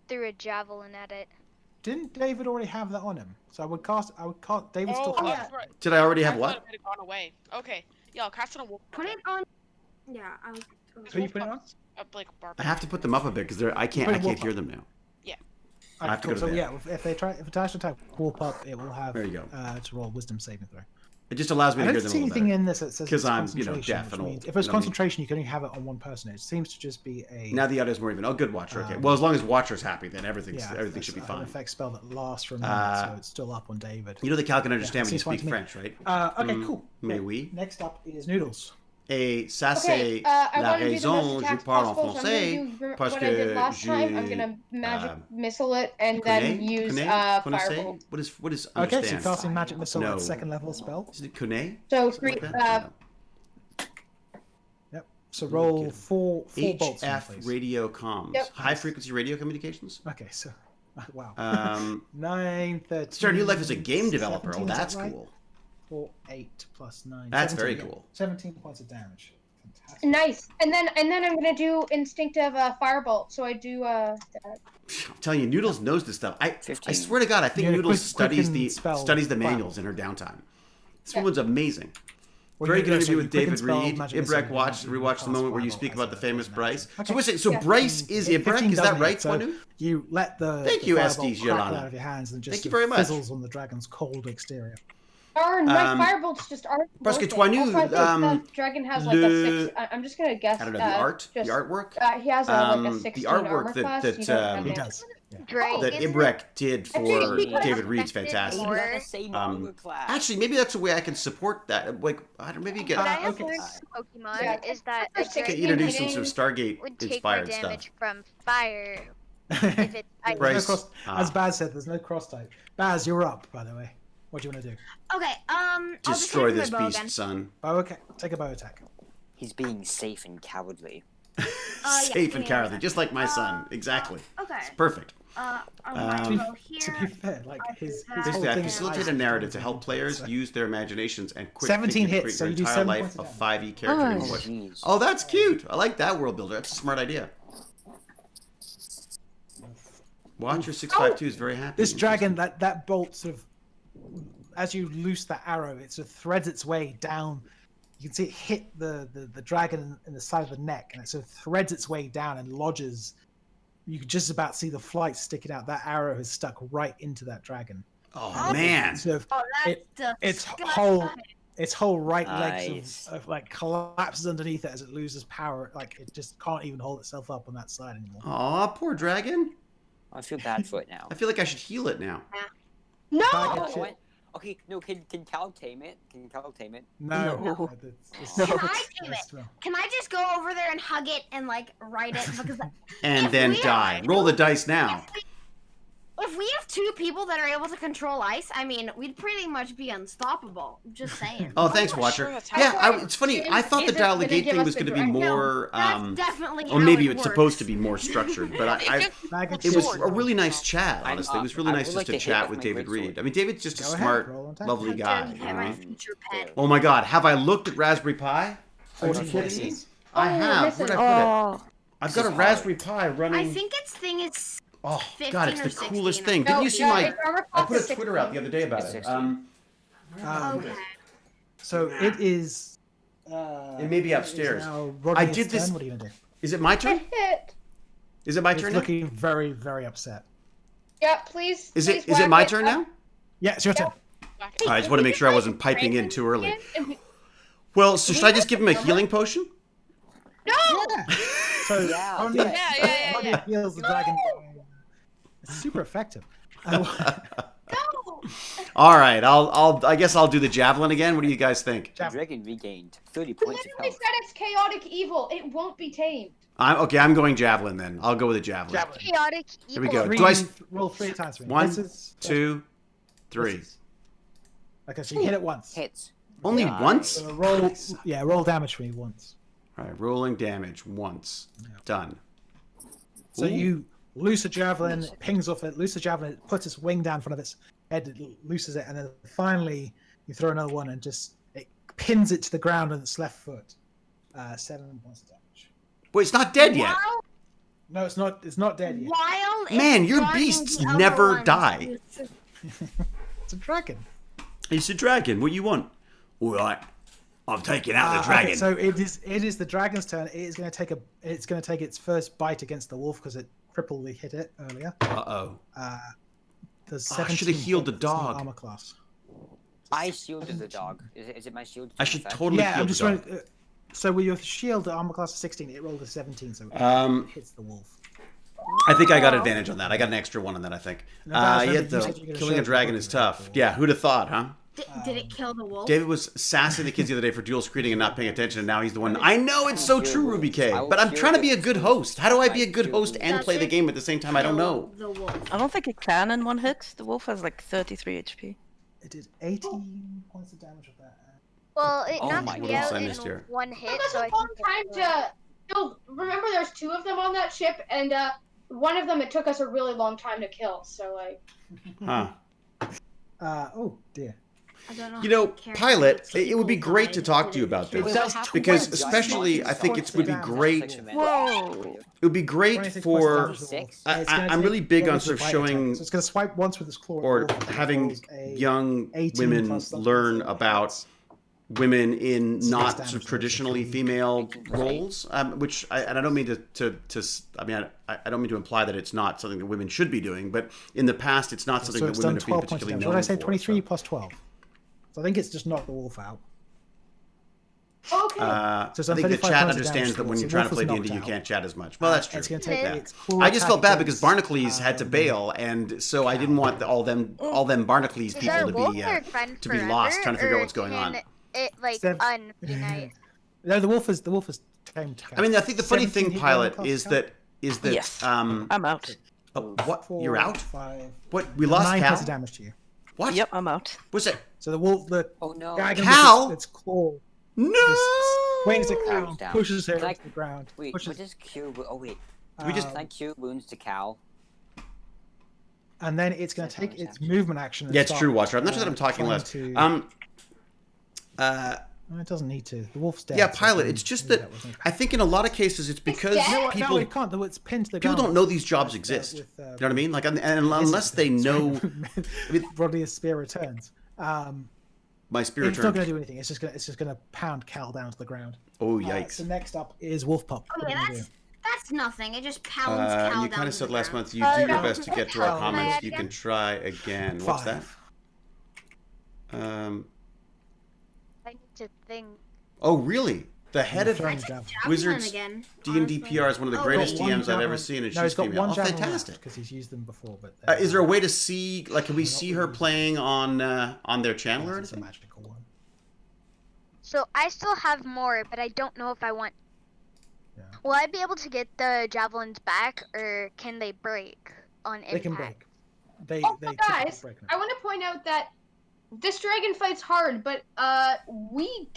threw a javelin at it. Didn't David already have that on him? So I would cast. David still Oh, has that's it. right. Did I already have I what? thought it had gone away. Okay. Yeah, I'll cast it on Wolf. Put it on. Yeah, I was. So you put it on? Like I have to put them up a bit because I can't hear them now. I have to go to so bed. yeah, if it tries to attack Wolf Up, it will have There you go. to roll Wisdom saving throw. It just allows me I to hear don't them a see little anything better. in this that says 'Cause it's I'm, concentration, deaf which and old. means if it's You know what I mean? concentration, you can only have it on one person. It seems to just be a Now the audio's more even. Oh, good, Watcher. Okay. Well, as long as Watcher's happy, then everything should be an fine. effect spell that lasts for a minute, so it's still up on David. You know the Cal can understand when you seems fine speak to me. French, right? Okay, cool. Mais Yeah. oui. Next up is Noodles. Et ça, Okay, c'est I la want to do the raison most je attacks parle en possible, so I'm français gonna do parce what I did que last time. I'm je gonna magic missile it and then use connaissez? firebolt. What is Okay, so understand? you're casting magic missile No. at second level spell. Is it connaît? So Something three. like that? Yep. So roll Okay. four bolts. on, HF please. radio comms. Yep. High frequency radio communications. Okay, so wow. 9, 13. Start a new life as a game developer. Oh, 17, is that that's right? cool. 4, 8 plus 9. That's 17, very yeah. cool. 17 points of damage. Fantastic. Nice. And then I'm gonna do instinctive firebolt. So I do I'm telling you, Noodles knows this stuff. I 15. swear to God, I think Yeah, Noodles quicken studies the spell. manuals in her downtime. This Yeah. woman's amazing. Well, Very you good know, interview so with you quicken David spell, Reed. magic missile, Ibrek rewatched the cast moment where you fireball speak as about the a famous magic. Bryce. Okay. So Yeah. Bryce is Ibrek, 15 is that doesn't right, hit, so Twanu? You let the Thank the you, fireball SD crack Giolana. out of your hands and just Thank you very much. fizzles on the dragon's cold exterior. my firebolts just aren't. Parce que worth it. Twanu, Also, I think the dragon has like a 6. I'm just gonna guess. I don't know, the art? The just- artwork? He has like a The 16 artwork armor that- class. that, You don't have He it. does. Yeah. Dragon. That Ibrek did for Actually, David Reed's affected fantastic. or- Not the same armor class. Actually, maybe that's a way I can support that. Like, I don't maybe get What I have okay. learned from Pokemon Yeah. is that a Get get dragon introduced into hitting some Stargate would take more inspired stuff. damage from fire if it's ice. Bryce. As Baz said, there's no cross type. Baz, you're up, by the way. What do you want to do? Okay. I'll just Destroy hit him this with my bow beast, again. son. Bow attack. Take a bow attack. He's being safe and cowardly. Yeah, Safe and yeah. cowardly, just like my son. Exactly. Okay. It's perfect. I'll To be- go To be here. fair, like his whole Basically, I thing is facilitate ice a narrative control, to help players so- use their imaginations and quick 17 thinking to hits, create so your you do entire 7 life points of of damage. 5e character in Nice. English. Jeez. Oh, that's cute. I like that world builder. That's a smart idea. Watcher 652 is very happy. This dragon, that bolt sort of, as you loose that arrow, it sort of threads its way down. You can see it hit the dragon in the side of the neck, and it sort of threads its way down and lodges. You could just about see the flight sticking out. That arrow has stuck right into that dragon. Oh man. Sort of, Oh, It- that's its disgusting. whole its whole right legs Nice. of like collapses underneath it as it loses power. Like it just can't even hold itself up on that side anymore. Aw, poor dragon. I feel bad for it now. I feel like I should heal it now. No. Back at Oh, it. okay, no, can Cal tame it? Can Cal tame it? No. No. It's- No. Can I tame it's- it? Can I just go over there and hug it and like ride it? Because And If then we die. are- Roll the dice now. if we have two people that are able to control ice, I mean, we'd pretty much be unstoppable. Just saying. Oh, thanks, not Watcher. sure that's how Yeah, it works. it's funny. James I thought the isn't dial the gonna gate give thing us was the going to be direct- more. That's definitely Or how maybe it it's works. supposed to be more structured. But Bag of it was chips. a really nice chat, I'm, honestly. It was really I nice would just like to to hit chat with with my David greatsword. Reed. I mean, David's just a Go ahead, smart, roll on time. lovely How guy. dare you you hit my know? future pet. Oh my God, have I looked at Raspberry Pi? Are you 14 kidding me? places. I Oh, have. listen. Where'd I put it? Oh, I've got a is Raspberry Pi running. I think its thing is Oh 15 God, it's or the 16. coolest thing. No, Didn't you see no, my? it's armor I class put a is Twitter out the other day about It's it. 16. Okay. So it is. It may be is upstairs. now I Rodney's did this- turn. What are you gonna do? Is it my turn? Hit. Is it my It's turn now? looking very, very upset. Yeah, please. Is please it? Is it whack my it turn up. now? Yeah, it's your turn. I just want to make sure I wasn't piping in too early. And we- Well, so should I just give him a healing potion? No. So Yeah, only, do it. Yeah. only heals the dragon. It's super effective. No. All right, I guess I'll do the javelin again. What do you guys think? The dragon regained 30 You points of literally health. said it's chaotic evil. It won't be tamed. I'm going javelin then. I'll go with a javelin. Javelin. Chaotic Here we evil. go. Three, Do I roll 3 times for me. One, Misses. 2, 3. Misses. Okay, so you hit it once. Hits. Only Nice. once? So roll, yeah, roll damage for me once. All right, rolling damage once. Done. So Ooh. you loose a javelin, it pings off it, loose a javelin, it puts its wing down in front of its head, it looses it, and then finally you throw another one and just it pins it to the ground on its left foot. 7 points of damage. Wait, it's not dead yet. While, No, it's not. It's not dead yet. while it's Man, your driving beasts the other never ones die. to- It's a dragon. It's a dragon. What you want? All right, I'm taking out the Okay, dragon. so it is the dragon's turn. It is going to take its first bite against the wolf because it crippledly hit it earlier. Uh-oh. There's Oh, I 17 should've healed the points in dog. armor class. I shielded the dog. Is it my shield? I should effect? totally Yeah, heal I'm the just dog. trying. So with your shield, the armor class of 16, it rolled a 17, so it hits the wolf. I think I got advantage on that. I got an extra one on that, I think. No, guys, Yet remember, you though, said you were gonna killing show a dragon the is book tough. before. Yeah, who'd have thought, huh? Did it kill the wolf? David was sassing the kids the other day for dual screening and not paying attention, and now he's the one. I know it's so true, Ruby K, but I'm trying to be a good host. How do I be a good host and play the game at the same time? I don't know. The wolf. I don't think it can in one hit. The wolf has like 33 HP. It did 18 points of damage with that. Well, it Oh knocked my me goodness, out I in missed here. one It hit, took us so I a long think time to kill. Remember, there's 2 of them on that ship, and one of them it took us a really long time to kill. So like, Huh. Oh dear. I don't know You how know, to care Pilot, if it would be people great to die. talk to you about Wait, this. what happened? Because What? especially, I think it would be great. Whoa. It would be great 26 for. points of damage to the wolf. Six? It's gonna I'm really take big on damage sort of to bite showing attack. So it's going to swipe once with its claw. or at the wolf, and it having rolls a young 18 women plus something, learn so about it's- women in Six not damage sort of to traditionally the female 18%. roles, which and I don't mean to I mean I don't mean to imply that it's not something that women should be doing, but in the past it's not something So that it's women done have been 12 points of particularly damage. known What did I say? for, 23 so. plus 12. So I think it's just knocked the wolf out. okay. So it's I done think the 35 chat points of understands damage that to when the you're wolf. trying to The play wolf D&D, is you knocked can't out. chat as much. Well, that's true. It's going to take Yeah. its claw I just attack felt bad because against, Barnacles had to bail, and so I didn't want all them Barnacles is people our to wolf be our friend to be forever, lost trying to figure out or what's going on. can It like Sev- ununite. No, the wolf is tamed. I mean, I think the funny 17 thing, hit Pilot, roll is cost count? that Yes. I'm out. oh, what? 4, You're out? 5, What? We lost 9 Cal? points of damage to you. What? Yep, I'm out. What's that? So the wolf, the Oh no. dragon Cal? with its claw No. swings it Down, down, down. pushes her Like- to the ground. Wait, pushes, what does cure? Oh wait, we just- can I cure wounds to Cal? and then it's going Is to that take bonus its action? movement action. And Yeah, it's start, true, Watcher. I'm not sure that I'm talking trying less. to- No, it doesn't need to. The wolf's dead. Yeah, so Pilot. it It's doesn't just need that wasn't it? I think in a lot of cases it's because dead? No, people no, it can't. Though it's pinned to the people ground. don't know these jobs With, exist. with, You know what I mean? Like, and unless they know Rodney's spear returns. my spirit It's not turn. going to do anything. It's just going to pound Cal down to the ground. Oh So yikes! next up is Wolf Pup. What Okay, are you gonna that's nothing. It just pounds Cal You down kind of to said the last ground. month you do your no. best to get to our Oh, comments. man. You can try again. do? What's that? 5. It's a thing. Oh, really? The head of Throwing javelin. Wizards again. D&D PR is one of the Oh, greatest wait. One DMs I've ever javelin. seen, and No, she's he's got female. one Oh, javelin fantastic. because he's used them before. But Is there a way to see, like, can we see her playing on their channel or It's a anything? magical one. So I still have more, but I don't know if I want. Yeah. Will I be able to get the javelins back, or can they break on impact? They can break. They Also, typically guys, break now. I want to point out that this dragon fights hard, but we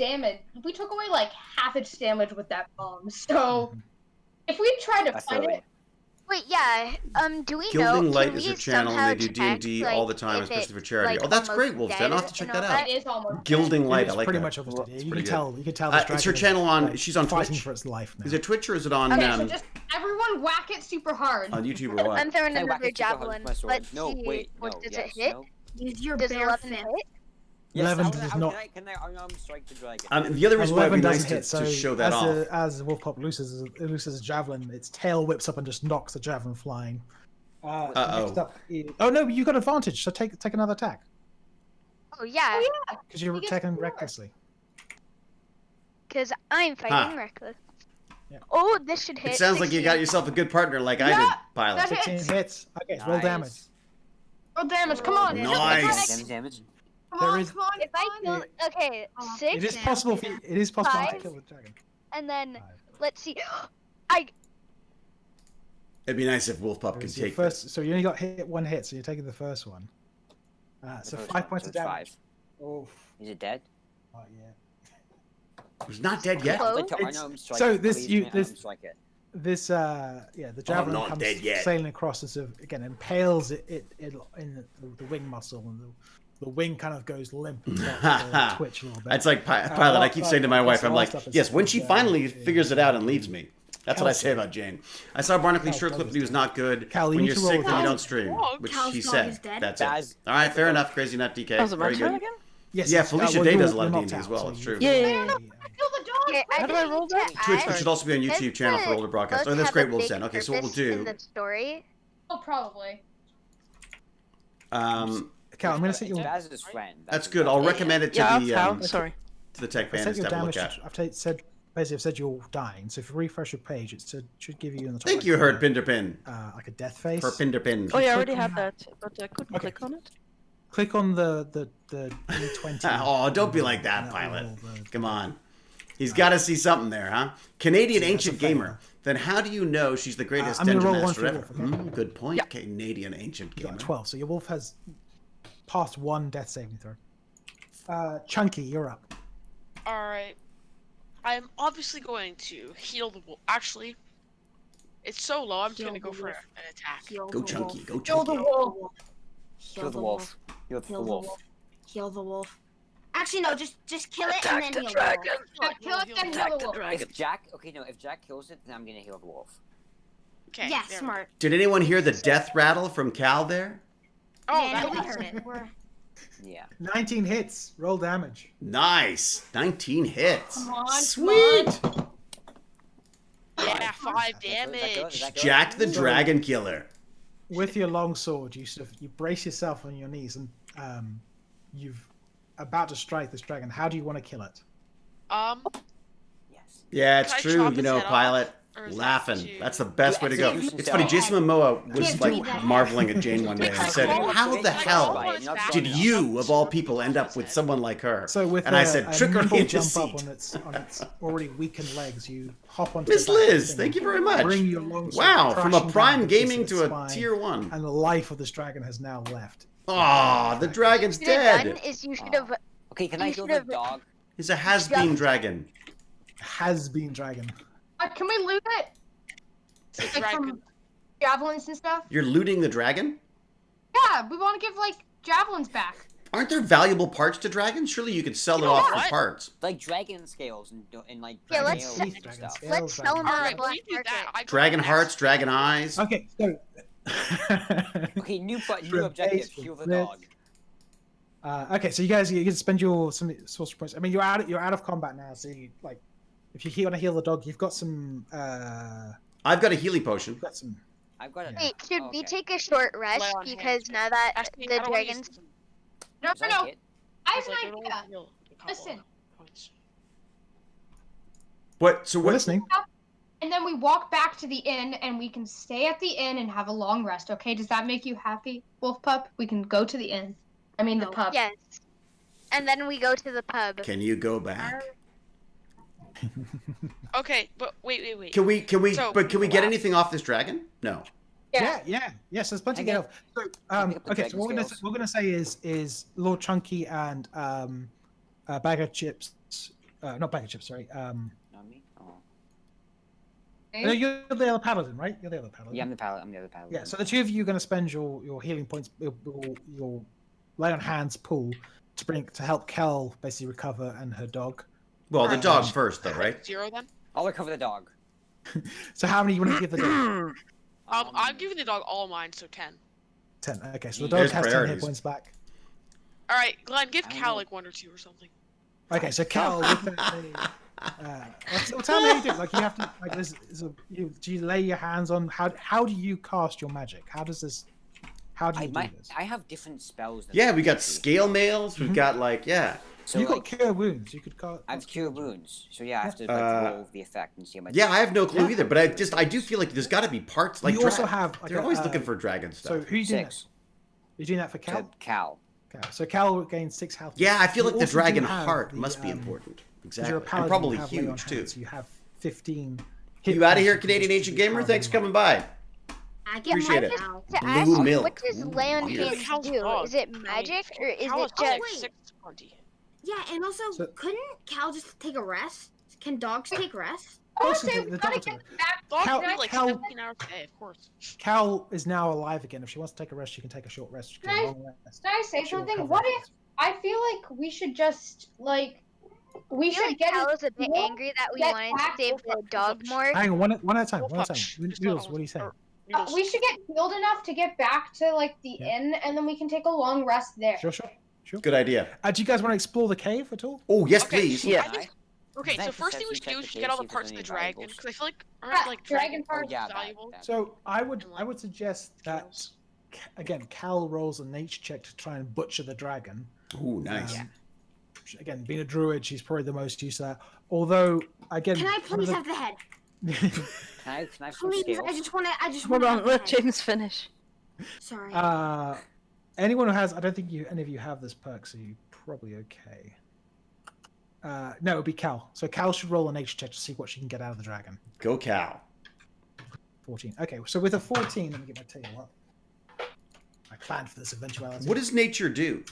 took away like half its damage with that bomb. So if we try to That's fight really- it, Wait, yeah. Do we Gilding know? Light can is we her channel, and somehow they do D&D check, all like, the time, if especially it's, for charity. like, Oh, that's almost great, Wolf. Then I'll have to dead check and that all out. it is almost Gilding Light, It's I like pretty that. much almost dead. That's You pretty can good. tell. You can tell. This Is her dragon channel on? like, She's on fighting Twitch. for its life now. Is it Twitch or is it on Okay, so just everyone whack it super hard. on YouTube or what? I'm throwing Can I whack another it super hard with javelin. my sword? Let's No, see. wait, What no, does yes, it hit? no? Use your Does bare 11 fist. hit? Yes, 11 how- does how not. Can I unarmed strike the dragon? The other reason why it'd 11 be nice doesn't hit. So to show that off. as Wolfpop loses a javelin, its tail whips up and just knocks the javelin flying. Uh-oh. Next up oh no, you got advantage. So take another attack Oh yeah, because you're He gets attacking more. recklessly. because I'm fighting reckless. Yeah. Oh, this should hit. It sounds like you 16. got yourself a good partner, like I Yeah, did, Pilot. that 16 hits. hits. Okay, roll Nice. damage. Oh damage! Come on! Nice. Damage. Come There on! is- Come on! If I come on. kill, okay, Oh, 6, It is possible. It is possible to Five. kill the dragon. and then 5. let's see. It'd be nice if Wolfpup could Whereas your take first, so you only got one hit, so you're taking the first one. So The first 5 one, points so of it's damage. 5. Oh, Is it dead? yeah. He's not dead yet. Close. I'd like to It's- unarmed strike so it. this- Please, you- may I this- unarmed strike it. This the javelin not comes dead yet. sailing across and sort of, again impales it in the wing muscle, and the wing kind of goes limp and starts to twitch a little bit. It's like Pilot. I keep saying to my wife, I'm like, last up is- yes, when she is, finally is, figures it out and leaves me. That's what I Cal- say about Jane. I saw Barnacle Cal short clip, Dog but he was is not good. Cal, you When need you're to roll sick, then you Cal. don't stream, which Cal's he dog said. is dead. That's Baz- it. All right, fair enough. Crazy Nut DK. That was Very my turn good. again? Yes, Yeah, yes, Felicia well, Day does a you're lot of knocked D&D as out, well, so it's you- true. Yeah. Kill the dog! Okay, How do I roll that? Twitch, add- which should also be on Does YouTube channel for the older broadcasts. book Oh, that's have great, a Wolf big said. Okay, so what we'll purpose in do. the story. Oh, probably. Cal, I'm gonna set It's your. Baz's friend. That's good. I'll recommend it to Yeah, the Cal, sorry. to the Tech I set Bandits your to have a look damage. at. Said basically I've said you're dying. So if you refresh your page, it should give you in the top. Thank right you, corner, Hurt Pinderpin. like a death face. For Pinderpin. Oh yeah, I Click already on had that. that, but I couldn't Okay. click on it. Click on the D20. Oh, don't be like that, and Pilot. will, Come on. He's got to see something there, huh? Canadian So that's Ancient a fail. Gamer. Then how do you know she's the greatest I'm gonna dungeon roll one master for ever? Wolf, okay? Good point. Canadian Ancient You Gamer. got 12. So your wolf has passed one death saving throw. Chunky, you're up. Alright. I'm obviously going to heal the wolf. Actually, it's so low, I'm just Heal gonna go the for wolf. an attack. Heal Go the Chunky. wolf. Go Kill the Chunky. wolf. Kill the wolf. Kill the Heal the wolf. wolf. Heal the wolf. Actually, no, just kill it Attack and the then heal dragon. the wolf. Kill it, then Attack heal the the wolf. dragon. If Jack, okay, no, if Jack kills it, then I'm gonna heal the wolf. Okay. Yeah, there we smart. Did anyone hear the death rattle from Cal there? go. Oh, yeah, that no, we was heard it. We're... Yeah. 19 hits. Roll damage. Nice. 19 hits. Come on, come Sweet. yeah, 5 Is that damage. good? Is that good? Jack the Dragon Killer. With your long sword, you brace yourself on your knees and you've about to strike this dragon. How do you want to kill it? Yes. Yeah, it's Can I true. chop You his know, head off? Pilot. Or is that Laughing. too- That's the best way to go. Execution It's funny. style. Jason Momoa was Give like me that. marveling at Jane one day and said, "How the hell did you, of all people, end up with someone like her?" So with And I said, "Trick her nimble into jump seat." up on its already weakened legs, you hop onto Miss the back of the Liz, thing, thank you very much. Bring your long sword Wow, from a crashing Prime down Gaming into to its a spine, Tier 1. and the life of this dragon has now left. Aw, the dragon's What you should have done dead. is you should have. Okay, can I You heal should the have- dog? He's a has-been dragon. Has been dragon. Can we loot it? The Like dragon. from javelins and stuff? You're looting the dragon? Yeah, we want to give like javelins back. Aren't there valuable parts to dragons? Surely you could sell You it know off for what? parts. Like dragon scales and like Yeah, dragon let's- nails and Dragon stuff. scales, Let's sell dragon- them on Alright, the black we do that. market. I go Dragon next. hearts, dragon eyes. Okay, so. Okay, new For objective. base, for Heal the blitz. dog. Okay, so you can spend your some source points. I mean, you're out of combat now, so you, like, if you want to heal the dog, you've got some. I've got a healing potion. You've got some. I've got it. Wait, should we Okay. take a short rest Lay on because hands. now that Actually, I the don't wanna use dragons? them. No, Was I no, hit? I It's have like, an I don't idea. wanna heal a couple. Listen, points. What? So We're what? listening. And then we walk back to the inn, and we can stay at the inn and have a long rest. Okay, does that make you happy, Wolf Pup? We can go to the inn. I mean, the No. pub. Yes. And then we go to the pub. Can you go back? Okay, but wait. Can we? So- But can we get anything off this dragon? No. Yes. There's plenty to I get get- off. So, pick up the okay. So dragon what scales. we're gonna say is Lord Chunky and Bag of Chips. Not Bag of Chips. Sorry. Not me? Oh. No, you're the other paladin, right? You're the other paladin. Yeah, I'm the pilot. I'm the other pilot. Yeah. So the two of you are gonna spend your healing points, your lay on hands pool to help Kel basically recover and her dog. Well, the dog first, though, right? 0 then. I'll recover the dog. So how many you want to give the dog? I'm giving the dog all mine, so 10. 10. Okay, so the dog There's has 10 hit priorities. points back. All right, Glenn, give I don't Cal know. like 1 or 2 or something. Okay, so Cal, with the, tell me how you do it. Like you have to, like, do you lay your hands on? How do you cast your magic? How do you do this? I have different spells. Than Yeah, we got do. scale mails. We've got like So you got like, cure wounds. You could cast. I have cure wounds. So yeah, I have to like, roll the effect and see how much. Yeah, I have no clue either. But I do feel like there's got to be parts like you also have. Like, they're always looking for dragon stuff. So who you doing 6. that? You're doing that for To Cal. Cal. Okay, so Cal gains 6 health. Yeah, I feel You like the also do dragon have heart the, must be important. 'cause Exactly. you're a And paladin, probably you have lay on huge too. hands, You have 15. You out of here, hit points, Canadian you Ancient can Gamer. just Thanks for do coming by. I get Appreciate my it. Cal. To ask, Blue milk. what does lay on Ooh, hands Cal's do? dog. Is it magic or is Cal it has like just? 6 to 20. Yeah, and also, So- couldn't Cal just take a rest? Can dogs take rest? I want course to you say do, we the gotta dog get back. Dogs Cal- need like Cal- 17 hours a day, of course. Cal is now alive again. If she wants to take a rest, she can take a short rest. She can Can I- take a long rest. Can I say She will something? cover What it. if I feel like we should just like we I feel should like get Cal it. is a bit Wolf, angry that we get wanted to back save Wolf the up, dog Wolf up. more. Hang on, one at a time. Wolf One at a up. time. Just Noodles, not- what do you say? or- Noodles. we should get healed enough to get back to like the Yeah. inn, and then we can take a long rest there. Sure. Good idea. Do you guys want to explore the cave at all? Oh yes, Okay. please. Yeah. I think- Okay, Can I so first thing we perception should do check is the get all the cave, see if parts of there's the any dragon, valuables? because I feel like Yeah, aren't like dragon dragon parts. Oh yeah, valuable. that. So I would And, like, suggest that scales. again, Cal rolls a nature check to try and butcher the dragon. Ooh, nice. Again, being a druid, she's probably the most used to that. Although, again, Can I one of please the- have the head? Can I have some Please, scales? I just want to Hold on, have the let head. James finish. Sorry. anyone who has, I don't think any of you have this perk, so you're probably okay. No, it would be Cal. So Cal should roll a nature check to see what she can get out of the dragon. Go Cal. 14. Okay, so with a 14, let me get my table up. I planned for this eventuality. What does nature do?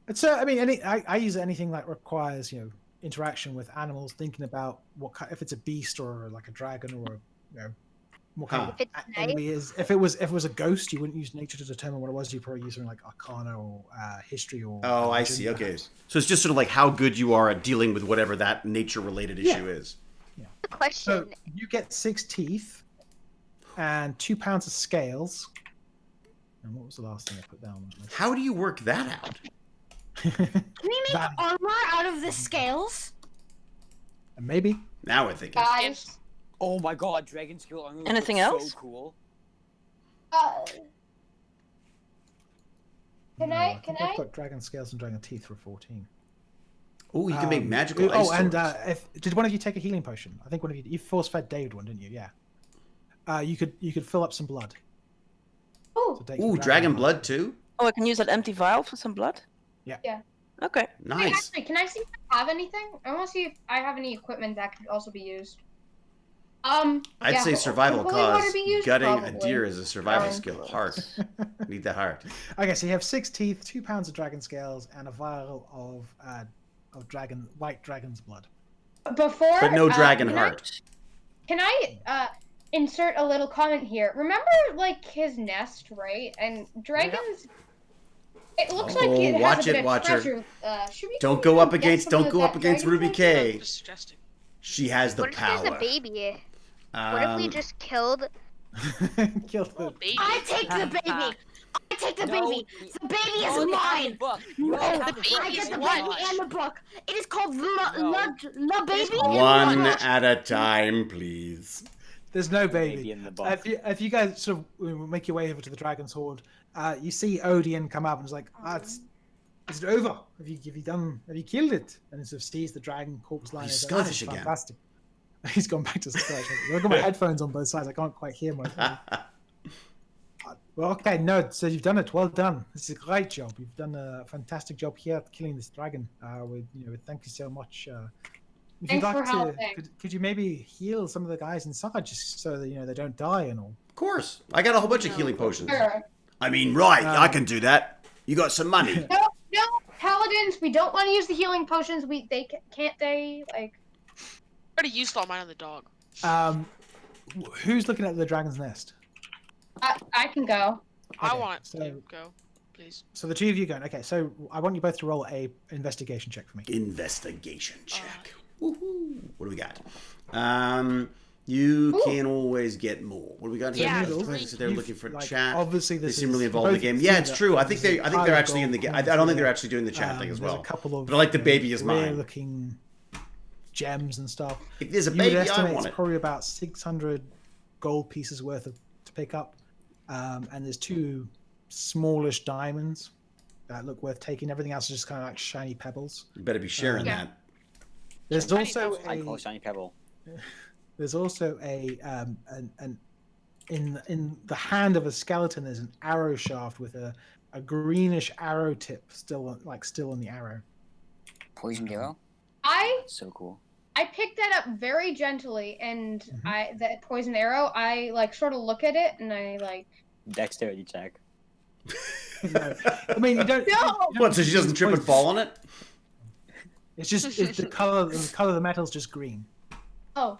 It's I mean, I use anything that requires interaction with animals, thinking about if it's a beast or like a dragon or what kind Huh. of If it's enemy is. If it was a ghost, you wouldn't use nature to determine what it was. You'd probably use something like Arcana or history or. Oh, I religion, see. Okay, perhaps. so it's just sort of like how good you are at dealing with whatever that nature-related issue is. So Question. you get 6 teeth and 2 pounds of scales. And what was the last thing I put down on that list? How do you work that out? Can we make Van- armor out of the scales? And maybe. Now we're thinking. Guys, Oh my god, dragon skill armor. Anything looks else? So cool. can No, I? think I've got dragon scales and dragon teeth for 14. Oh, you can make magical ice Oh, and swords. did one of you take a healing potion? I think one of you force fed David one, didn't you? Yeah. You could fill up some blood. Oh, to take some Ooh, dragon blood too. Oh, I can use that empty vial for some blood? Yeah. Yeah. Okay. Nice. actually, can I see if I have anything? I want to see if I have any equipment that could also be used. I'd yeah, say survival would holy water cause. be used? Gutting a Probably. deer is a survival Um, skill. Heart. Need the heart. Okay, so you have 6 teeth, 2 pounds of dragon scales, and a vial of white dragon's blood. Before, But no dragon can heart. Can I insert a little comment here? Remember, like his nest, right? And dragons. It looks like Oh, it has watch a bit it, of watch her. treasure. Should we Don't go go up get against. some Don't of go that up against dragon Ruby treasure? K. Just suggesting. She has the What if power. there's a baby? What if we just killed? Killed Oh, the baby. I take the baby! I take the No, baby! you- The baby You is already have the mine! book. You No, already have the the book. I baby get is the mine. baby and the book. It is called La No. Baby. One and at a time, please. There's no Baby baby. in the book. If you guys sort of make your way over to the dragon's horde, you see Odeon come up and is like, Is it over? Have you killed it? And it sort of sees the dragon corpse lying. He's It's like, Scottish again. Fantastic. He's gone back to Scottish. I've got my headphones on both sides. I can't quite hear myself. Well, okay, no. So you've done it. Well done. This is a great job. You've done a fantastic job here at killing this dragon. Thank you so much. If Thanks you'd for like to, helping. could you maybe heal some of the guys inside just so that they don't die and all? Of course. I got a whole bunch of healing potions. Sure. I mean, right, I can do that. You got some money. No, paladins. We don't want to use the healing potions. Can't they like? I already used all mine on the dog. Who's looking at the dragon's nest? I can go. I Okay, want so- to go, please. So the two of you going. Okay, so I want you both to roll a investigation check for me. Investigation check. Woohoo. What do we got? You can always get more. What do we got here? Yeah, They're looking for chat. Obviously, They this seem is really involved in the both game. see Yeah, it's that true. I think there's they're a pile of actually in the gold game. I coins don't think they're here. actually doing the chat thing as There's well. a couple of But I like the baby is mine. rare-looking gems and stuff. If there's a You baby, would I estimate want it's it. probably about 600 gold pieces worth to pick up, and there's 2 smallish diamonds that look worth taking. Everything else is just kind of like shiny pebbles. You better be sharing Yeah. that. There's Shiny also pebbles. I call shiny pebble. there's also in the hand of a skeleton. There's an arrow shaft with a greenish arrow tip still on the arrow. Poison arrow. So cool. I picked that up very gently, and Mhm. that poison arrow. I sort of look at it, and I Dexterity check. No, I mean you don't. No! you don't What, so she doesn't use trip and poison. fall on it? It's the color. The color of the metal's just green. Oh.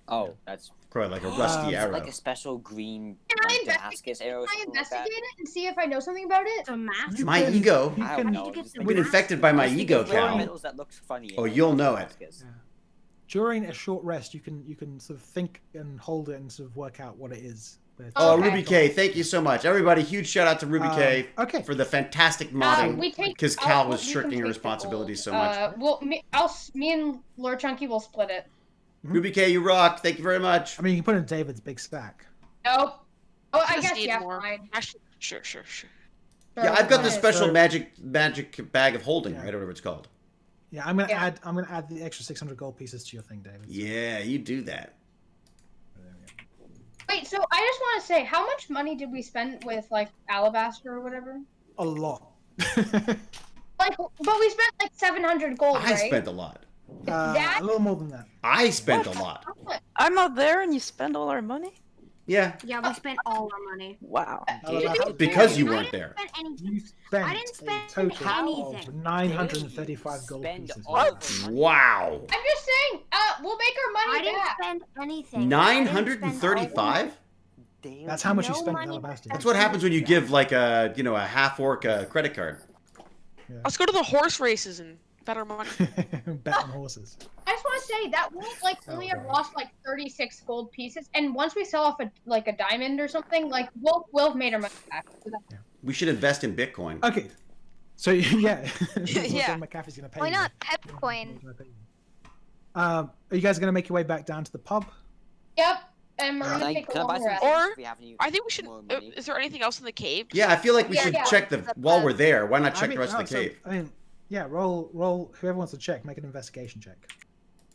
Oh, that's Quite like a rusty Is it arrow. like a special green Can I like investigate? Damascus arrow. Or Can I something like that. investigate it and see if I know something about it? The mask. My can- ego. You I can, don't know. Did you just get I've the been mask? infected by my just ego, think of rare Cal. metals that looks funny. Oh, in you'll know it. Damascus. during a short rest, you can sort of think and hold it and sort of work out what it is. But- Oh, Okay. Ruby K, thank you so much. Everybody, huge shout out to Ruby K Okay. for the fantastic modding. we take Because I'll- Cal we was can shirking her take the responsibilities so gold. much. Me and Lord Chunky will split it. Ruby K, you rock. Thank you very much. I mean, you can put it in David's big stack. Nope. Oh, I Just guess need yeah, more. fine. Actually, sure. Sure, Yeah, I've got the fine. special So- magic bag of holding, Yeah. right? Or whatever it's called. Yeah, I'm gonna Yeah. add the extra 600 gold pieces to your thing, David. Yeah, you do that. Wait, so I just want to say, how much money did we spend with alabaster or whatever? A lot. But we spent 700 gold, I right? spent a lot. That- A little more than that. I spent a lot. I'm not there and you spend all our money? Yeah, Yeah, we spent all our money. Wow. because you I weren't didn't there. spend anything. You spent, I didn't spend a total anything. of 935 gold Spend pieces. all of the money. Wow. I'm just saying, we'll make our I money didn't back. spend anything. I didn't spend all the 935? Damn. That's how much you No spent in money alabaster. That's what happens when you give like a half orc credit card. Let's go to the horse races and bet our money. Bet on horses. I just want to say that we'll only have lost 36 gold pieces, and once we sell off a diamond or something, we'll have made our money back. We should invest in Bitcoin. Okay. So yeah, that's what Yeah. John McAfee's gonna pay Why you. not Pepcoin? Are you guys gonna make your way back down to the pub? Yep, and we're Can gonna I, take a can I buy long some rest. things Or- if we have any I think we should. more money? Is there anything else in the cave? Yeah, I feel like we Yeah, should yeah. check while we're there. Why not check the rest of the cave? Yeah, roll. Whoever wants to check, make an investigation check.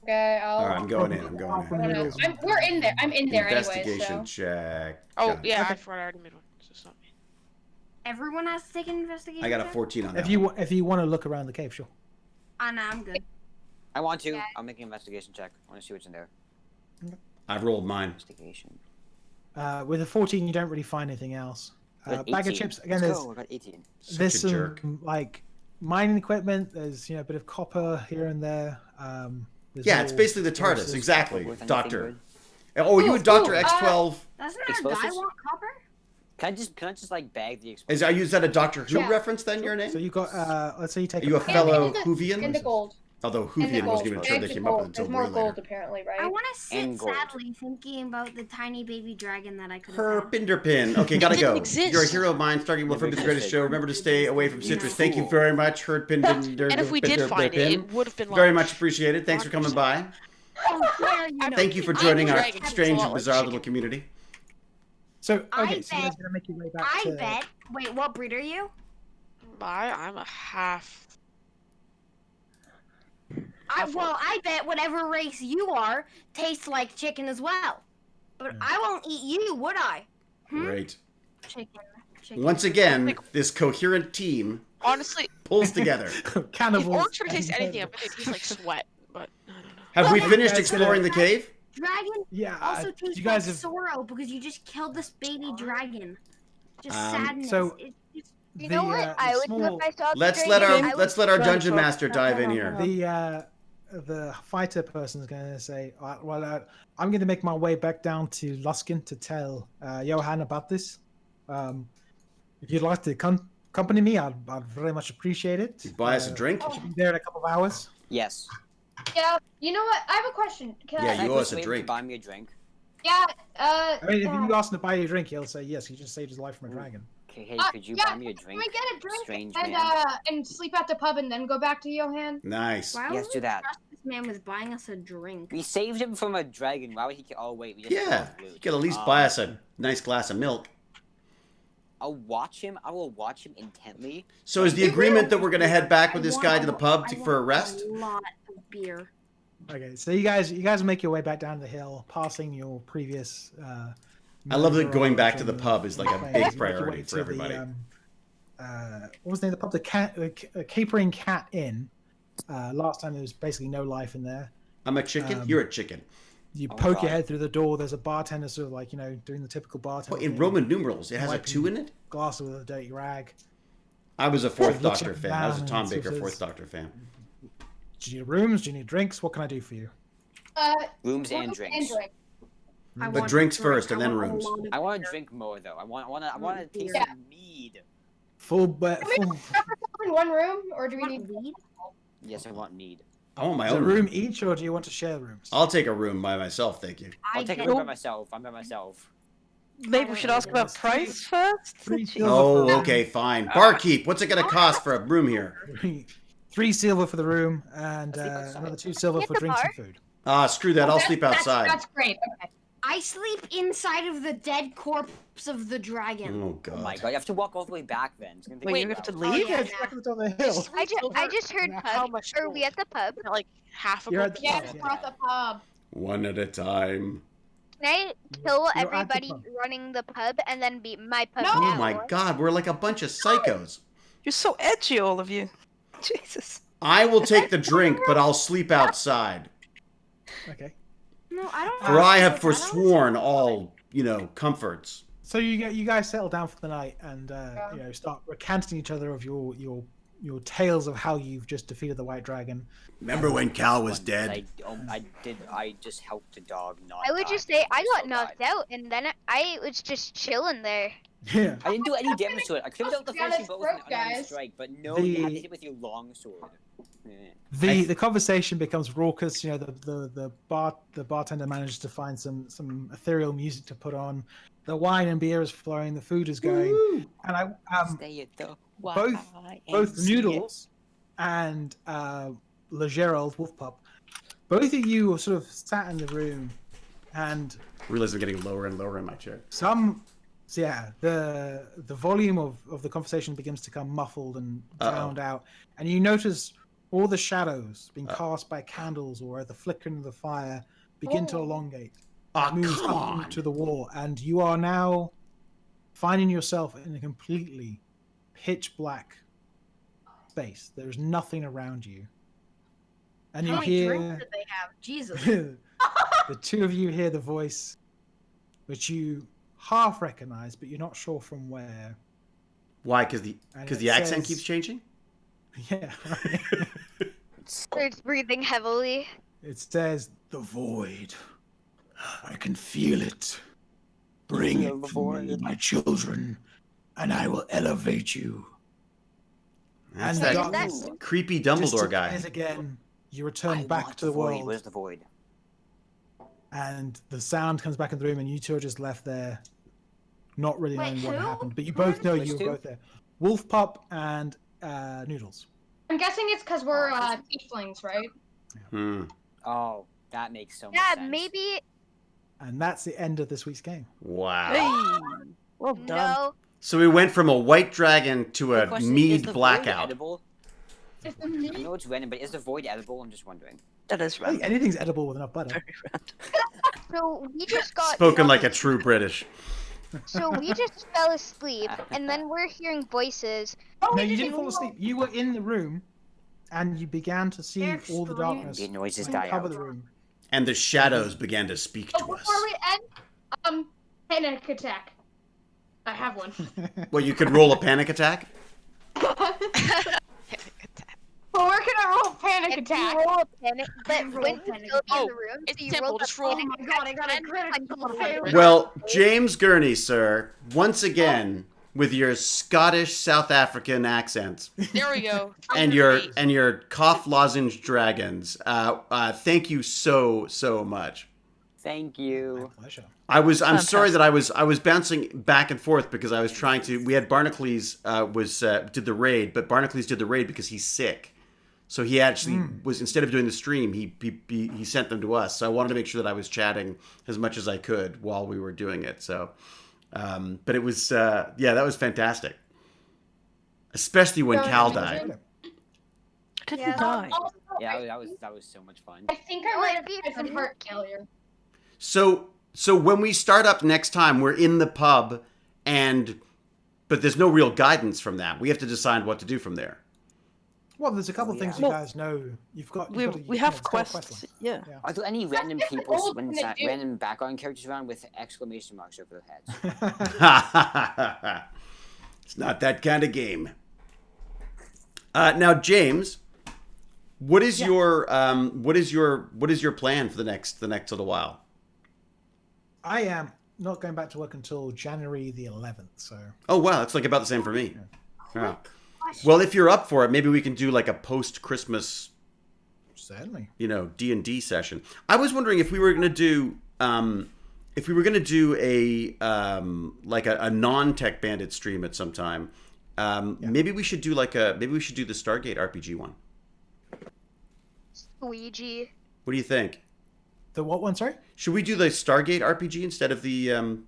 Okay, I'll. All right, I'm going in. I don't know. We're in there. I'm in there anyway. Investigation So. check. Oh Got it. yeah, Okay. I forgot I already made one. So it's not me. Everyone has to take an investigation. I got a check? 14 on that. If you want to look around the cave, sure. No, I'm good. I want to. Yeah. I'll make an investigation check. I want to see what's in there. I've rolled mine. Investigation. With a 14, you don't really find anything else. Got Bag of 18. chips. Again, Let's go. I got 18. there's Such a jerk. some mining equipment. There's a bit of copper here and there. There's Yeah, it's all basically the sorts TARDIS. of- Exactly, Worth anything Doctor. good? Oh, you Ooh, and Doctor ooh, X12. Doesn't our Explosives? guy want copper? Can I just bag the explosives? Is that a Doctor Who Yeah. reference then? Your name? So you got. Let's say you take. Are you a pack- fellow And the Whovian? gold. Although And the Whovian gold. wasn't even sure they Bags of came up with gold. until There's more way gold later. apparently, I right? want to sit And gold. sadly thinking about the tiny baby dragon that I could have. Herpinderpin. Okay, gotta It go. didn't exist. You're a hero of mine, starting with Never the greatest existed. show. Remember to stay away from citrus. Yeah. Thank you very much, Herpinderpin. And if we did find it, it would have been Very lunch. much appreciated. Thanks for coming by. Oh, where you know? Thank you for I'm joining our dragging strange a and lot bizarre like little chicken. community. So I okay, so you guys bet- gonna make your way back I to. bet. Wait, what breed are you? I'm a half. I bet whatever race you are tastes like chicken as well. But Yeah. I won't eat you, would I? Great. Chicken. Once again, this coherent team Honestly, pulls together. if Cannibals. orcs were to taste anything, I bet they taste like sweat. But I don't know. Have we Well, finished guys exploring the cave? Dragon Yeah. also tastes you guys like have. sorrow because you just killed this baby dragon. Just sadness. so- It's just You know what? the I would do small- if I saw the Let's dragon. let I would- our Right, dungeon folks. master dive in here. The fighter person is going to say, I'm going to make my way back down to Luskin to tell Johan about this. If you'd like to accompany me, I'd very much appreciate it. Buy us a drink. I'll be there in a couple of hours. Yes. Yeah. You know what? I have a question. Can Yeah, I? Can I you owe us a persuade him to drink. Buy me a drink. Yeah. I mean, if you ask him to buy you a drink, he'll say yes. He just saved his life from a dragon. Okay, hey, Uh, could you yeah, buy me a drink? Can we get a drink Strange and man. and sleep at the pub and then go back to Johan? Nice. why Yes, would do we that. trust this man was buying us a drink? We saved him from a dragon. Why would he? Oh wait, we just Yeah, killed you Luke. could at least buy us a nice glass of milk. I'll watch him. I will watch him intently. So is the agreement that we're going to head back with this guy to the pub for a rest? A lot of beer. Okay, so you guys make your way back down the hill, passing your previous. I love that murder going back to and the pub is like a things. big You make your priority way for to the, everybody. what was the name of the pub? The Capering Cat Inn. Last time there was basically no life in there. I'm a chicken. You're a chicken. You Oh, poke your God. head through the door. There's a bartender, sort of like doing the typical bartender. Well, in thing, Roman numerals, it has a wiping 2 in it. Glass with a dirty rag. I was a Fourth Looks Doctor like fan. I was a man, Tom sort Baker of Fourth says- Doctor fan. Do you need rooms? Do you need drinks? What can I do for you? Rooms and drinks. I But want drinks a drink. first and I then want a rooms. lot of I want beer. to drink more though. I want to taste Yeah. some mead. Full. Can we full have in one room, or do we Want need? weed? Yes, I want mead. I want my is it a own room room. each, or do you want to share rooms? I'll take a room by myself, thank you. I'll I take a get- room by myself. I'm by myself. Maybe we should ask about Yes. price first. Three Jeez. silver Oh, for- okay, fine. Barkeep, what's it going to cost for a room here? 3 silver for the room, and Sleep outside. another 2 silver Get for the drinks bar? and food. Ah, screw that. I'll sleep outside. That's great. Okay. I sleep inside of the dead corpse of the dragon. Oh, Oh my God. god, you have to walk all the way back then. It's gonna take Wait, a you have to while. leave? yeah, it's back on the hill. I just heard How pub. much Are we gold? at the pub? Like half a You're gold at the piece? pub. Yes, we're at the pub. One at a time. Can I kill at the everybody pub. running the pub and then be my pub No. Oh now? my God, we're like a bunch of psychos. You're so edgy, all of you. Jesus. I will take the drink, but I'll sleep outside. Okay. No, I don't. For I have don't- forsworn all, comforts. So you guys settle down for the night and start recanting each other of your tales of how you've just defeated the White Dragon. Remember when Cal was Once dead? I just helped a dog not I would die. just say I got So knocked died. out and then I was just chilling there. Yeah. I didn't do any damage to it. I killed out the Yeah, first that's bow with an broke, unarmed guys. strike, but no, you had to The- hit it with your long sword. Yeah. The conversation becomes raucous. The bartender manages to find some ethereal music to put on. The wine and beer is flowing. The food is going. And I Stay at the both Noodles and Le Gerald Wolf Pup, both of you are sort of sat in the room, and Realize I'm getting lower and lower in my chair. the volume of the conversation begins to become muffled and drowned out, and you notice all the shadows being cast by candles or the flickering of the fire begin to elongate. Oh, Moves come up on. into the wall, and you are now finding yourself in a completely pitch black space. There is nothing around you, and you How many drinks hear did they have? Jesus. the two of you hear the voice, which you half recognize, but you're not sure from where. Why? Because And the it accent says- keeps changing? Yeah, Starts breathing heavily. it says the void. I can feel it. Bring Feel the it to me, void. my children, and I will elevate you. That's And that the that's- creepy Dumbledore guy. As again, you I return back want to the void. world, Where's the void? and the sound comes back in the room, and you two are just left there, not really Wait, knowing what who? happened. But you Who both are know Which you were two? both there. Wolf Pup and Noodles. I'm guessing it's because we're tieflings, right? Hmm. Oh, that makes so much Yeah, sense. maybe And that's the end of this week's game. Wow. Hey. Well done. no. So we went from a white dragon to The a question is mead the void blackout. edible? I know it's random, but is the void edible? I'm just wondering. That is I think random. anything's edible with enough butter. Very random. So we just got Spoken like a true British. So we just fell asleep, and then we're hearing voices. No, you didn't fall asleep. You were in the room, and you began to see all the darkness The noises like, die cover out. the room. And the shadows began to speak to Before us. we end, panic attack. I have one. Well, you could roll a panic attack. Well, we're gonna roll panic If attack. you roll a panic, but roll when a you panic still be in attack. the room, It's so you simple, roll just the roll. panic Oh my god, I got a And- critical fail. Well, James Gurney, sir, once again with your Scottish South African accents There we go. and your cough lozenge dragons. Thank you so much. Thank My you. pleasure. I'm sorry that I was bouncing back and forth because I was trying to. We had Barnacles did the raid, but Barnacles did the raid because he's sick. So he actually was, instead of doing the stream, he sent them to us. So I wanted to make sure that I was chatting as much as I could while we were doing it. So, but it was that was fantastic, especially when Cal died. I didn't Yeah. die. Yeah, that was so much fun. I think I might have had some heart failure. So when we start up next time, we're in the pub, but there's no real guidance from that. We have to decide what to do from there. Well, there's a couple Oh, things yeah. you guys know. You've got. We have quests. Yeah. Are there any random what the people, old when men it's do. random background characters around with exclamation marks over their heads? It's not that kind of game. Now, James, what is your plan for the next little while? I am not going back to work until January the 11th. So. Oh wow, that's like about the same for me. Yeah. Well, if you're up for it, maybe we can do like a post-Christmas, Certainly. D&D session. I was wondering if we were going to do a non-Tech Bandit stream at some time. Maybe we should do the Stargate RPG one. Ouija. What do you think? The what one? Sorry. Should we do the Stargate RPG instead of the? I mean,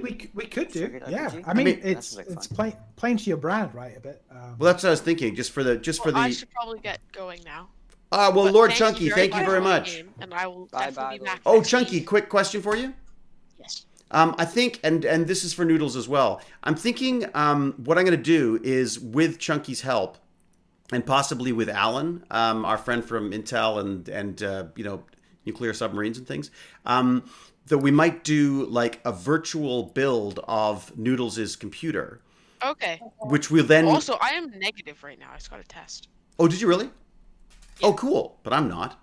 we could do. Stargate Yeah. RPG? I mean, That it's sounds like it's fun. plain to your brand, right? A bit. Well, that's what I was thinking. Just for the. I should probably get going now. Well, But Lord Chunky, thank you very for the much. game, and I will Bye-bye, definitely be back. Oh, next Chunky, week. quick question for you. Yes. I think, and this is for Noodles as well. I'm thinking, what I'm going to do is, with Chunky's help, and possibly with Alan, our friend from Intel and nuclear submarines and things, that we might do like a virtual build of Noodles' computer, Okay. which will then. Also, I am negative right now. I just got a test. Oh, did you really? Oh, cool. But I'm not.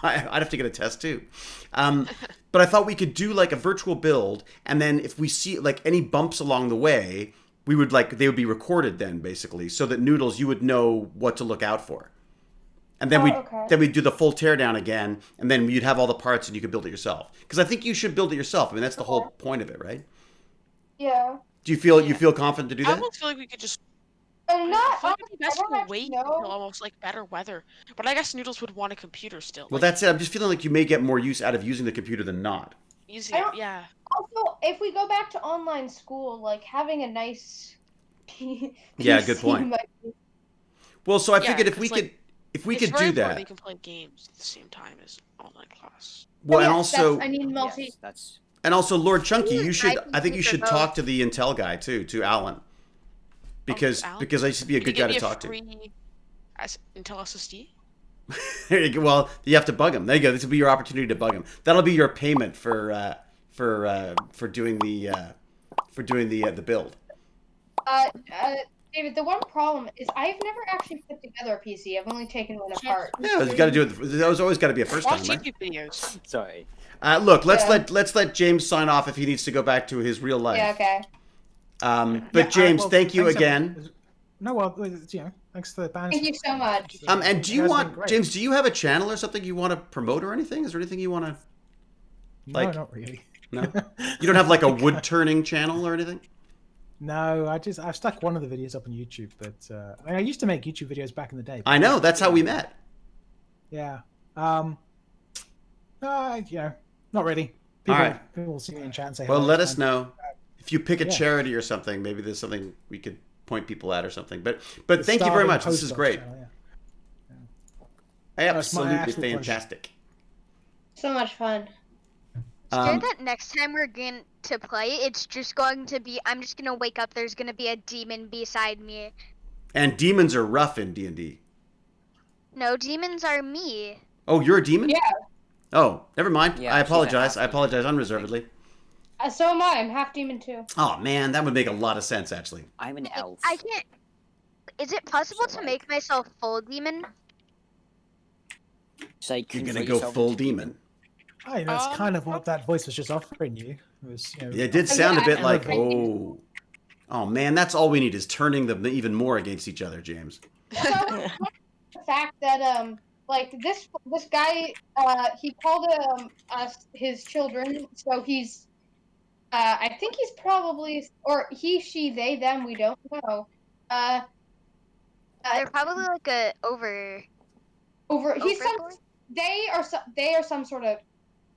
I'd have to get a test too. But I thought we could do like a virtual build, and then if we see like any bumps along the way, they would be recorded then basically, so that Noodles, you would know what to look out for. And then we'd do the full teardown again, and then you'd have all the parts and you could build it yourself. Because I think you should build it yourself. I mean, that's the whole point of it, right? Yeah. Do you feel confident to do I that? almost feel like we could just. I'm I not. feel like it'd be best I don't to actually wait know. until almost like better weather. But I guess Noodles would want a computer still. Well, like, that's it. I'm just feeling like you may get more use out of using the computer than not. using I it. don't- Yeah. Also, if we go back to online school, like having a nice. Yeah, good point. might be- Well, so I Yeah, figured if 'cause, we like, could It's very do important that. You can play games at the same time as online class. Well, and Yes, also I need multi. Yes, that's Lord Chunky, you should. I I think you think should they're talk to the Intel guy too, to Alan, because Alan? I should be a Could good you guy give to me a talk to. free Intel SSD? There you go. Well, you have to bug him. There you go. This will be your opportunity to bug him. That'll be your payment for doing the build. David, the one problem is I've never actually put together a PC. I've only taken one apart. Yeah, you got to do it. There's always got to be a first time, Watch right? YouTube videos. sorry. Look, let's Yeah. let James sign off if he needs to go back to his real life. Yeah, okay. But Yeah, James, well, thank you thanks, again. everyone. No, well, thanks for the banners. Thank you so much. And do you guys want, did great. James? Do you have a channel or something you want to promote or anything? Is there anything you want to? like- No, not really. No, you don't have like a wood turning channel or anything. No, I've stuck one of the videos up on YouTube, but I used to make YouTube videos back in the day. I know. That's how we met. Yeah. Not really. All right. People will see me in chat and say, Well, hello, let it's us fine. know If you pick a Yeah. charity or something, maybe there's something we could point people at or something. But The thank you very Starving much. This Post is Office great. channel, yeah. That's my Absolutely absolute pleasure. fantastic. So much fun. Scared that next time we're going to play, it's just going to be, I'm just going to wake up, there's going to be a demon beside me. And demons are rough in D&D. No, demons are me. Oh, you're a demon? Yeah. Oh, never mind. Yeah, I she's a apologize. half I apologize demon. unreservedly. So am I. I'm half demon too. Oh, man, that would make a lot of sense, actually. I'm an elf. I can't. Is it possible So, to like- make myself full demon? So you You're convert going to go yourself full into demon. Oh, that's kind of what that voice was just offering you. It was, Yeah, it did sound a bit Yeah, like, I oh. Oh, man, that's all we need is turning them even more against each other, James. Also, the fact that like this guy he called us his children, so he's I think he's probably, or he, she, they, them, we don't know. They're probably like a over. He's some, Overlord? they are some sort of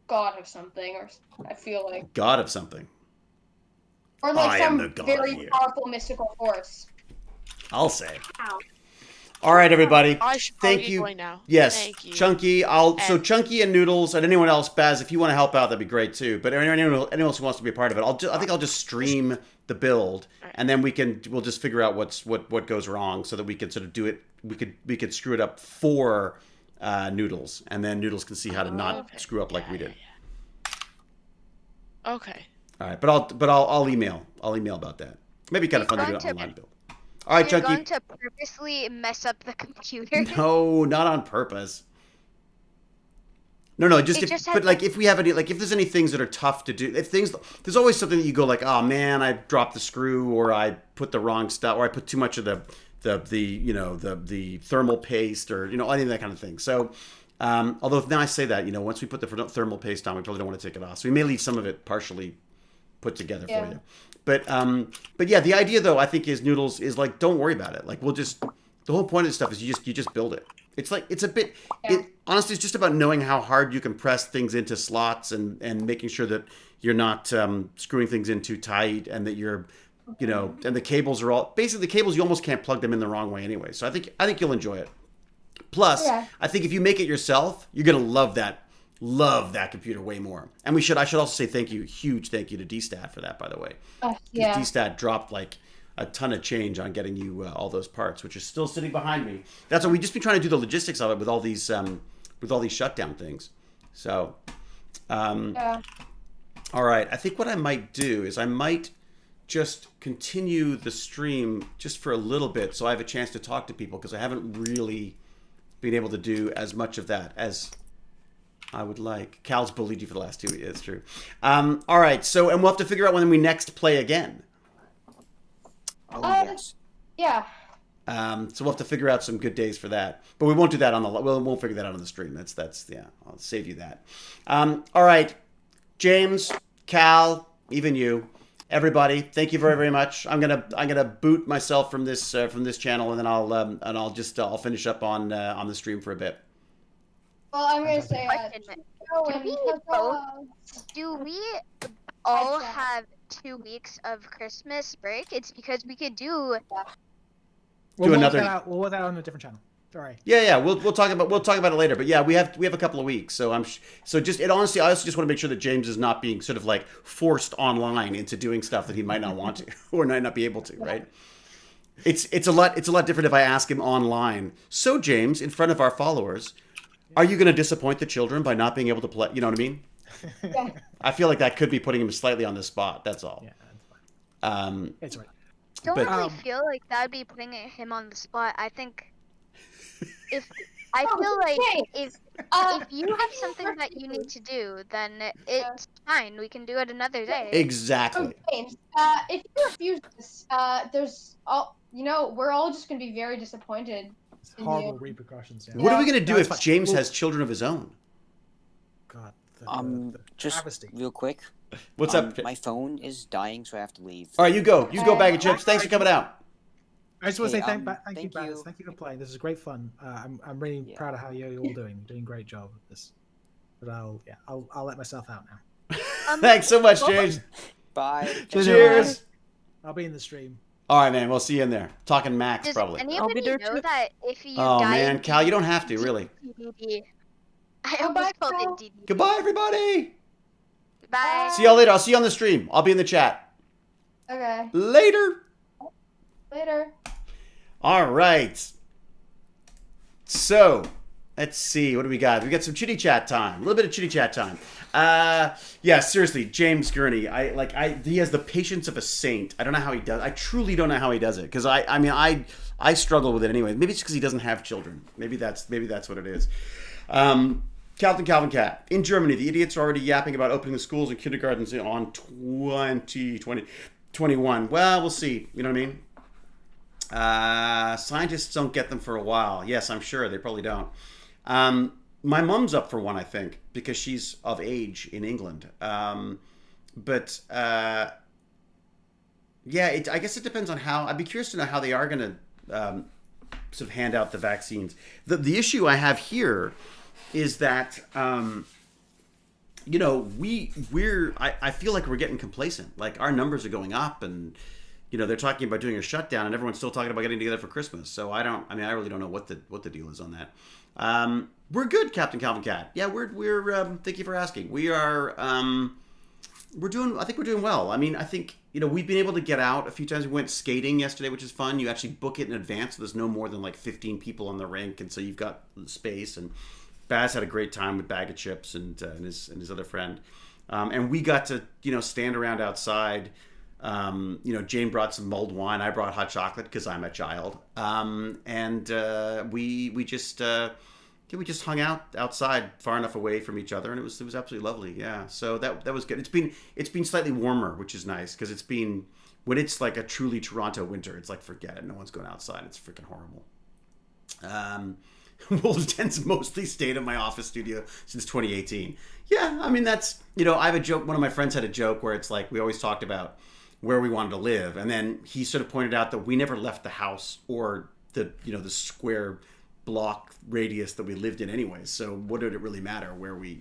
god of something, or I feel like, God of something. or I like am the some god very here. powerful mystical force. I'll say. Ow. All right, everybody. I should probably Thank get you. going now. Yes, Thank you. Chunky. So And- Chunky and Noodles and anyone else, Baz, if you want to help out, that'd be great too. But anyone else who wants to be a part of it, I think I'll just stream the build, and then we'll just figure out what goes wrong, so that we can sort of do it. We could screw it up for Noodles, and then Noodles can see how to not Okay. screw up like we did. Okay. All right, but I'll email about that. Maybe kind of fun to do You're an going to- online build. All right, You're Chunky. going to purposely mess up the computer. No, not on purpose. No, just It if, just but has- like if we have any, like if there's any things that are tough to do, there's always something that you go like, oh man, I dropped the screw, or I put the wrong stuff, or I put too much of the thermal paste, or any of that kind of thing. So, although now I say that, once we put the thermal paste on, we probably don't want to take it off. So we may leave some of it partially put together for you. But yeah, the idea though, I think, is Noodles is like, don't worry about it. Like the whole point of this stuff is you just build it. It's like, it's a bit, honestly, it's just about knowing how hard you can press things into slots, and making sure that you're not screwing things in too tight, and that you're, and the cables are all, basically the cables, you almost can't plug them in the wrong way anyway. So I think you'll enjoy it. Plus, I think if you make it yourself, you're going to love that computer way more. And I should also say huge thank you to DStat for that, by the way. Yeah. DStat dropped like a ton of change on getting you all those parts, which is still sitting behind me. That's why we've just been trying to do the logistics of it with all these shutdown things. So, all right. I think what I might do is I might just continue the stream just for a little bit, so I have a chance to talk to people, because I haven't really been able to do as much of that as I would like. Cal's bullied you for the last 2 weeks. It's true. All right. So, and we'll have to figure out when we next play again. Oh, yes. Yeah. So we'll have to figure out some good days for that. But we won't do that we'll figure that out on the stream. That's yeah. I'll save you that. All right, James, Cal, even you, everybody. Thank you very, very much. I'm gonna boot myself from this channel, and then I'll finish up on the stream for a bit. Well, I'm gonna say. Do we all have 2 weeks of Christmas break? It's because we could do. We'll another- We'll work that out on a different channel. Sorry. Yeah. We'll talk about it later. But yeah, we have a couple of weeks. So honestly, I also just want to make sure that James is not being sort of like forced online into doing stuff that he might not want to or might not be able to. Right. It's a lot different if I ask him online. So James, in front of our followers, are you going to disappoint the children by not being able to play? You know what I mean? Yeah. I feel like that could be putting him slightly on the spot. That's all. Yeah, that's fine. It's right. Don't But- really feel like that would be putting him on the spot. I think if you have something that you need to do, then it's fine. We can do it another day. Exactly. James, if you refuse this, we're all just gonna be very disappointed. It's horrible repercussions. Yeah. What are we going to do No, if it's fine. James We'll- has children of his own? God. The Just travesty. real quick. What's up? My phone is dying, so I have to leave. All right, you go. You go, bag of chips. Thanks for coming out. I just want to Hey, say thank you, thank Baz. you. Thank you for playing. This is great fun. I'm really Yeah. proud of how you're all doing. You're doing a great job with this. But I'll let myself out now. Thanks so much, James. Bye. Cheers. I'll be in the stream. All right, man. We'll see you in there. Talking Max, Does probably. anybody there know too. that if you Oh, die man. in Cal, you don't have to, really. DDD, I Goodbye, almost called Cal. it DDD. Goodbye, everybody. Bye. See y'all later. I'll see you on the stream. I'll be in the chat. Okay. Later. Later. All right. So, let's see. What do we got? We got some chitty chat time. A little bit of chitty chat time. Yeah, seriously, James Gurney. He has the patience of a saint. I don't know how he does. I truly don't know how he does it because I struggle with it anyway. Maybe it's because he doesn't have children. Maybe that's what it is. Calvin Cat. In Germany, the idiots are already yapping about opening the schools and kindergartens on 2021. Well, we'll see. You know what I mean? Scientists don't get them for a while. Yes, I'm sure they probably don't. My mom's up for one, I think, because she's of age in England. Yeah, I guess it depends on how. I'd be curious to know how they are going to sort of hand out the vaccines. The issue I have here is that you know, I feel like we're getting complacent. Like our numbers are going up, and you know they're talking about doing a shutdown, and everyone's still talking about getting together for Christmas. So I really don't know what the deal is on that. We're good, Captain Calvin Cat. Yeah, we're thank you for asking. We are we're doing well. I mean, I think, you know, we've been able to get out a few times. We went skating yesterday, which is fun. You actually book it in advance, so there's no more than like 15 people on the rink, and so you've got space. And Baz had a great time with Bag of Chips and his other friend. And we got to, you know, stand around outside. You know, Jane brought some mulled wine. I brought hot chocolate because I'm a child. We just hung out outside far enough away from each other, and it was absolutely lovely. Yeah, so that was good. It's been slightly warmer, which is nice because when it's like a truly Toronto winter, it's like forget it. No one's going outside. It's freaking horrible. Wolves Den's mostly stayed in my office studio since 2018. Yeah, I mean that's, you know, I have a joke. One of my friends had a joke where it's like we always talked about where we wanted to live, and then he sort of pointed out that we never left the house or the square block radius that we lived in anyways. So what did it really matter where we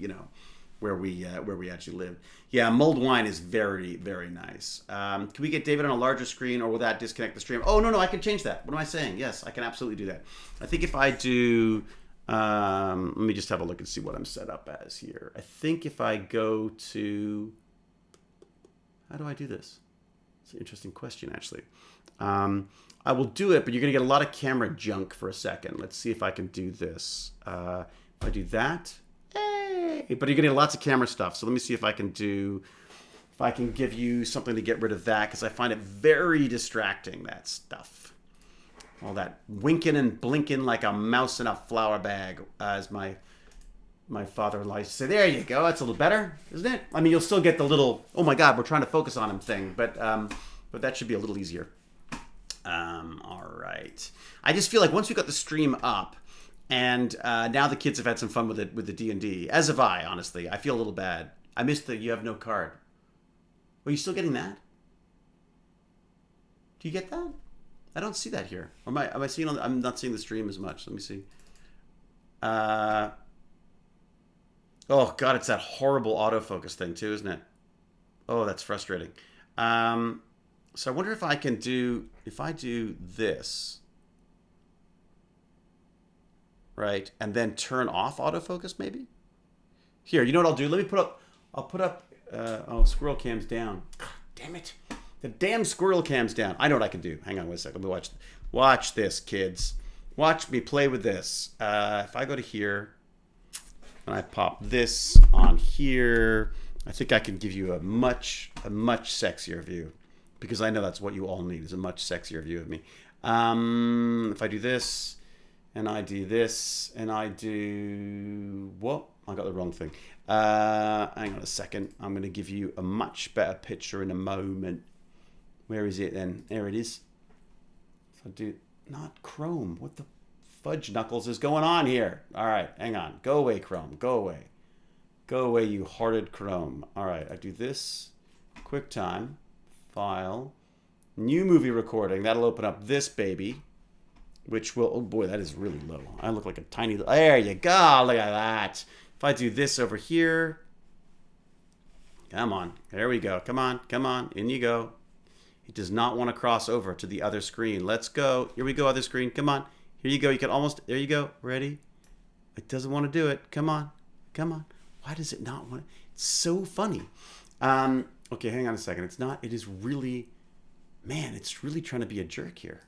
actually lived? Yeah, mulled wine is very, very nice. Can we get David on a larger screen, or will that disconnect the stream? Oh, no, I can change that. What am I saying? Yes, I can absolutely do that. I think if I do, let me just have a look and see what I'm set up as here. I think if I go to, how do I do this? It's an interesting question, actually. I will do it, but you're going to get a lot of camera junk for a second. Let's see if I can do this. If I do that, hey! But you're going to get lots of camera stuff. So let me see if I can give you something to get rid of that, because I find it very distracting, that stuff. All that winking and blinking like a mouse in a flour bag, as my father-in-law used to say. There you go. That's a little better, isn't it? I mean, you'll still get the little, oh my God, we're trying to focus on him thing, but that should be a little easier. All right. I just feel like once we got the stream up, and now the kids have had some fun with it, with the D&D, as have I, honestly. I feel a little bad. I missed the you have no card. Are you still getting that? Do you get that? I don't see that here. Or am I seeing I'm not seeing the stream as much. Let me see. Oh God, it's that horrible autofocus thing too, isn't it? Oh, that's frustrating. So I wonder if I can do, if I do this, right, and then turn off autofocus maybe? Here, you know what I'll do? Let me put up, oh, squirrel cam's down. God, damn it. The damn squirrel cam's down. I know what I can do. Hang on one second. Let me watch this, kids. Watch me play with this. If I go to here, and I pop this on here, I think I can give you a much sexier view. Because I know that's what you all need, is a much sexier view of me. If I do this, and I do this, and I do... Whoa, I got the wrong thing. Hang on a second. I'm going to give you a much better picture in a moment. Where is it then? There it is. If I do... Not Chrome. What the fudge knuckles is going on here? All right, hang on. Go away, Chrome. Go away. Go away, you horrid Chrome. All right, I do this. QuickTime. File, new movie recording. That'll open up this baby, which will, oh boy, that is really low. I look like a tiny, there you go, look at that. If I do this over here, Come on. There we go. Come on. Come on. In you go. It does not want to cross over to the other screen. Let's go. Here we go, other screen. Come on. Here you go. You can almost... There you go. Ready? It doesn't want to do it. Come on. Come on. Why does it not want to... It's so funny. Okay, hang on a second. It's not... It is really... Man, it's really trying to be a jerk here.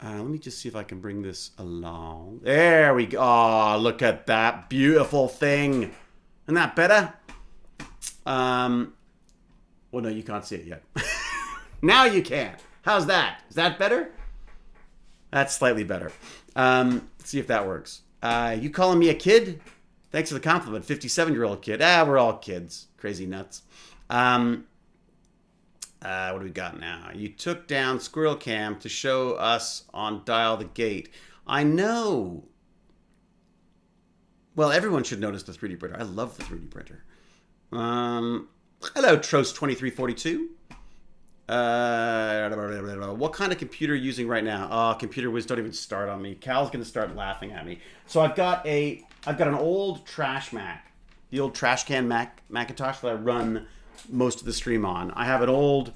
Let me just see if I can bring this along. There we go. Oh, look at that beautiful thing. Isn't that better? Well, no, you can't see it yet. Now you can. How's that? Is that better? That's slightly better. Let's see if that works. You calling me a kid? Thanks for the compliment. 57-year-old kid. We're all kids. Crazy nuts. What do we got now? You took down Squirrel Cam to show us on Dial the Gate. I know. Well, everyone should notice the 3D printer. I love the 3D printer. Hello, Trost2342. What kind of computer are you using right now? Oh, computer whiz, don't even start on me. Cal's gonna start laughing at me. So I've got an old trash Mac, the old trash can Macintosh that I run most of the stream on. I have an old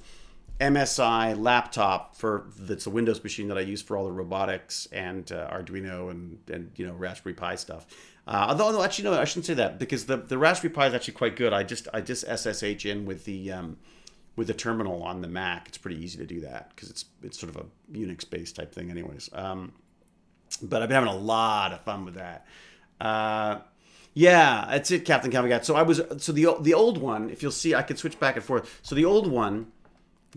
MSI laptop that's a Windows machine that I use for all the robotics and Arduino and Raspberry Pi stuff. Although actually no, I shouldn't say that because the Raspberry Pi is actually quite good. I just SSH in with the terminal on the Mac. It's pretty easy to do that because it's sort of a Unix based type thing, anyways. But I've been having a lot of fun with that. Yeah, that's it, Captain Cavalgat. So the old one, if you'll see, I can switch back and forth. So the old one,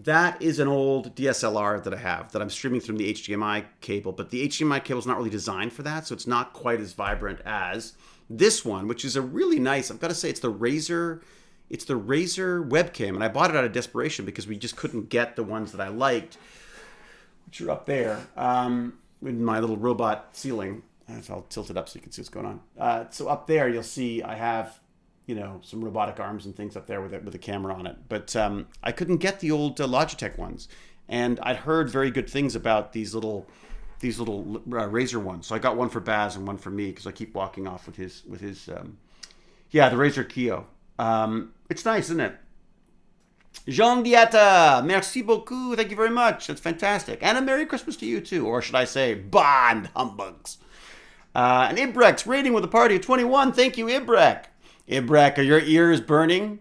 that is an old DSLR that I have that I'm streaming through the HDMI cable, but the HDMI cable is not really designed for that, so it's not quite as vibrant as this one, which is a really nice. I've got to say, it's the Razer webcam, and I bought it out of desperation because we just couldn't get the ones that I liked, which are up there in my little robot ceiling. If I'll tilt it up so you can see what's going on. So up there, you'll see I have, some robotic arms and things up there with a camera on it. But I couldn't get the old Logitech ones, and I'd heard very good things about these little Razer ones. So I got one for Baz and one for me because I keep walking off with his the Razer Kio. It's nice, isn't it? Jean Dieta, merci beaucoup. Thank you very much. That's fantastic. And a Merry Christmas to you too, or should I say, Bond humbugs. And Ibrek's rating with a party of 21. Thank you, Ibrek. Ibrek, are your ears burning?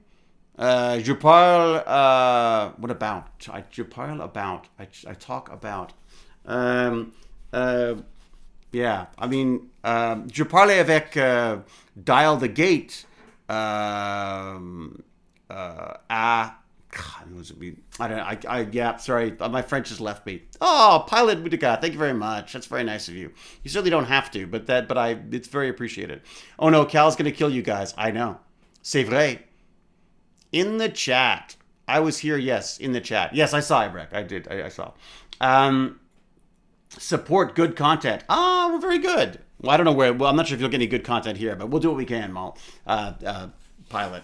Je parle. What about? Je parle about. I talk about. Yeah. I mean, je parle avec Dial the Gate. Sorry, my French just left me. Oh, Pilot Boudica, thank you very much. That's very nice of you. You certainly don't have to, but it's very appreciated. Oh no, Cal's gonna kill you guys. I know. C'est vrai. In the chat. I was here, yes, in the chat. Yes, I saw Ibrek. I did. I saw. Support good content. We're very good. Well, I don't know where. Well, I'm not sure if you'll get any good content here, but we'll do what we can, Pilot.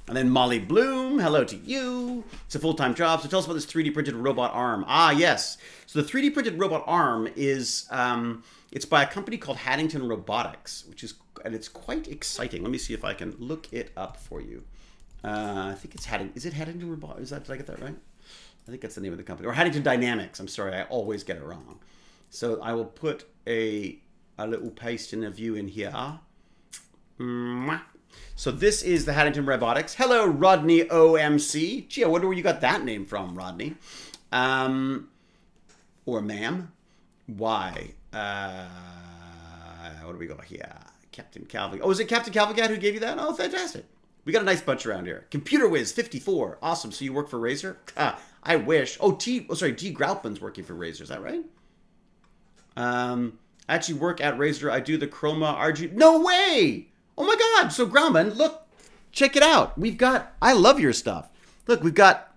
And then Molly Bloom, hello to you. It's a full-time job. So tell us about this 3D printed robot arm. Yes. So the 3D printed robot arm is, it's by a company called Haddington Robotics, and it's quite exciting. Let me see if I can look it up for you. I think it's is it Haddington Robotics? Did I get that right? I think that's the name of the company. Or Haddington Dynamics. I'm sorry, I always get it wrong. So I will put a little paste in a view in here. So this is the Haddington Robotics. Hello, Rodney OMC. Gee, I wonder where you got that name from, Rodney. Or ma'am. Why? What do we got here? Captain Calvin. Oh, is it Captain Calvigat who gave you that? Oh, fantastic. We got a nice bunch around here. Computer Whiz 54. Awesome. So you work for Razer? I wish. D. Groutman's working for Razer. Is that right? I actually work at Razer. I do the Chroma RG. No way! Oh my God! So Grauman, look, check it out. I love your stuff. Look at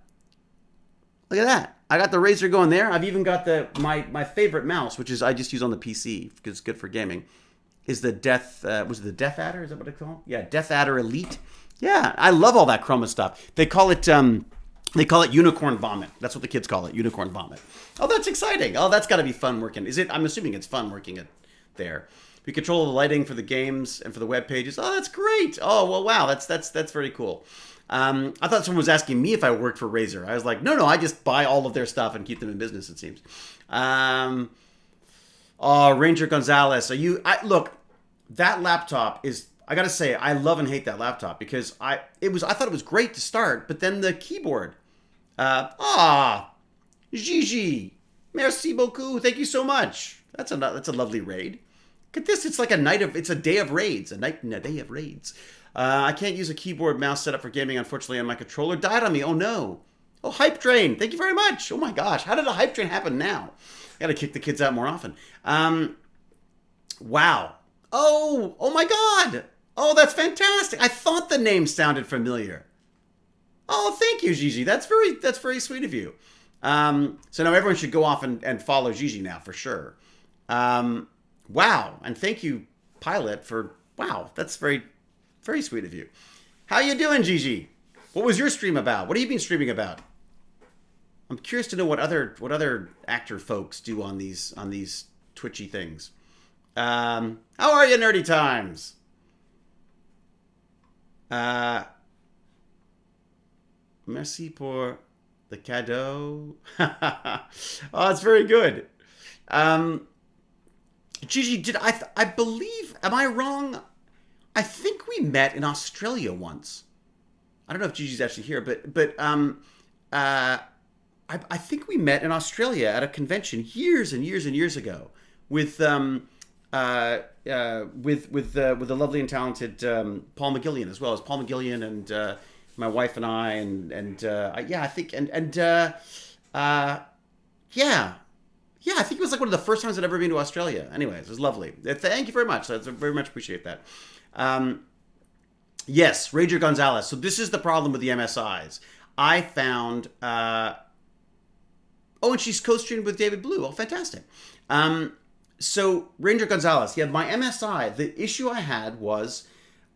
that. I got the Razer going there. I've even got my favorite mouse, which is I just use on the PC because it's good for gaming. Is the was it the Death Adder? Is that what it's called? Yeah, Death Adder Elite. Yeah, I love all that Chroma stuff. They call it Unicorn Vomit. That's what the kids call it, Unicorn Vomit. Oh, that's exciting. Oh, that's got to be fun working. I'm assuming it's fun working it there. We control the lighting for the games and for the web pages. Oh, that's great. Oh, well, wow. That's very cool. I thought someone was asking me if I worked for Razer. I was like, no, I just buy all of their stuff and keep them in business, it seems. Ranger Gonzalez, look, that laptop is, I gotta say, I love and hate that laptop because I thought it was great to start, but then the keyboard, Gigi, merci beaucoup, thank you so much. That's a lovely raid. Look at this, it's like it's a day of raids, a day of raids. I can't use a keyboard mouse setup for gaming, unfortunately, and my controller died on me. Oh no. Oh, Hype Train, thank you very much. Oh my gosh, how did a Hype Train happen now? I gotta kick the kids out more often. Wow. Oh my god. Oh, that's fantastic. I thought the name sounded familiar. Oh, thank you, Gigi. That's very sweet of you. So now everyone should go off and follow Gigi now for sure. Wow. And thank you, Pilot, wow, that's very, very sweet of you. How you doing, Gigi? What was your stream about? What have you been streaming about? I'm curious to know what other actor folks do on these twitchy things. How are you, Nerdy Times? Merci pour the cadeau. Oh, it's very good. Gigi, I believe, am I wrong? I think we met in Australia once. I don't know if Gigi's actually here, but I think we met in Australia at a convention years and years and years ago with the lovely and talented Paul McGillian, as well as Paul McGillian and my wife and I I think I think it was like one of the first times I'd ever been to Australia. Anyways, it was lovely. Thank you very much. I very much appreciate that. Yes, Ranger Gonzalez. So this is the problem with the MSIs. I found and she's co-streamed with David Blue. Oh, fantastic. So Ranger Gonzalez, yeah, my MSI, the issue I had was,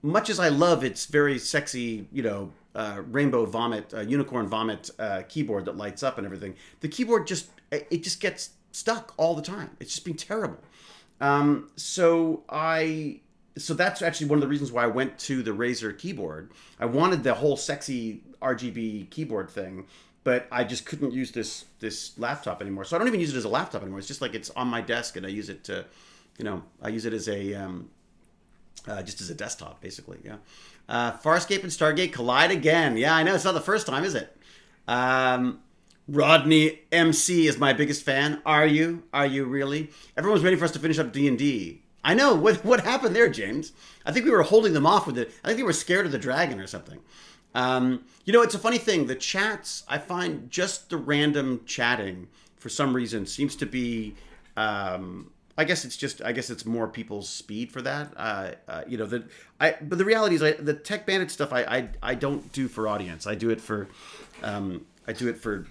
much as I love its very sexy, rainbow vomit, unicorn vomit keyboard that lights up and everything, the keyboard just gets stuck all the time. It's just been terrible. So that's actually one of the reasons why I went to the Razer keyboard. I wanted the whole sexy RGB keyboard thing, but I just couldn't use this laptop anymore. So I don't even use it as a laptop anymore. It's just like it's on my desk, and I use it to, I use it as a just as a desktop, basically. Yeah. Farscape and Stargate collide again. Yeah, I know. It's not the first time, is it? Rodney MC is my biggest fan. Are you? Are you really? Everyone's waiting for us to finish up D&D. I know. What happened there, James? I think we were holding them off with it. I think they were scared of the dragon or something. It's a funny thing. The chats, I find just the random chatting for some reason seems to be, I guess it's more people's speed for that. But the reality is the Tech Bandit stuff I don't do for audience. I do it for, I do it for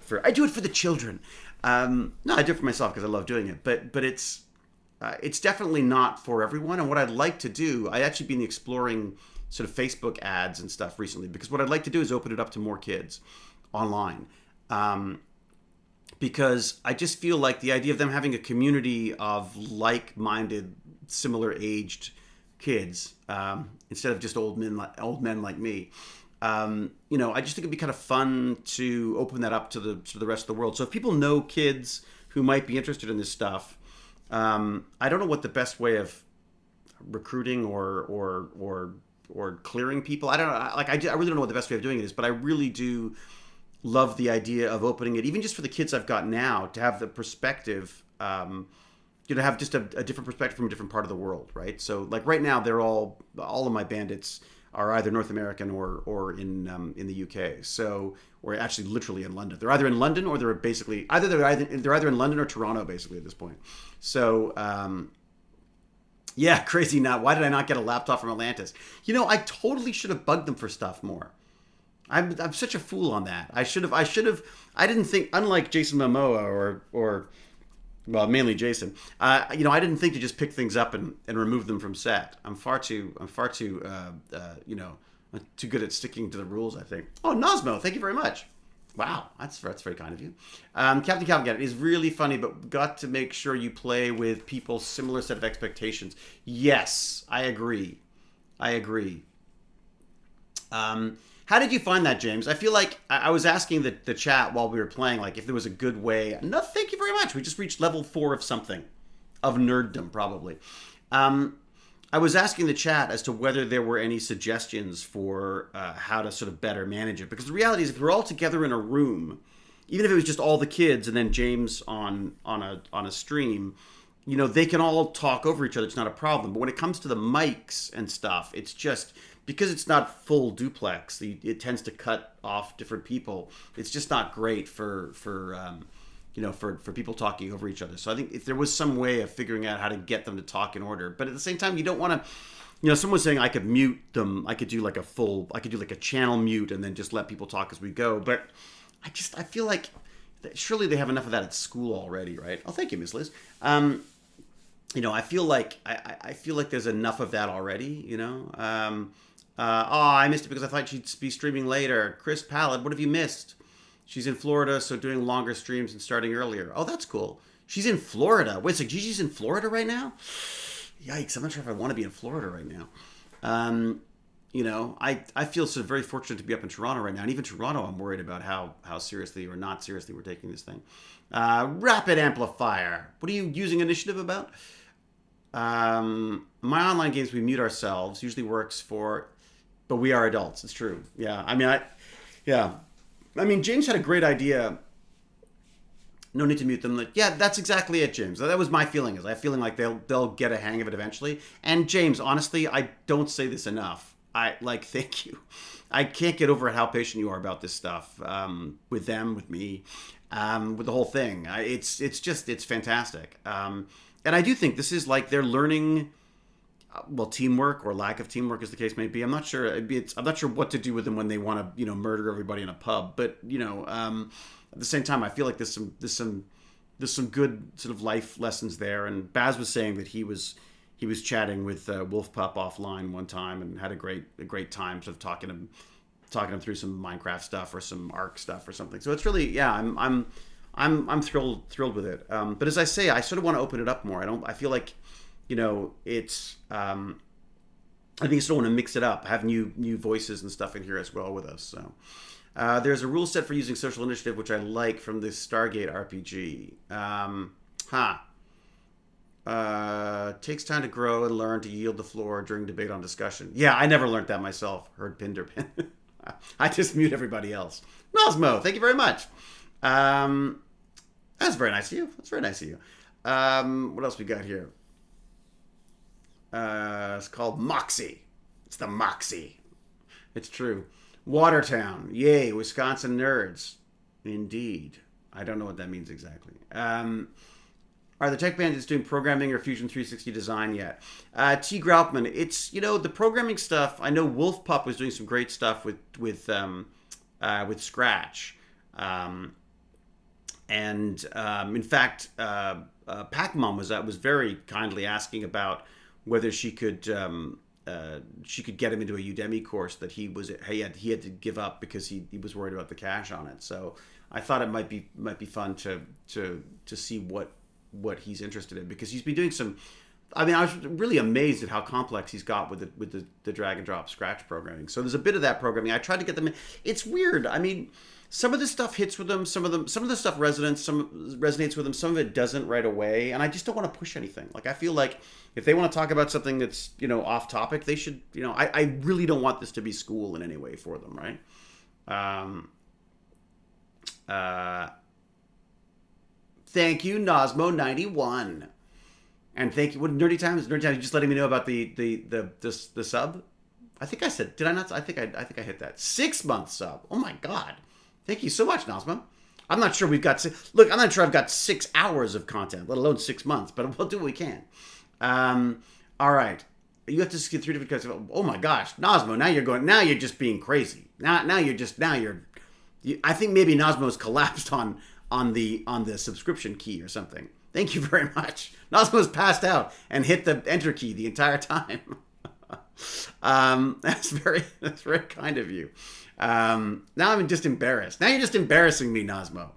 the children. No, I do it for myself because I love doing it, but it's definitely not for everyone. And what I'd like to do, I actually been exploring sort of Facebook ads and stuff recently, because what I'd like to do is open it up to more kids online. Because I just feel like the idea of them having a community of like-minded, similar-aged kids, instead of just old men like me, I just think it'd be kind of fun to open that up to the rest of the world. So if people know kids who might be interested in this stuff, I don't know what the best way of recruiting or clearing people. I don't know. I really don't know what the best way of doing it is, but I really do love the idea of opening it, even just for the kids I've got now, to have the perspective, to have just a different perspective from a different part of the world, right? So like right now, they're all of my bandits are either North American or in the UK. So, or actually literally in London. They're either in London or they're basically they're either in London or Toronto, basically at this point. So, yeah, crazy not. Why did I not get a laptop from Atlantis? I totally should have bugged them for stuff more. I'm such a fool on that. I should have. I didn't think, unlike Jason Momoa or well, mainly Jason. I didn't think to just pick things up and remove them from set. I'm far too too good at sticking to the rules, I think. Oh, Nosmo, thank you very much. Wow, that's very kind of you. Captain Calvin, it is really funny, but got to make sure you play with people's similar set of How did you find that, James? I feel like I was asking the chat while we were playing, like if there was a good way. No, thank you very much. We just reached level 4 of something, of nerddom probably. I was asking the chat as to whether there were any suggestions for how to sort of better manage it, because the reality is if we're all together in a room, even if it was just all the kids and then James on a stream, you know, they can all talk over each other. It's not a problem. But when it comes to the mics and stuff, it's just because it's not full duplex. It tends to cut off different people. It's just not great for people talking over each other. So I think if there was some way of figuring out how to get them to talk in order, but at the same time, you don't want to. You know, someone was saying I could mute them. I could do like a channel mute and then just let people talk as we go. But I feel like surely they have enough of that at school already, right? Oh, thank you, Miss Liz. You know, I feel like there's enough of that already. You know, I missed it because I thought she'd be streaming later. Chris Pallad, what have you missed? She's in Florida, so doing longer streams and starting earlier. Oh, that's cool. She's in Florida. Wait, so Gigi's in Florida right now? Yikes! I'm not sure if I want to be in Florida right now. You know, I feel so very fortunate to be up in Toronto right now. And even Toronto, I'm worried about how seriously or not seriously we're taking this thing. Rapid Amplifier. What are you using initiative about? My online games, we mute ourselves. Usually works but we are adults. It's true. Yeah. I mean, James had a great idea. No need to mute them. Like, yeah, that's exactly it, James. That was my feeling. I have a feeling like they'll get a hang of it eventually. And James, honestly, I don't say this enough. Thank you. I can't get over how patient you are about this stuff. With them, with me, with the whole thing. It's fantastic. And I do think this is like they're learning. Well, teamwork or lack of teamwork, as the case may be. I'm not sure. I'm not sure what to do with them when they want to, murder everybody in a pub. But at the same time, I feel like there's some good sort of life lessons there. And Baz was saying that he was chatting with Wolf Pup offline one time and had a great time, sort of talking him through some Minecraft stuff or some Ark stuff or something. So it's really, I'm thrilled with it. But as I say, I sort of want to open it up more. I feel like. It's. I think you still want to mix it up, have new voices and stuff in here as well with us. So, there's a rule set for using social initiative, which I like from the Stargate RPG. Takes time to grow and learn to yield the floor during debate on discussion. Yeah, I never learned that myself. Heard Pinderpin. I just mute everybody else. Nosmo, thank you very much. That's very nice of you. What else we got here? It's called Moxie. It's the Moxie. It's true. Watertown. Yay, Wisconsin nerds. Indeed. I don't know what that means exactly. Are the TechBandits doing programming or Fusion 360 design yet? T. Graupman, it's, the programming stuff. I know Wolf Pup was doing some great stuff with Scratch. In fact, Pac-Mom was very kindly asking about whether she could get him into a Udemy course that he had to give up because he was worried about the cash on it. So I thought it might be fun to see what he's interested in, because he's been doing some. I mean, I was really amazed at how complex he's got with the drag and drop Scratch programming. So there's a bit of that programming. I tried to get them in. It's weird. I mean, some of the stuff hits with them. Some of the stuff resonates with them. Some of it doesn't right away. And I just don't want to push anything. Like, I feel like if they want to talk about something that's, off topic, they should, I really don't want this to be school in any way for them, right? Thank you, Nosmo91. And thank you. What Nerdy Time is? Nerdy Time, you just letting me know about the sub. I think I said. Did I not? I think I hit that 6-month sub. Oh my god! Thank you so much, Nosma. I'm not sure we've got. Look, I'm not sure I've got 6 hours of content, let alone 6 months. But we'll do what we can. All right. You have to get 3 different kinds of. Oh my gosh, Nosmo! Now you're just being crazy. Now you're. I think maybe Nosmo's collapsed on the subscription key or something. Thank you very much. Nosmo's passed out and hit the enter key the entire time. That's very kind of you. Now I'm just embarrassed. Now you're just embarrassing me, Nosmo.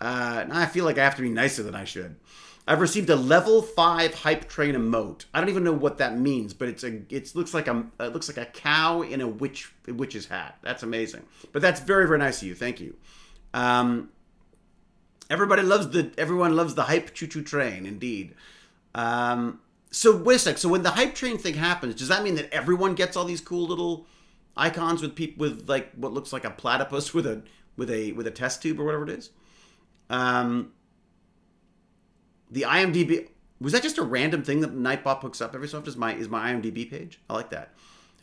Now I feel like I have to be nicer than I should. I've received a level 5 hype train emote. I don't even know what that means, but it looks like a cow in a witch's hat. That's amazing. But that's very, very nice of you. Thank you. Everyone loves the hype choo-choo train, indeed. So wait a sec. So when the hype train thing happens, does that mean that everyone gets all these cool little icons with people with like what looks like a platypus with a test tube or whatever it is? The IMDb, was that just a random thing that Nightbot hooks up every so often? Is my IMDb page? I like that.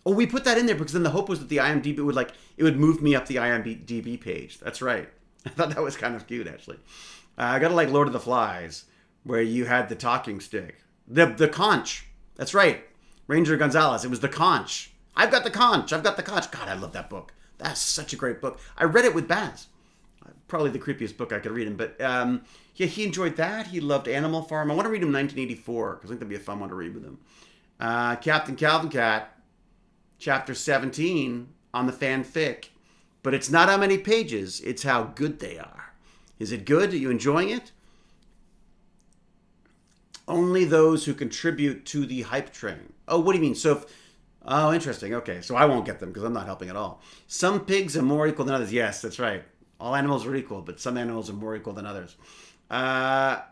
Oh, we put that in there because then the hope was that the IMDb would move me up the IMDb page. That's right. I thought that was kind of cute, actually. I gotta like Lord of the Flies, where you had the talking stick. The conch. That's right. Ranger Gonzalez. It was the conch. I've got the conch. God, I love that book. That's such a great book. I read it with Baz. Probably the creepiest book I could read him. But yeah, he enjoyed that. He loved Animal Farm. I want to read him 1984 because I think that'd be a fun one to read with him. Captain Calvin Cat, chapter 17 on the fanfic. But it's not how many pages, it's how good they are. Is it good? Are you enjoying it? Only those who contribute to the hype train. Oh, what do you mean? Oh, interesting. Okay, so I won't get them because I'm not helping at all. Some pigs are more equal than others. Yes, that's right. All animals are equal, but some animals are more equal than others. Yeah,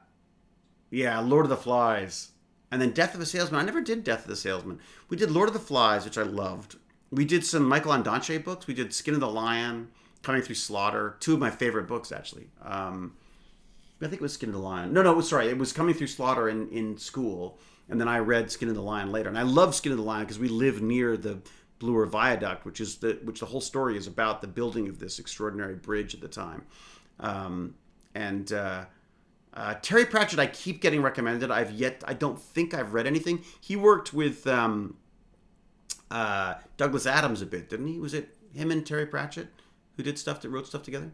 Lord of the Flies. And then Death of a Salesman. I never did Death of the Salesman. We did Lord of the Flies, which I loved. We did some Michael Ondaatje books. We did Skin of the Lion, Coming Through Slaughter. Two of my favorite books, actually. I think it was Skin of the Lion. No, it was Coming Through Slaughter in school. And then I read Skin of the Lion later. And I love Skin of the Lion because we live near the Bloor Viaduct, which the whole story is about the building of this extraordinary bridge at the time. Terry Pratchett, I keep getting recommended. I don't think I've read anything. He worked with Douglas Adams a bit, didn't he? Was it him and Terry Pratchett who wrote stuff together?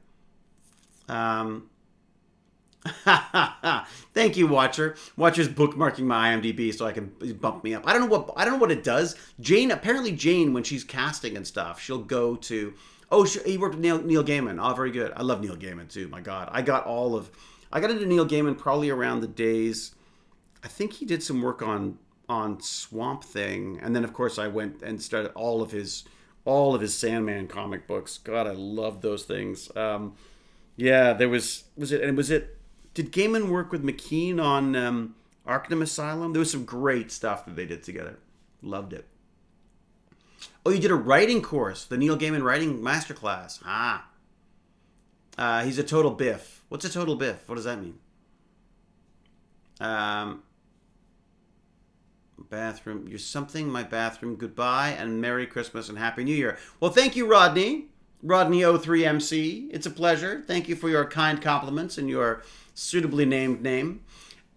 Thank you, Watcher. Watcher's bookmarking my IMDb so I can bump me up. I don't know what it does. Apparently Jane, when she's casting and stuff, she'll go to. He worked with Neil Gaiman. Oh, very good. I love Neil Gaiman too. My God, I got into Neil Gaiman probably around the days. I think he did some work on Swamp Thing, and then of course I went and started all of his Sandman comic books. God, I love those things. Yeah, there was it. Did Gaiman work with McKean on Arkham Asylum? There was some great stuff that they did together. Loved it. Oh, you did a writing course, the Neil Gaiman writing masterclass. He's a total biff. What's a total biff? What does that mean? Bathroom. You're something, my bathroom. Goodbye and Merry Christmas and Happy New Year. Well, thank you, Rodney. Rodney03MC. It's a pleasure. Thank you for your kind compliments and your suitably named name.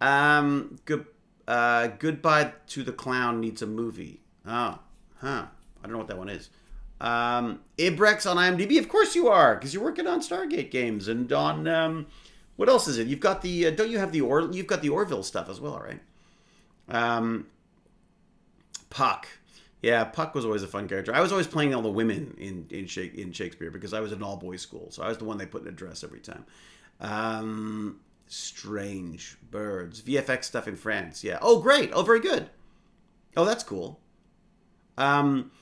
Goodbye to the Clown needs a movie. Oh, huh. I don't know what that one is. Ibrex on IMDb. Of course you are, because you're working on Stargate games and on what else is it? You've got the don't you have the you've got the Orville stuff as well, right? Puck. Yeah, Puck was always a fun character. I was always playing all the women in Shakespeare because I was in an all-boys school, so I was the one they put in a dress every time. Strange birds. VFX stuff in France. Yeah. Oh, great. Oh, very good. Oh, that's cool.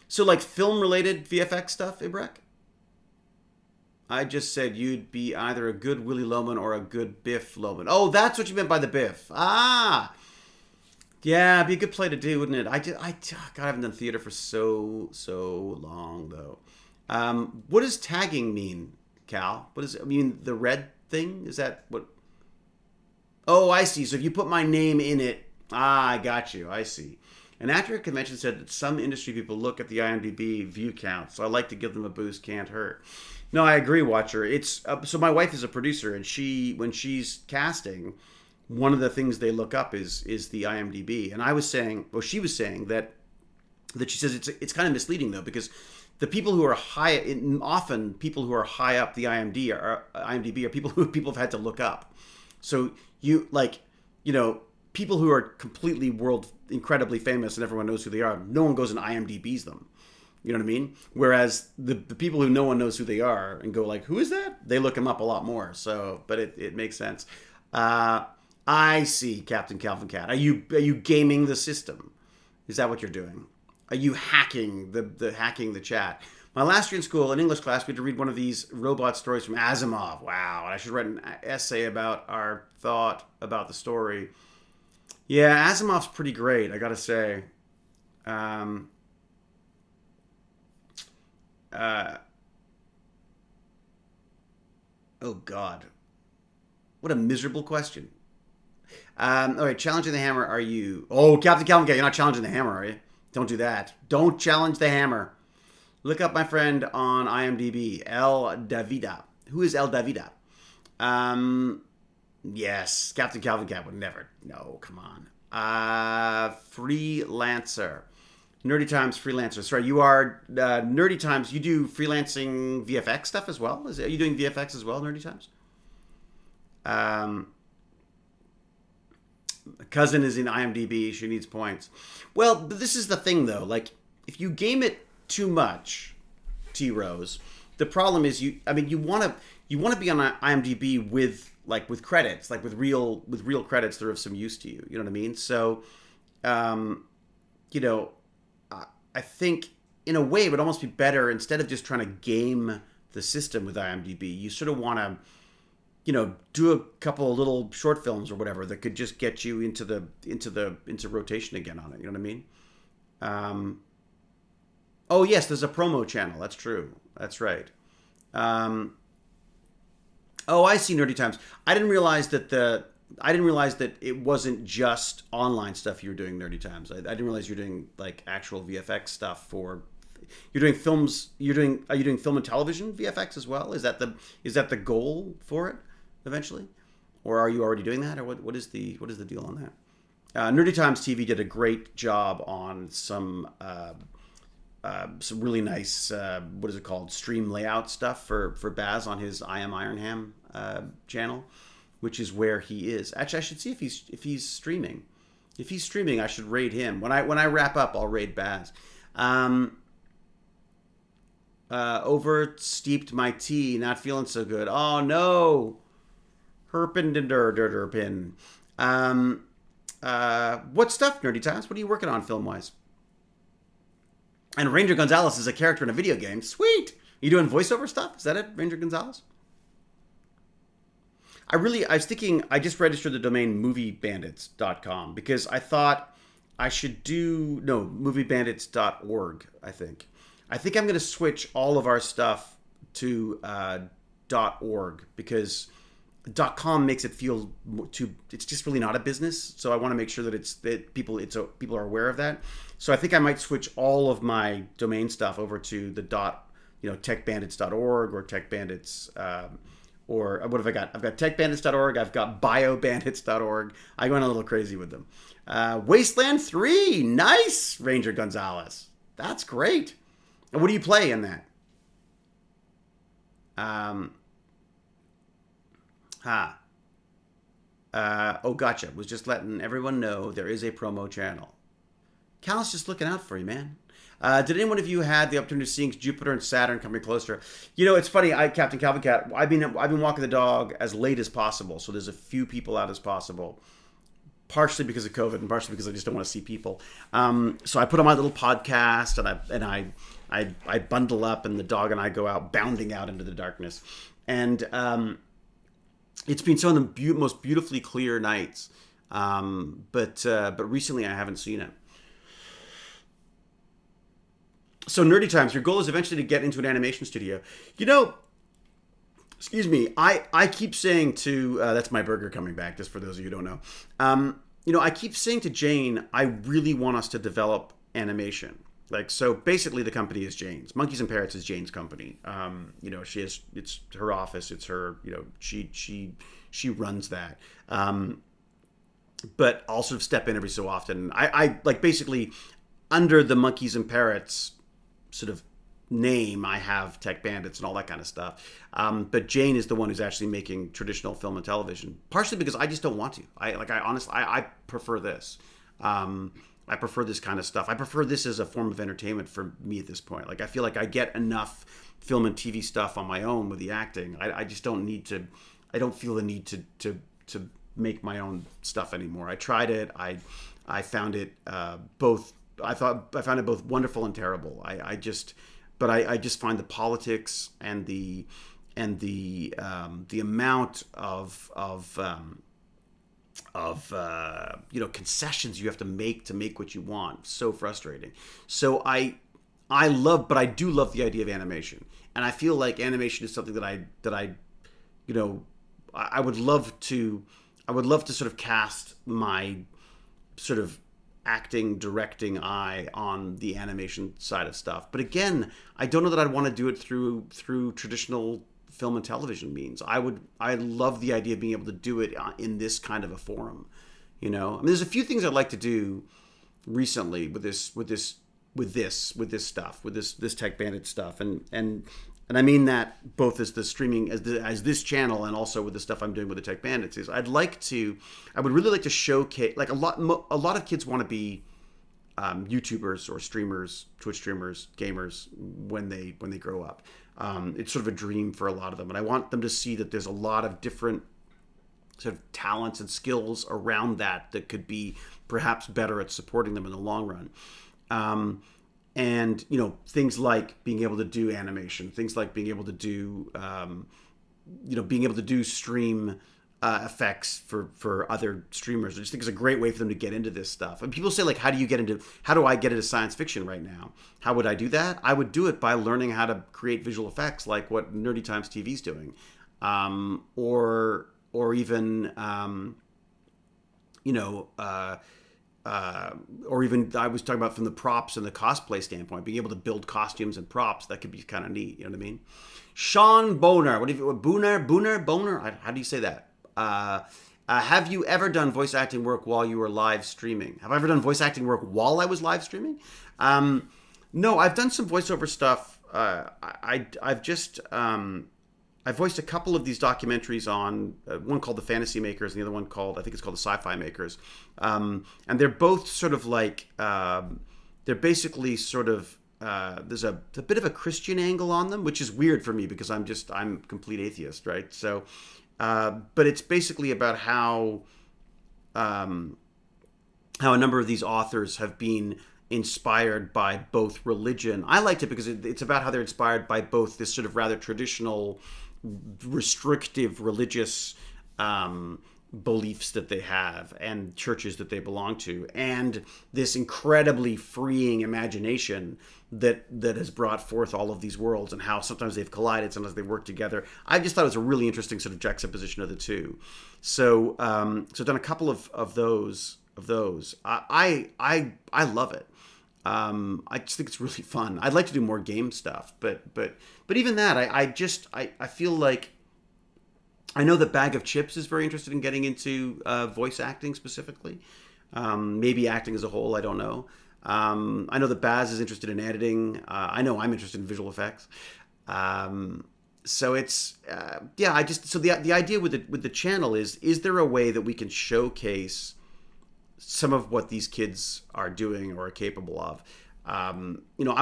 So like film-related VFX stuff, Ibrek? I just said you'd be either a good Willy Loman or a good Biff Loman. Oh, that's what you meant by the Biff. Ah! Yeah, it'd be a good play to do, wouldn't it? God, I haven't done theater for so long, though. What does tagging mean, Cal? What does it mean? The red thing? Is that what? Oh, I see. So if you put my name in it, I got you. I see. An actor at convention said that some industry people look at the IMDb view count, so I like to give them a boost. Can't hurt. No, I agree, Watcher. It's so my wife is a producer, and when she's casting, one of the things they look up is the IMDb. And I was saying, well, she was saying that she says it's kind of misleading though, because the people who are often people who are high up the IMDb are people who people have had to look up. So people who are completely incredibly famous and everyone knows who they are, no one goes and IMDb's them. You know what I mean? Whereas the people who no one knows who they are and go like, who is that? They look them up a lot more. So, but it makes sense. I see, Captain Calvin Cat. Are you gaming the system? Is that what you're doing? Are you hacking the chat? My last year in school, in English class, we had to read one of these robot stories from Asimov. Wow, and I should write an essay about our thought about the story. Yeah, Asimov's pretty great, I gotta say. Oh God, what a miserable question. All right, challenging the hammer. Are you? Oh, Captain Calvin Cat, you're not challenging the hammer, are you? Don't do that. Don't challenge the hammer. Look up my friend on IMDb, El Davida. Who is El Davida? Yes, Captain Calvin Cat would never. No, come on. Freelancer. Nerdy Times freelancer. Sorry, you are Nerdy Times. You do freelancing VFX stuff as well? Are you doing VFX as well, Nerdy Times? Cousin is in IMDb. She needs points. Well, but this is the thing, though. Like, if you game it too much, T Rose, the problem is you want to be on IMDb with credits, like with real credits that are of some use to you. You know what I mean? So, I think in a way it would almost be better, instead of just trying to game the system with IMDb, you sort of want to, do a couple of little short films or whatever that could just get you into rotation again on it. You know what I mean? Oh yes, there's a promo channel. That's true. That's right. Oh, I see, Nerdy Times. I didn't realize that it wasn't just online stuff you were doing, Nerdy Times. I didn't realize you're doing like actual VFX stuff for. You're doing films. Are you doing film and television VFX as well? Is that the goal for it eventually, or are you already doing that, or what is the deal on that? Nerdy Times TV did a great job on some really nice what is it called, stream layout stuff for Baz on his I Am Ironham channel, which is where he is. Actually, I should see if he's streaming. If he's streaming, I should raid him. When I wrap up, I'll raid Baz. Oversteeped my tea, not feeling so good. Oh no, herpin. What stuff, Nerdy Times? What are you working on film wise? And Ranger Gonzalez is a character in a video game. Sweet. You doing voiceover stuff? Is that it, Ranger Gonzalez? I was thinking, I just registered the domain moviebandits.com because I thought I should do, no, moviebandits.org, I think. I think I'm going to switch all of our stuff to .org because .com makes it feel too, it's just really not a business. So I want to make sure that people are aware of that. So I think I might switch all of my domain stuff over to the techbandits.org or techbandits, or what have I got? I've got techbandits.org. I've got biobandits.org. I went a little crazy with them. Wasteland 3. Nice, Ranger Gonzalez. That's great. And what do you play in that? Oh, gotcha. Was just letting everyone know there is a promo channel. Cal's just looking out for you, man. Did anyone of you had the opportunity to see Jupiter and Saturn coming closer? It's funny. Captain Calvin Cat. I've been walking the dog as late as possible, so there's a few people out as possible. Partially because of COVID, and partially because I just don't want to see people. So I put on my little podcast, and I bundle up, and the dog and I go out bounding out into the darkness, and it's been some of the most beautifully clear nights. But recently I haven't seen it. So Nerdy Times, your goal is eventually to get into an animation studio. Excuse me, I keep saying to, that's my burger coming back, just for those of you who don't know. I keep saying to Jane, I really want us to develop animation. So basically the company is Jane's. Monkeys and Parrots is Jane's company. It's her office, it's her, she runs that. But I'll sort of step in every so often. I basically under the Monkeys and Parrots sort of name, I have Tech Bandits and all that kind of stuff. But Jane is the one who's actually making traditional film and television, partially because I just don't want to. I honestly prefer this. I prefer this kind of stuff. I prefer this as a form of entertainment for me at this point. Like I feel like I get enough film and TV stuff on my own with the acting. I just don't need to. I don't feel the need to make my own stuff anymore. I tried it. I found it both. I found it both wonderful and terrible. I just find the politics and the amount of concessions you have to make what you want so frustrating. So I do love the idea of animation, and I feel like animation is something that I would love to sort of cast my sort of acting, directing eye on the animation side of stuff. But again, I don't know that I'd want to do it through traditional film and television means. I love the idea of being able to do it in this kind of a forum. I mean, there's a few things I'd like to do recently with this stuff, with this Tech Bandit stuff, and I mean that both as the streaming as this channel and also with the stuff I'm doing with the Tech Bandits is I would really like to showcase, like a lot of kids want to be YouTubers or streamers, Twitch streamers, gamers when they grow up. It's sort of a dream for a lot of them, and I want them to see that there's a lot of different sort of talents and skills around that could be perhaps better at supporting them in the long run. And things like being able to do animation, things like being able to do stream effects for other streamers. I just think it's a great way for them to get into this stuff. And people say, like, how do I get into science fiction right now? How would I do that? I would do it by learning how to create visual effects, like what Nerdy Times TV's doing, or even or even I was talking about from the props and the cosplay standpoint, being able to build costumes and props. That could be kind of neat. You know what I mean? Sean Boner, Boner? How do you say that? Have you ever done voice acting work while you were live streaming? Have I ever done voice acting work while I was live streaming? No, I've done some voiceover stuff. I voiced a couple of these documentaries on one called The Fantasy Makers and the other one called, I think it's called The Sci-Fi Makers. And they're both sort of like, they're basically sort of, there's a bit of a Christian angle on them, which is weird for me because I'm a complete atheist, right? So, but it's basically about how a number of these authors have been inspired by both religion. I liked it because it's about how they're inspired by both this sort of rather traditional, restrictive religious beliefs that they have and churches that they belong to, and this incredibly freeing imagination that has brought forth all of these worlds, and how sometimes they've collided, sometimes they work together. I just thought it was a really interesting sort of juxtaposition of the two. So I've done a couple of those. I love it. I just think it's really fun. I'd like to do more game stuff, but even that, I feel like I know that Bag of Chips is very interested in getting into voice acting specifically, maybe acting as a whole. I don't know. I know that Baz is interested in editing. I know I'm interested in visual effects. So it's so the idea with the channel is there a way that we can showcase some of what these kids are doing or are capable of? I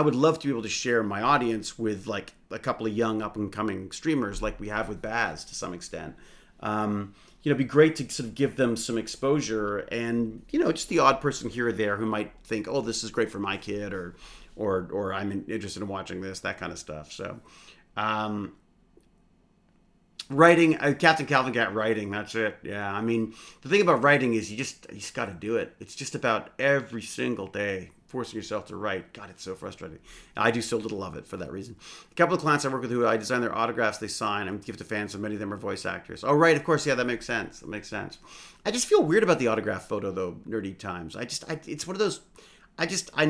would love to be able to share my audience with like a couple of young up and coming streamers like we have with Baz to some extent. It'd be great to sort of give them some exposure, and just the odd person here or there who might think, oh, this is great for my kid, or I'm interested in watching this, that kind of stuff. So writing, Captain Calvin got writing. That's it. Yeah, I mean, the thing about writing is you just got to do it. It's just about every single day forcing yourself to write. God, it's so frustrating. I do so little of it for that reason. A couple of clients I work with who I design their autographs they sign and give to fans, so many of them are voice actors. Oh, right, of course, yeah, that makes sense. I just feel weird about the autograph photo, though, Nerdy Times. It's one of those, it's one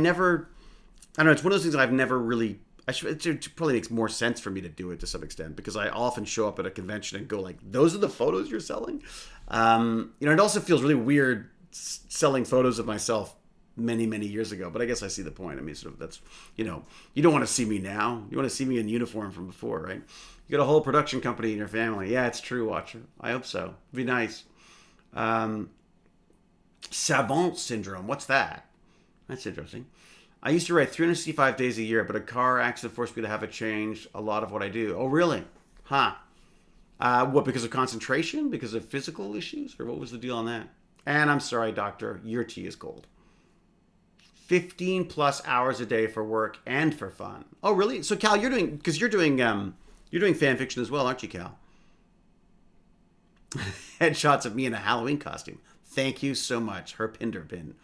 of those things that I've never really, it probably makes more sense for me to do it to some extent, because I often show up at a convention and go like, those are the photos you're selling? It also feels really weird selling photos of myself many, many years ago, but I guess I see the point. I mean, sort of that's, you don't want to see me now. You want to see me in uniform from before, right? You got a whole production company in your family. Yeah, it's true, Watcher. I hope so. It'd be nice. Savant syndrome. What's that? That's interesting. I used to write 365 days a year, but a car accident forced me to have it change a lot of what I do. Oh, really? Huh. What, because of concentration? Because of physical issues? Or what was the deal on that? And I'm sorry, doctor, your tea is cold. 15 plus hours a day for work and for fun. Oh, really? So, Cal, you're doing fan fiction as well, aren't you, Cal? Headshots of me in a Halloween costume. Thank you so much, Herpinder Pin.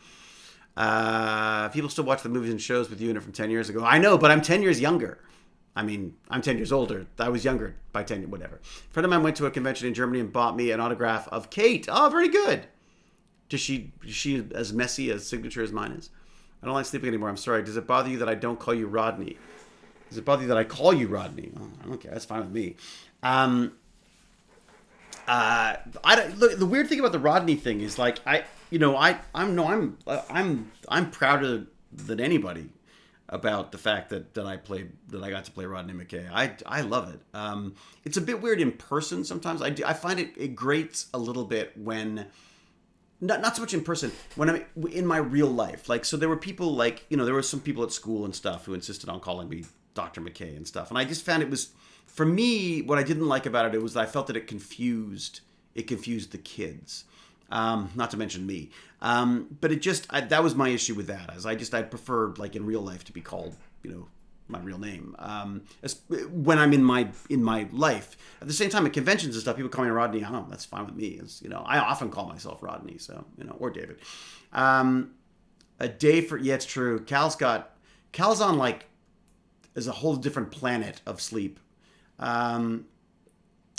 People still watch the movies and shows with you in it from 10 years ago. I know, but I'm 10 years younger. I mean, I'm 10 years older. I was younger by 10, whatever. A friend of mine went to a convention in Germany and bought me an autograph of Kate. Oh, very good. Is she as messy a signature as mine is? I don't like sleeping anymore. I'm sorry. Does it bother you that I don't call you Rodney? Does it bother you that I call you Rodney? Oh, I don't care. That's fine with me. Look, the weird thing about the Rodney thing is like I'm prouder than anybody about the fact that I got to play Rodney McKay. I love it. It's a bit weird in person sometimes. I find it grates a little bit when not so much in person, when I'm in my real life. Like, so there were people like, there were some people at school and stuff who insisted on calling me Dr. McKay and stuff. And I just found it was, for me, what I didn't like about it was that I felt that it confused the kids. Not to mention me. But it just, that was my issue with that. As I prefer, like, in real life to be called, my real name. When I'm in my life. At the same time, at conventions and stuff, people call me Rodney. I don't know, that's fine with me. I often call myself Rodney, so, or David. A day for, yeah, it's true. Cal's on, like, is a whole different planet of sleep.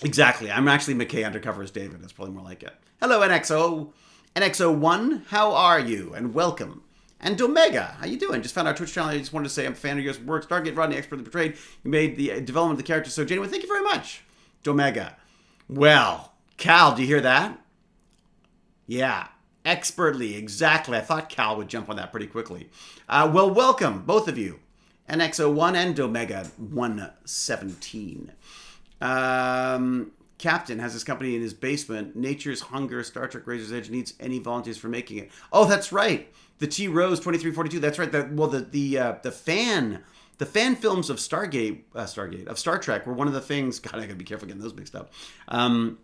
Exactly. I'm actually McKay undercover as David. That's probably more like it. Hello, NXO. NXO1, how are you? And welcome. And Domega, how you doing? Just found our Twitch channel. I just wanted to say I'm a fan of your work. Stargate Rodney, expertly portrayed. You made the development of the character so genuine. Thank you very much, Domega. Well, Cal, do you hear that? Yeah, expertly, exactly. I thought Cal would jump on that pretty quickly. Well, welcome, both of you. NXO1 and Domega 117. Captain has his company in his basement. Nature's Hunger, Star Trek Razor's Edge needs any volunteers for making it. Oh, that's right. The T Rose 2342. That's right. The fan films of Star Trek were one of the things. God, I gotta be careful getting those mixed up. I'm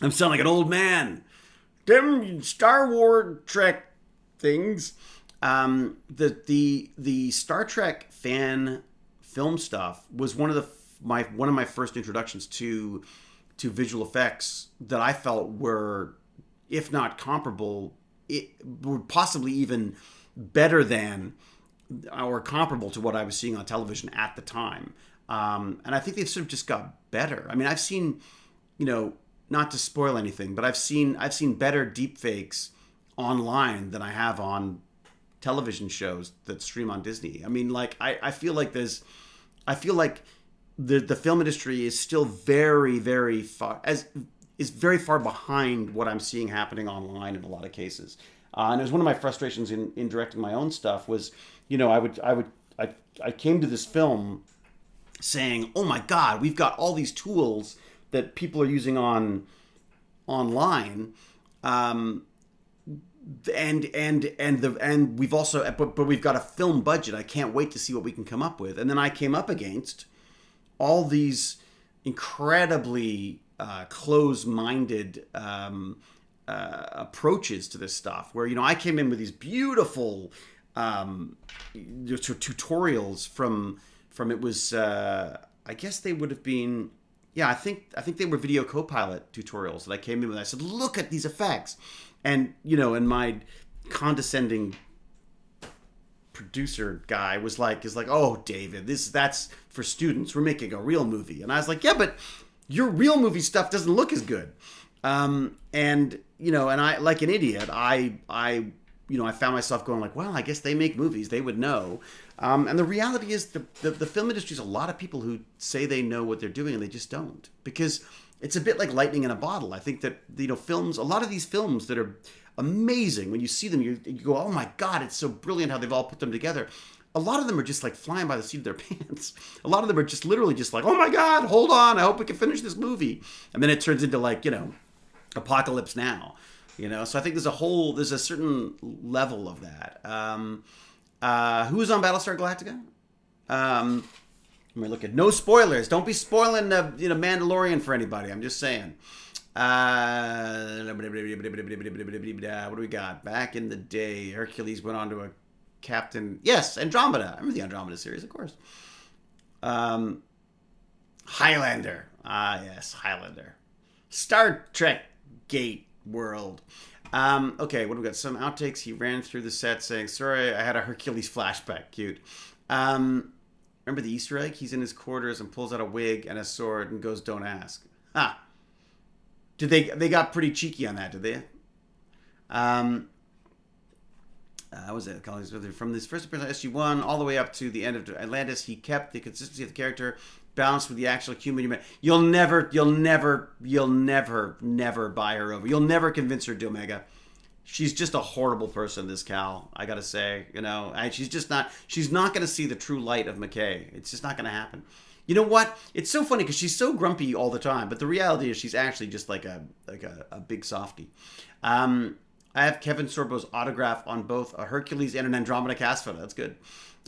sounding like an old man. Them Star Wars Trek things. The Star Trek fan film stuff was one of my first introductions to visual effects that I felt were, if not comparable, were possibly even better than or comparable to what I was seeing on television at the time. And I think they've sort of just got better. I mean, I've seen, not to spoil anything, but I've seen better deepfakes online than I have on television shows that stream on Disney. I mean, like, I feel like the film industry is still very, very far behind what I'm seeing happening online in a lot of cases. And it was one of my frustrations in directing my own stuff was, I came to this film saying, oh my God, we've got all these tools that people are using online. And we've also, but we've got a film budget. I can't wait to see what we can come up with. And then I came up against all these incredibly close-minded approaches to this stuff, where I came in with these beautiful tutorials from it was I guess they would have been, yeah, I think they were Video Copilot tutorials that I came in with. I said, look at these effects, and and my condescending producer guy is like, oh, David, that's for students. We're making a real movie. And I was like, yeah, but your real movie stuff doesn't look as good. And I, like an idiot, I found myself going like, well, I guess they make movies. They would know. And the reality is the film industry is a lot of people who say they know what they're doing and they just don't, because it's a bit like lightning in a bottle. I think that, films, a lot of these films that are amazing, when you see them, you go, oh my God, it's so brilliant how they've all put them together. A lot of them are just like flying by the seat of their pants. A lot of them are just literally just like, oh my God, hold on, I hope we can finish this movie. And then it turns into like, Apocalypse Now. You know, so I think there's a certain level of that. Who's on Battlestar Galactica? Let me look at no spoilers. Don't be spoiling the Mandalorian for anybody. I'm just saying. What do we got? Back in the day, Hercules went on to a captain. Yes, Andromeda. I remember the Andromeda series, of course. Highlander. Ah, yes, Highlander. Star Trek Gate World. Okay, what do we got? Some outtakes. He ran through the set saying, "Sorry, I had a Hercules flashback." Cute. Remember the Easter egg? He's in his quarters and pulls out a wig and a sword and goes, "Don't ask." Ah. Did they got pretty cheeky on that, did they? What was it? From this first appearance on SG-1 all the way up to the end of Atlantis, he kept the consistency of the character balanced with the actual human you met. You'll never buy her over. You'll never convince her to Omega. She's just a horrible person, this Cal. I gotta say, she's not gonna see the true light of McKay. It's just not gonna happen. You know what? It's so funny because she's so grumpy all the time, but the reality is she's actually just like a big softie. I have Kevin Sorbo's autograph on both a Hercules and an Andromeda cast photo. That's good.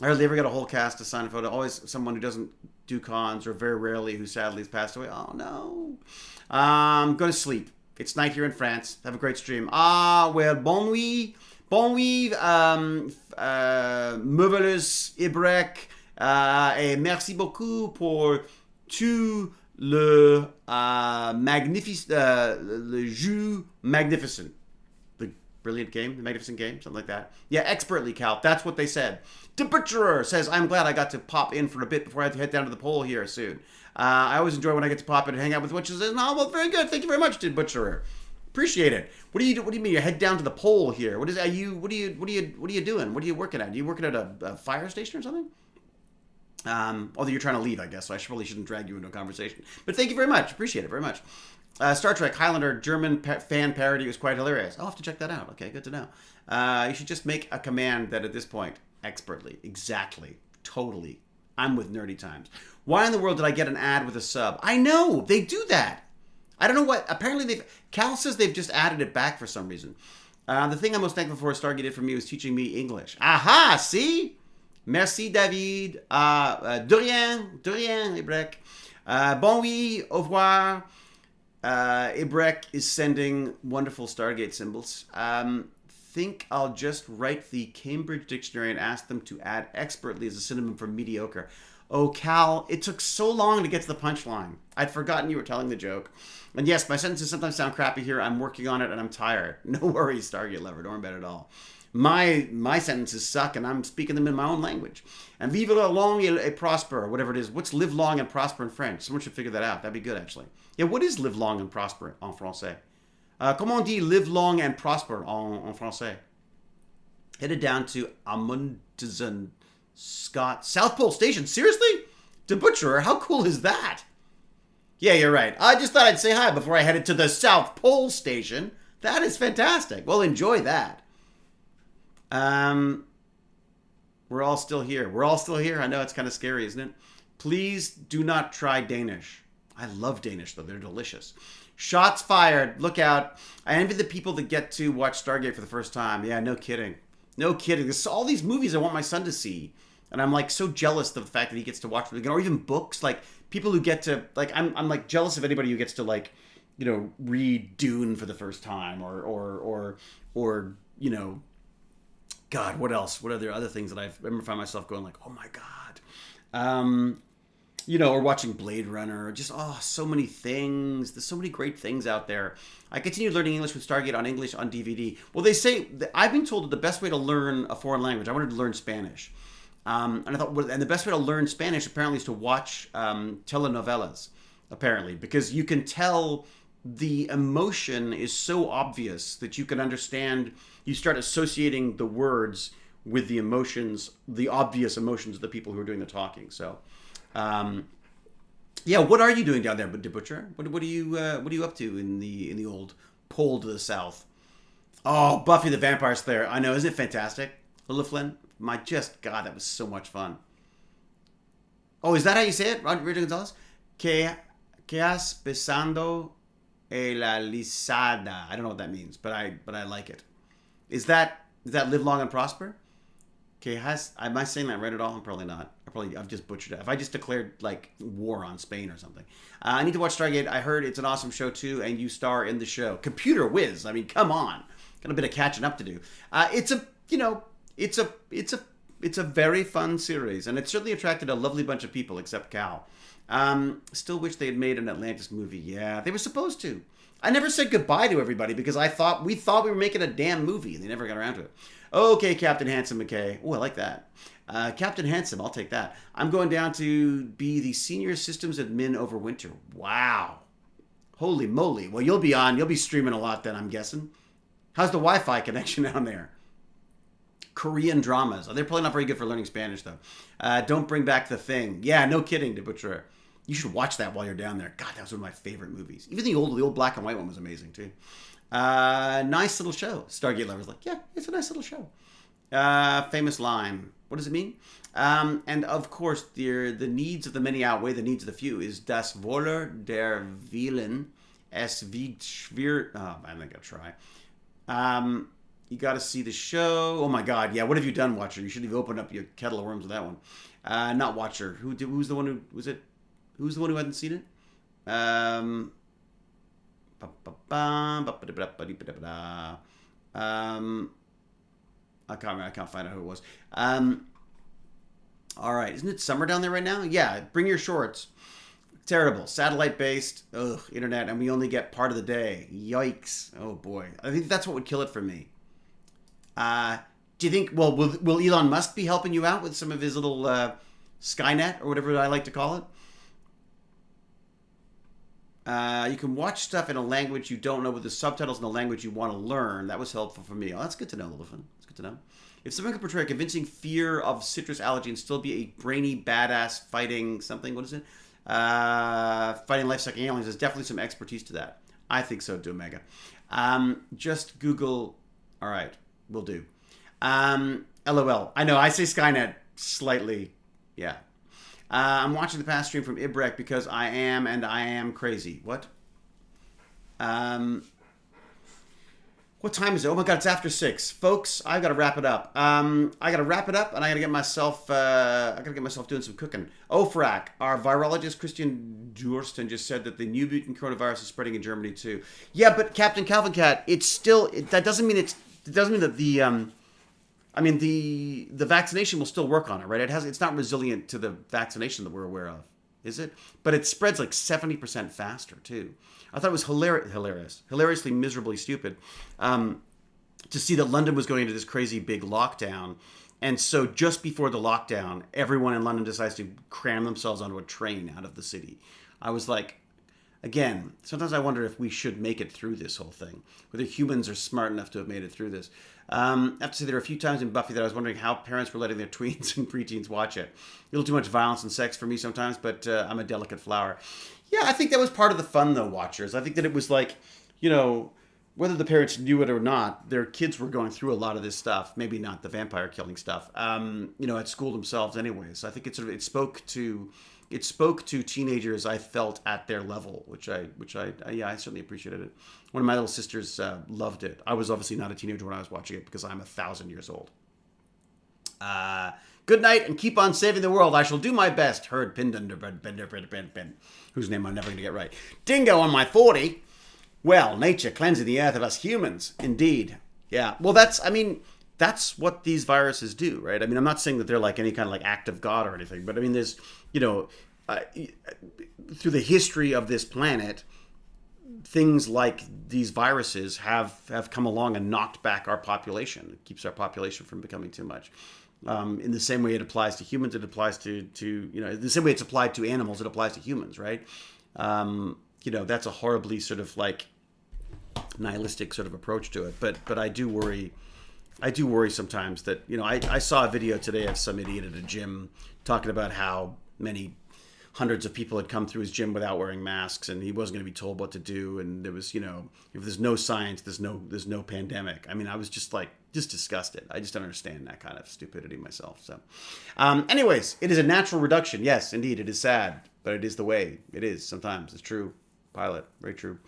I hardly ever get a whole cast to sign a photo. Always someone who doesn't do cons, or very rarely who sadly has passed away. Oh no. I'm going to sleep. It's night here in France. Have a great stream. Well, bon nuit. Bon nuit, Merveilleuse Ibrek. Et merci beaucoup pour tout le le jeu magnificent. The brilliant game, the magnificent game, something like that. Yeah, expertly, Cal. That's what they said. The Butcherer says, "I'm glad I got to pop in for a bit before I have to head down to the pole here soon. I always enjoy when I get to pop in and hang out with Witches." Oh, well, very good. Thank you very much, The Butcherer. Appreciate it. What do you mean you head down to the pole here? What are you doing? What are you working at? Are you working at a fire station or something? Although you're trying to leave, I guess, so I probably shouldn't drag you into a conversation. But thank you very much. Appreciate it very much. Star Trek Highlander German fan parody was quite hilarious. I'll have to check that out. Okay, good to know. You should just make a command that at this point, expertly, exactly, totally, I'm with Nerdy Times. Why in the world did I get an ad with a sub? I know, they do that. I don't know what, apparently Cal says they've just added it back for some reason. The thing I'm most thankful for Stargate did for me was teaching me English. Aha, see? Merci, David. De rien, Ibrek. Bon oui, au revoir. Ibrek is sending wonderful Stargate symbols. Think I'll just write the Cambridge Dictionary and ask them to add expertly as a synonym for mediocre. Oh, Cal, it took so long to get to the punchline. I'd forgotten you were telling the joke. And yes, my sentences sometimes sound crappy here. I'm working on it and I'm tired. No worries, Stargate lover. Don't worry about it at all. My sentences suck, and I'm speaking them in my own language. And vive long et prosper, or whatever it is. What's live long and prosper in French? Someone should figure that out. That'd be good, actually. Yeah, what is live long and prosper en français? Comment on dit live long and prosper en français? Headed down to Amundsen Scott South Pole Station. Seriously? The Butcherer? How cool is that? Yeah, you're right. I just thought I'd say hi before I headed to the South Pole Station. That is fantastic. Well, enjoy that. We're all still here. I know it's kind of scary, isn't it? Please do not try Danish. I love Danish, though. They're delicious. Shots fired. Look out. I envy the people that get to watch Stargate for the first time. Yeah, no kidding. No kidding. There's all these movies I want my son to see. And I'm like so jealous of the fact that he gets to watch them again. Or even books. Like people who get to, like, I'm like jealous of anybody who gets to, like, read Dune for the first time. Or God, what else? What are there other things that I remember find myself going like, oh my God. Or watching Blade Runner, just, so many things. There's so many great things out there. I continued learning English with Stargate on English on DVD. Well, they say, I've been told that the best way to learn a foreign language, I wanted to learn Spanish. And I thought, and the best way to learn Spanish apparently is to watch telenovelas, apparently, because you can tell the emotion is so obvious that you can understand, you start associating the words with the emotions, the obvious emotions of the people who are doing the talking. So, what are you doing down there, Butcher? What are you up to in the old pole to the south? Oh, Buffy the Vampire Slayer. I know, isn't it fantastic? Lila Flynn, God, that was so much fun. Oh, is that how you say it, Roger Gonzalez? Que has besando Lisada. I don't know what that means, but I like it. Is that live long and prosper? Okay, am I saying that right at all? I'm probably not. I've just butchered it. If I just declared like war on Spain or something. I need to watch Stargate. I heard it's an awesome show too, and you star in the show. Computer whiz. I mean, come on. Got a bit of catching up to do. It's a very fun series, and it certainly attracted a lovely bunch of people, except Cal. Still wish they had made an Atlantis movie. Yeah, they were supposed to. I never said goodbye to everybody because we thought we were making a damn movie, and they never got around to it. Okay, Captain Handsome McKay. Oh, I like that. Captain Handsome, I'll take that. I'm going down to be the senior systems admin over winter. Wow. Holy moly. Well, you'll be streaming a lot then, I'm guessing. How's the Wi-Fi connection down there? Korean dramas. They're probably not very good for learning Spanish, though. Don't bring back The Thing. Yeah, no kidding, to butcher. You should watch that while you're down there. God, that was one of my favorite movies. Even the old black and white one was amazing, too. Nice little show. Stargate Lover's like, yeah, it's a nice little show. Famous line. What does it mean? And of course, the needs of the many outweigh the needs of the few is das Wohler der Vielen es wiegt schwer. Oh, I'm not gonna try. You got to see the show. Oh my God, yeah. What have you done, Watcher? You should have opened up your kettle of worms with that one. Not Watcher. Who's the one who was it? Who's the one who hadn't seen it? I can't find out who it was. All right, isn't it summer down there right now? Yeah, bring your shorts. Terrible. Satellite-based, internet, and we only get part of the day. Yikes. Oh, boy. I think that's what would kill it for me. Do you think, well, will Elon Musk be helping you out with some of his little Skynet, or whatever I like to call it? You can watch stuff in a language you don't know with the subtitles in the language you want to learn. That was helpful for me. Oh, that's good to know, Lilifan. That's good to know. If someone could portray a convincing fear of citrus allergy and still be a brainy, badass fighting something, what is it? Fighting life-sucking aliens, there's definitely some expertise to that. I think so, Domega. Just Google. All right, will do. LOL. I know, I say Skynet slightly. Yeah. I'm watching the past stream from Ibrek because I am crazy. What? What time is it? Oh my God, it's after 6. Folks, I've got to wrap it up. And I got to get myself doing some cooking. Ofrak, our virologist Christian Durston just said that the new mutant coronavirus is spreading in Germany too. Yeah, but Captain Calvin Cat, that doesn't mean that the vaccination will still work on it, right? It's not resilient to the vaccination that we're aware of, is it? But it spreads like 70% faster too. I thought it was hilariously miserably stupid to see that London was going into this crazy big lockdown. And so just before the lockdown, everyone in London decides to cram themselves onto a train out of the city. I was like, again, sometimes I wonder if we should make it through this whole thing, whether humans are smart enough to have made it through this. I have to say there are a few times in Buffy that I was wondering how parents were letting their tweens and preteens watch it. A little too much violence and sex for me sometimes, but I'm a delicate flower. Yeah, I think that was part of the fun, though, Watchers. I think that it was like, whether the parents knew it or not, their kids were going through a lot of this stuff. Maybe not the vampire killing stuff, at school themselves anyway. So I think it spoke to teenagers, I felt, at their level, which I certainly appreciated it. One of my little sisters loved it. I was obviously not a teenager when I was watching it because I'm 1,000 years old. Good night and keep on saving the world. I shall do my best. Heard Pindunderbend, whose name I'm never going to get right. Dingo on my 40. Well, nature cleansing the earth of us humans. Indeed. Yeah. Well, that's what these viruses do, right? I mean, I'm not saying that they're like any kind of like act of God or anything, but I mean, there's, through the history of this planet, things like these viruses have come along and knocked back our population. It keeps our population from becoming too much. In the same way it applies to humans, it applies to the same way it's applied to animals, it applies to humans, right? That's a horribly sort of like nihilistic sort of approach to it. But I do worry sometimes that, I saw a video today of some idiot at a gym talking about how many hundreds of people had come through his gym without wearing masks, and he wasn't going to be told what to do. And there was, if there's no science, there's no pandemic. I mean, I was just disgusted. I just don't understand that kind of stupidity myself. So, anyways, it is a natural reduction. Yes, indeed, it is sad, but it is the way it is. Sometimes it's true. Pilot. Very true.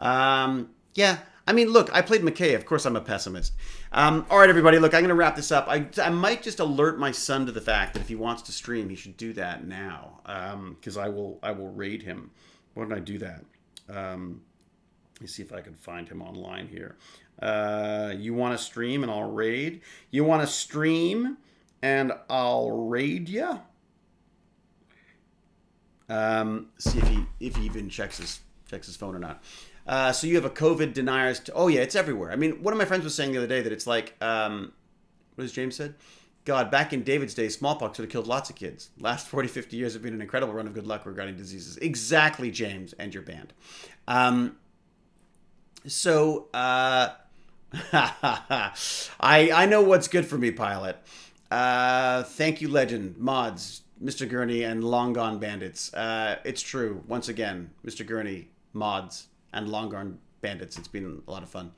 Yeah. I mean, look, I played McKay. Of course, I'm a pessimist. All right, everybody. Look, I'm going to wrap this up. I might just alert my son to the fact that if he wants to stream, he should do that now. Because I will raid him. Why don't I do that? Let me see if I can find him online here. You want to stream and I'll raid? You want to stream and I'll raid you? See if he even checks his phone or not. So you have a COVID deniers. Oh yeah, it's everywhere. I mean, one of my friends was saying the other day that it's like, what has James said? God, back in David's day, smallpox would have killed lots of kids. Last 40, 50 years have been an incredible run of good luck regarding diseases. Exactly, James, and your band. I know what's good for me, Pilot. Thank you, Legend, Mods, Mr. Gurney, and Long Gone Bandits. It's true. Once again, Mr. Gurney, Mods, and Long Gone Bandits. It's been a lot of fun.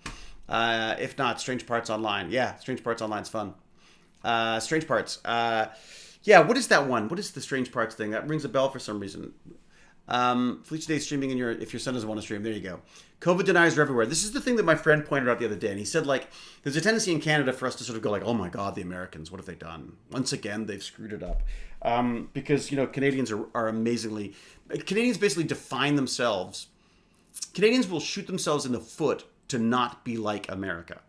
If not, Strange Parts Online. Yeah, Strange Parts Online's fun. Strange Parts. Yeah, what is that one? What is the Strange Parts thing? That rings a bell for some reason. Felicia Day streaming if your son doesn't want to stream. There you go. COVID deniers are everywhere. This is the thing that my friend pointed out the other day, and he said, like, there's a tendency in Canada for us to sort of go like, oh my God, the Americans, what have they done? Once again, they've screwed it up. Because, Canadians are amazingly... Canadians basically define themselves. Canadians will shoot themselves in the foot to not be like America.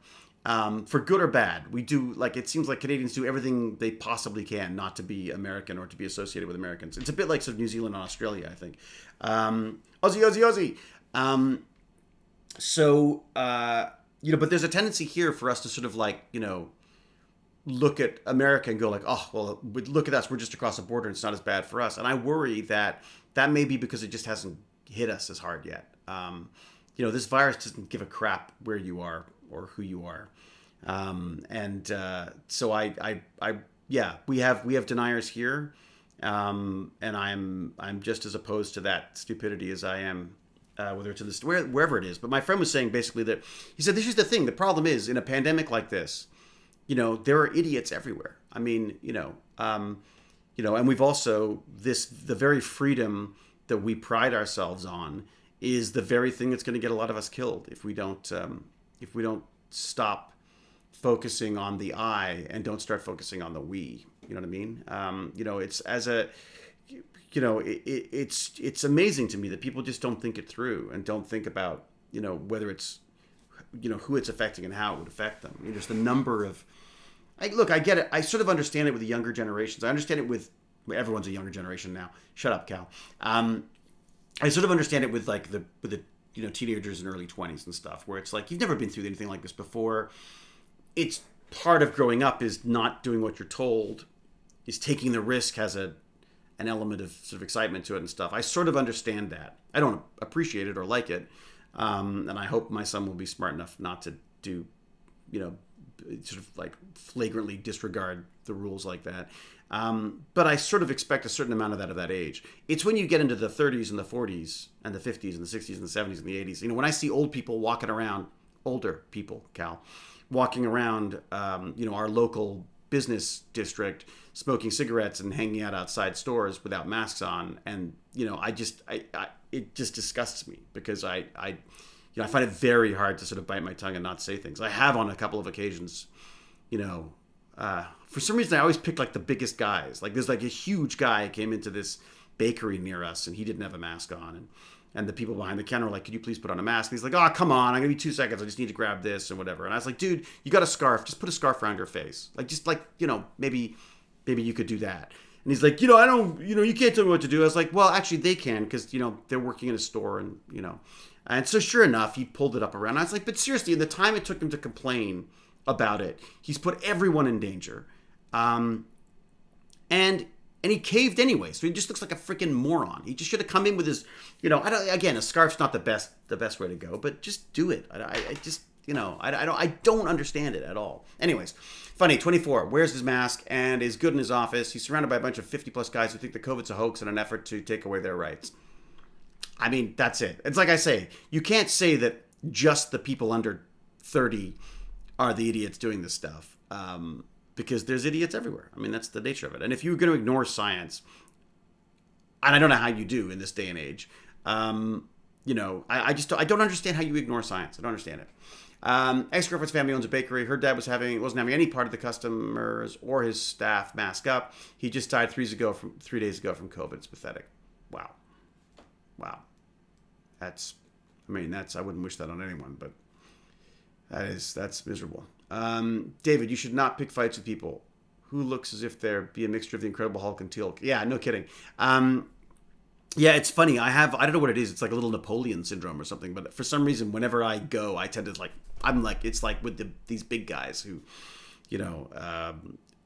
For good or bad. We do, like, it seems like Canadians do everything they possibly can not to be American or to be associated with Americans. It's a bit like sort of New Zealand and Australia, I think. Aussie. But there's a tendency here for us to sort of like, look at America and go like, oh, well, look at us. We're just across the border and it's not as bad for us. And I worry that may be because it just hasn't hit us as hard yet. This virus doesn't give a crap where you are or who you are. We have deniers here. And I'm just as opposed to that stupidity as I am, whether it's in this, wherever it is. But my friend was saying basically that he said, this is the thing. The problem is in a pandemic like this, there are idiots everywhere. I mean, and we've also the very freedom that we pride ourselves on is the very thing that's going to get a lot of us killed if we don't stop focusing on the I and don't start focusing on the we. You know what I mean? It's as a, it's amazing to me that people just don't think it through and don't think about, whether it's, who it's affecting and how it would affect them. Just the number of, I get it. I sort of understand it with the younger generations. I understand it with, everyone's a younger generation now. Shut up, Cal. I sort of understand it with like the teenagers in early 20s and stuff, where it's like, you've never been through anything like this before. It's part of growing up is not doing what you're told, is taking the risk has an element of sort of excitement to it and stuff. I sort of understand that. I don't appreciate it or like it. And I hope my son will be smart enough not to do, sort of like flagrantly disregard the rules like that. But I sort of expect a certain amount of that at that age. It's when you get into the 30s and the 40s and the 50s and the 60s and the 70s and the 80s. When I see old people walking around, older people, Cal, walking around, our local business district, smoking cigarettes and hanging out outside stores without masks on, and it just disgusts me because I find it very hard to sort of bite my tongue and not say things. I have on a couple of occasions, for some reason I always pick like the biggest guys. Like there's like a huge guy came into this bakery near us and he didn't have a mask on, and the people behind the counter were like, could you please put on a mask? And he's like, oh, come on, I'm gonna be 2 seconds. I just need to grab this and whatever. And I was like, dude, you got a scarf. Just put a scarf around your face. Like, just like, maybe you could do that. And he's like, I don't, you can't tell me what to do. I was like, well, actually they can, because, they're working in a store and, And so sure enough, he pulled it up around. I was like, but seriously, in the time it took him to complain about it, he's put everyone in danger. And he caved anyway, so he just looks like a freaking moron. He just should have come in with his, a scarf's not the best way to go, but just do it. I don't understand it at all. Anyways, funny, 24, wears his mask and is good in his office. He's surrounded by a bunch of 50-plus guys who think the COVID's a hoax in an effort to take away their rights. I mean, that's it. It's like I say, you can't say that just the people under 30 are the idiots doing this stuff. Because there's idiots everywhere. I mean, that's the nature of it. And if you're going to ignore science, and I don't know how you do in this day and age, I don't understand how you ignore science. I don't understand it. Ex-girlfriend's family owns a bakery. Her dad wasn't having any part of the customers or his staff mask up. He just died 3 days ago from COVID. It's pathetic. Wow. I wouldn't wish that on anyone, but that's miserable. David, you should not pick fights with people who looks as if they're be a mixture of the Incredible Hulk and Teal'c. Yeah, no kidding. Yeah, it's funny. I don't know what it is. It's like a little Napoleon syndrome or something. But for some reason, whenever I go, I tend to it's like with these big guys who,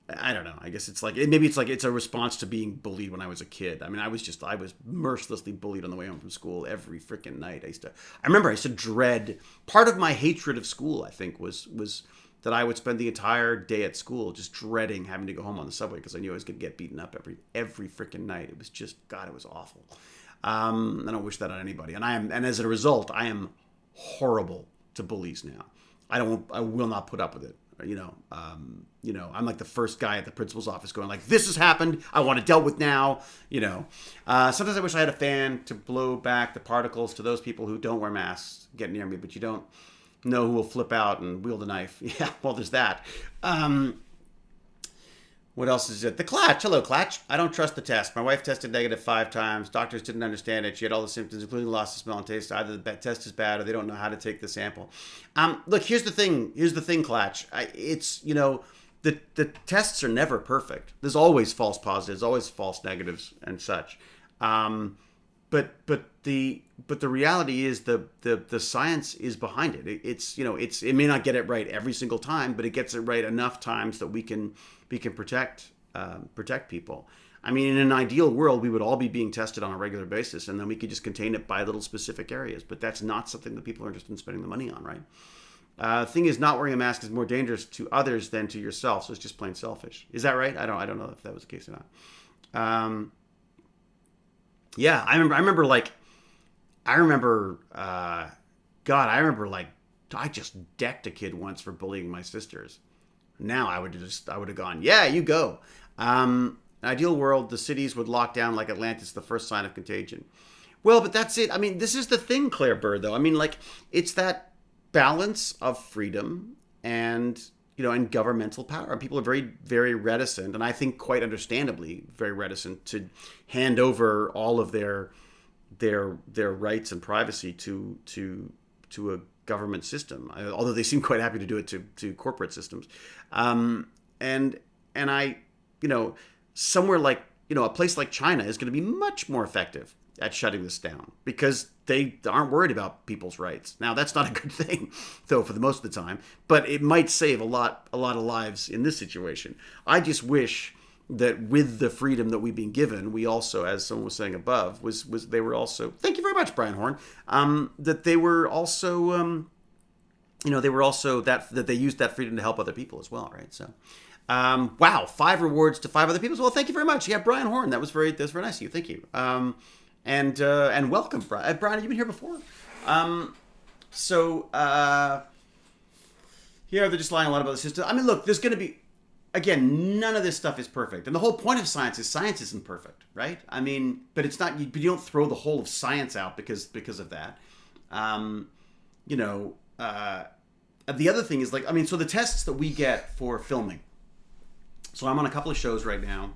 I don't know. I guess it's it's a response to being bullied when I was a kid. I mean, I was mercilessly bullied on the way home from school every freaking night. I remember I used to dread, part of my hatred of school, I think, was that I would spend the entire day at school just dreading having to go home on the subway because I knew I was going to get beaten up every freaking night. It was just, God, it was awful. I don't wish that on anybody. And as a result, I am horrible to bullies now. I will not put up with it. I'm like the first guy at the principal's office going like, this has happened. I want it dealt with now. Sometimes I wish I had a fan to blow back the particles to those people who don't wear masks get near me, but you don't know who will flip out and wield a knife. Yeah, well, there's that. What else is it? The Clatch. Hello, Clatch. I don't trust the test. My wife tested negative 5 times. Doctors didn't understand it. She had all the symptoms, including loss of smell and taste. Either the test is bad or they don't know how to take the sample. Look, here's the thing. Clatch. The tests are never perfect. There's always false positives, always false negatives and such. But the reality is the science is behind it. It may not get it right every single time, but it gets it right enough times that we can protect people. I mean, in an ideal world, we would all be being tested on a regular basis, and then we could just contain it by little specific areas. But that's not something that people are interested in spending the money on, right? Thing is, not wearing a mask is more dangerous to others than to yourself. So it's just plain selfish. Is that right? I don't know if that was the case or not. Yeah, I remember I just decked a kid once for bullying my sisters. Now I would have gone, yeah, you go. Ideal world, the cities would lock down like Atlantis, the first sign of contagion. Well, but that's it. I mean, this is the thing, Claire Bird, though. I mean, it's that balance of freedom and governmental power. People are very, very reticent, and I think quite understandably very reticent to hand over all of their rights and privacy to a government system. Although they seem quite happy to do it to corporate systems. And I, somewhere like, a place like China is going to be much more effective at shutting this down because they aren't worried about people's rights. Now, that's not a good thing, though, for the most of the time, but it might save a lot of lives in this situation. I just wish that with the freedom that we've been given, we also, as someone was saying above, they were also, thank you very much, Brian Horn, that they were also, that they used that freedom to help other people as well, right? So, wow, 5 rewards to 5 other people. Well, thank you very much. Yeah, Brian Horn, that was very nice of you. Thank you. And welcome, Brian. Brian, have you been here before? Here they're just lying a lot about the system. I mean, look, there's going to be, again, none of this stuff is perfect. And the whole point of science isn't perfect, right? I mean, but it's not, you don't throw the whole of science out because of that. The other thing is so the tests that we get for filming. So I'm on a couple of shows right now.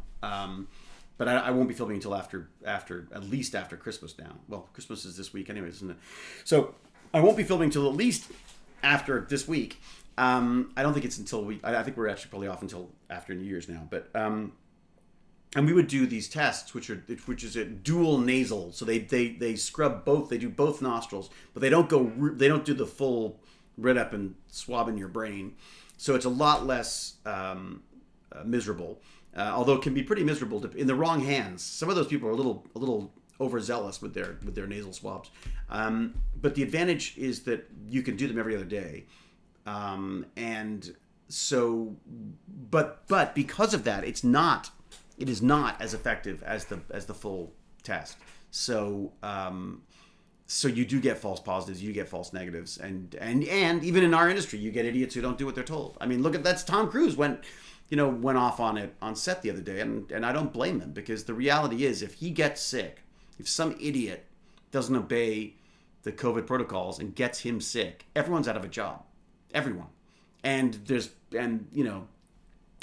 But I won't be filming until at least after Christmas now. Well, Christmas is this week anyways, isn't it? So I won't be filming until at least after this week. I don't think it's until I think we're actually probably off until after New Year's now. But and we would do these tests, which is a dual nasal. So they scrub both. They do both nostrils, but they don't do the full rid up and swab in your brain. So it's a lot less miserable. Although it can be pretty miserable in the wrong hands. Some of those people are a little overzealous with their nasal swabs. But the advantage is that you can do them every other day. And so, but because of that, it is not as effective as the full test. So, so you do get false positives, you get false negatives, and even in our industry, you get idiots who don't do what they're told. I mean, that's Tom Cruise went off on it on set the other day, and I don't blame him, because the reality is, if he gets sick, if some idiot doesn't obey the COVID protocols and gets him sick, everyone's out of a job. Everyone. And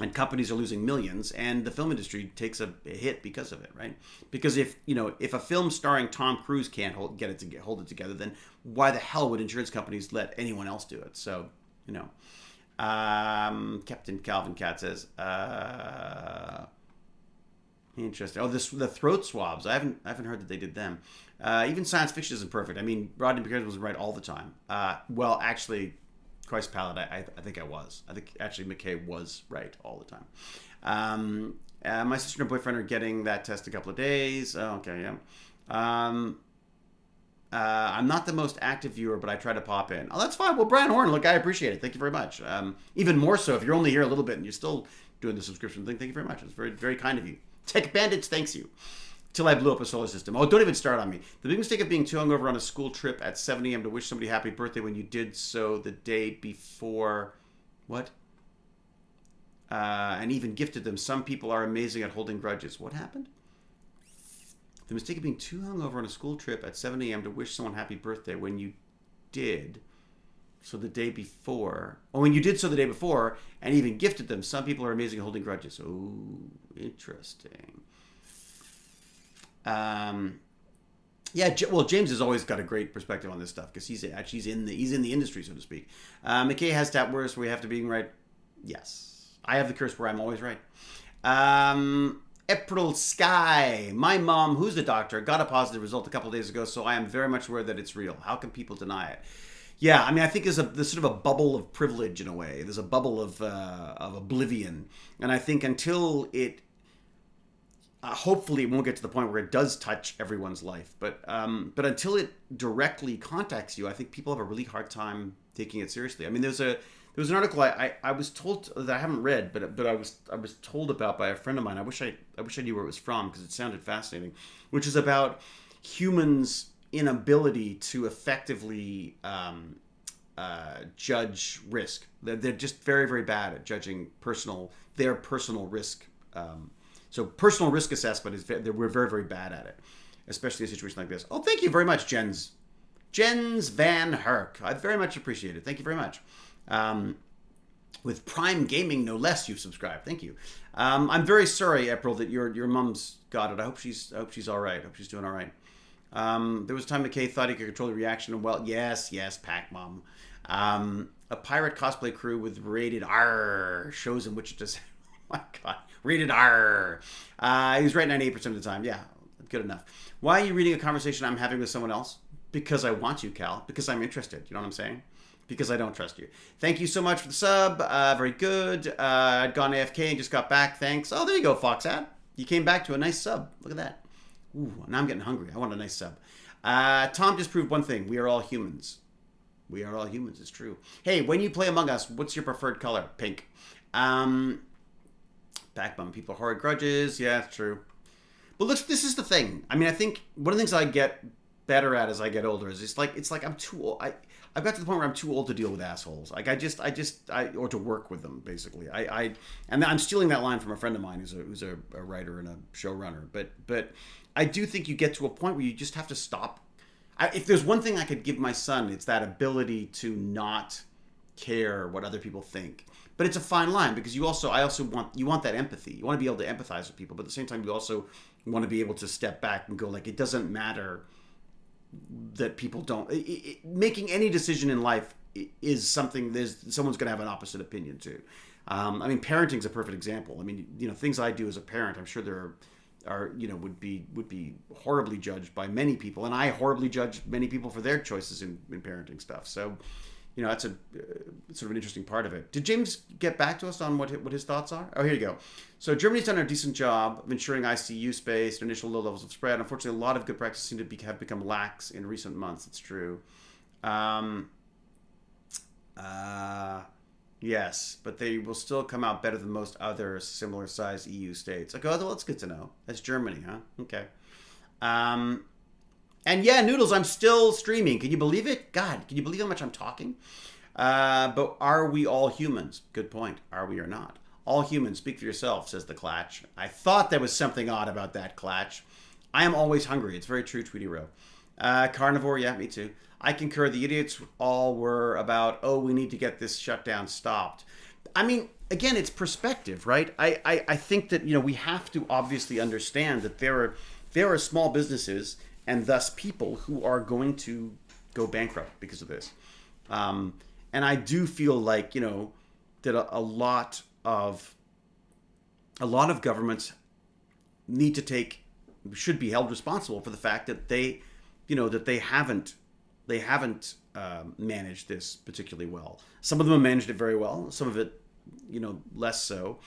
and companies are losing millions, and the film industry takes a hit because of it, right? Because if a film starring Tom Cruise can't hold it together, then why the hell would insurance companies let anyone else do it? So, Captain Calvin Cat says, interesting. Oh, the throat swabs. I haven't heard that they did them. Even science fiction isn't perfect. I mean, Rodney McKay wasn't right all the time. Well, actually, Christ Pallet, I think I was. I think actually McKay was right all the time. My sister and her boyfriend are getting that test in a couple of days. Oh, okay, yeah. I'm not the most active viewer, but I try to pop in. Oh, that's fine. Well, Brian Horn, look, I appreciate it. Thank you very much. Even more so if you're only here a little bit and you're still doing the subscription thing. Thank you very much. It's very, very kind of you. Tech Bandits, thanks you. Till I blew up a solar system. Oh, don't even start on me. The big mistake of being too hungover on a school trip at 7 a.m. to wish somebody happy birthday when you did so the day before. What? And even gifted them. Some people are amazing at holding grudges. What happened? The mistake of being too hungover on a school trip at 7 a.m. to wish someone happy birthday when you did so the day before. Oh, when you did so the day before and even gifted them. Some people are amazing at holding grudges. Oh, interesting. Yeah, well, James has always got a great perspective on this stuff because he's in the industry, so to speak. McKay has that worse where you have to be right. Yes, I have the curse where I'm always right. April Sky, my mom, who's a doctor, got a positive result a couple of days ago, so I am very much aware that it's real. How can people deny it? Yeah, I mean, I think there's sort of a bubble of privilege in a way. There's a bubble of oblivion, and I think until it. Hopefully it won't get to the point where it does touch everyone's life, but until it directly contacts you, I think people have a really hard time taking it seriously. I mean, there was an article I was told that I haven't read, but I was told about by a friend of mine. I wish I knew where it was from because it sounded fascinating, which is about humans' inability to effectively judge risk. They're just very, very bad at judging their personal risk. So personal risk assessment we're very, very bad at it, especially in a situation like this. Oh, thank you very much, Jens Van Herk. I very much appreciate it. Thank you very much. With Prime Gaming, no less, you've subscribed. Thank you. I'm very sorry, April, that your mom's got it. I hope she's all right. I hope she's doing all right. There was a time McKay thought he could control the reaction. And well, yes, Pac Mom. A pirate cosplay crew with rated R shows in Wichita. Oh my God. Rated R. He was right 98% of the time. Yeah, good enough. Why are you reading a conversation I'm having with someone else? Because I want you, Cal. Because I'm interested. You know what I'm saying? Because I don't trust you. Thank you so much for the sub. Very good. I'd gone AFK and just got back. Thanks. Oh, there you go, Foxad. You came back to a nice sub. Look at that. Ooh, now I'm getting hungry. I want a nice sub. Tom just proved one thing. We are all humans. We are all humans. It's true. Hey, when you play Among Us, what's your preferred color? Pink. Backbone people horrid grudges. Yeah, it's true. But look, this is the thing. I mean, I think one of the things I get better at as I get older is it's like I'm too old. I've got to the point where I'm too old to deal with assholes. Like or to work with them basically. And I'm stealing that line from a friend of mine who's a writer and a showrunner. But I do think you get to a point where you just have to stop. If there's one thing I could give my son, it's that ability to not care what other people think. But it's a fine line because you want that empathy. You want to be able to empathize with people, but at the same time you also want to be able to step back and go like, it doesn't matter that people don't. Making any decision in life is something. Someone's going to have an opposite opinion too. I mean, parenting's a perfect example. I mean, things I do as a parent, I'm sure there are would be horribly judged by many people, and I horribly judge many people for their choices in parenting stuff. So. That's a sort of an interesting part of it. Did James get back to us on what his thoughts are? Oh, here you go. So Germany's done a decent job of ensuring ICU space and initial low levels of spread. Unfortunately, a lot of good practices seem to have become lax in recent months. It's true. Yes, but they will still come out better than most other similar-sized EU states. Okay, well, that's good to know. That's Germany, huh? Okay. And yeah, Noodles, I'm still streaming. Can you believe it? God, can you believe how much I'm talking? But are we all humans? Good point. Are we or not? All humans, speak for yourself, says the Clatch. I thought there was something odd about that, Clatch. I am always hungry. It's very true, Tweety Row. Carnivore, yeah, me too. I concur. The idiots all were about, oh, we need to get this shutdown stopped. I mean, again, it's perspective, right? I think that, we have to obviously understand that there are small businesses and thus people who are going to go bankrupt because of this. And I do feel like, that a lot of governments should be held responsible for the fact that they haven't managed this particularly well. Some of them have managed it very well. Some of it, less so.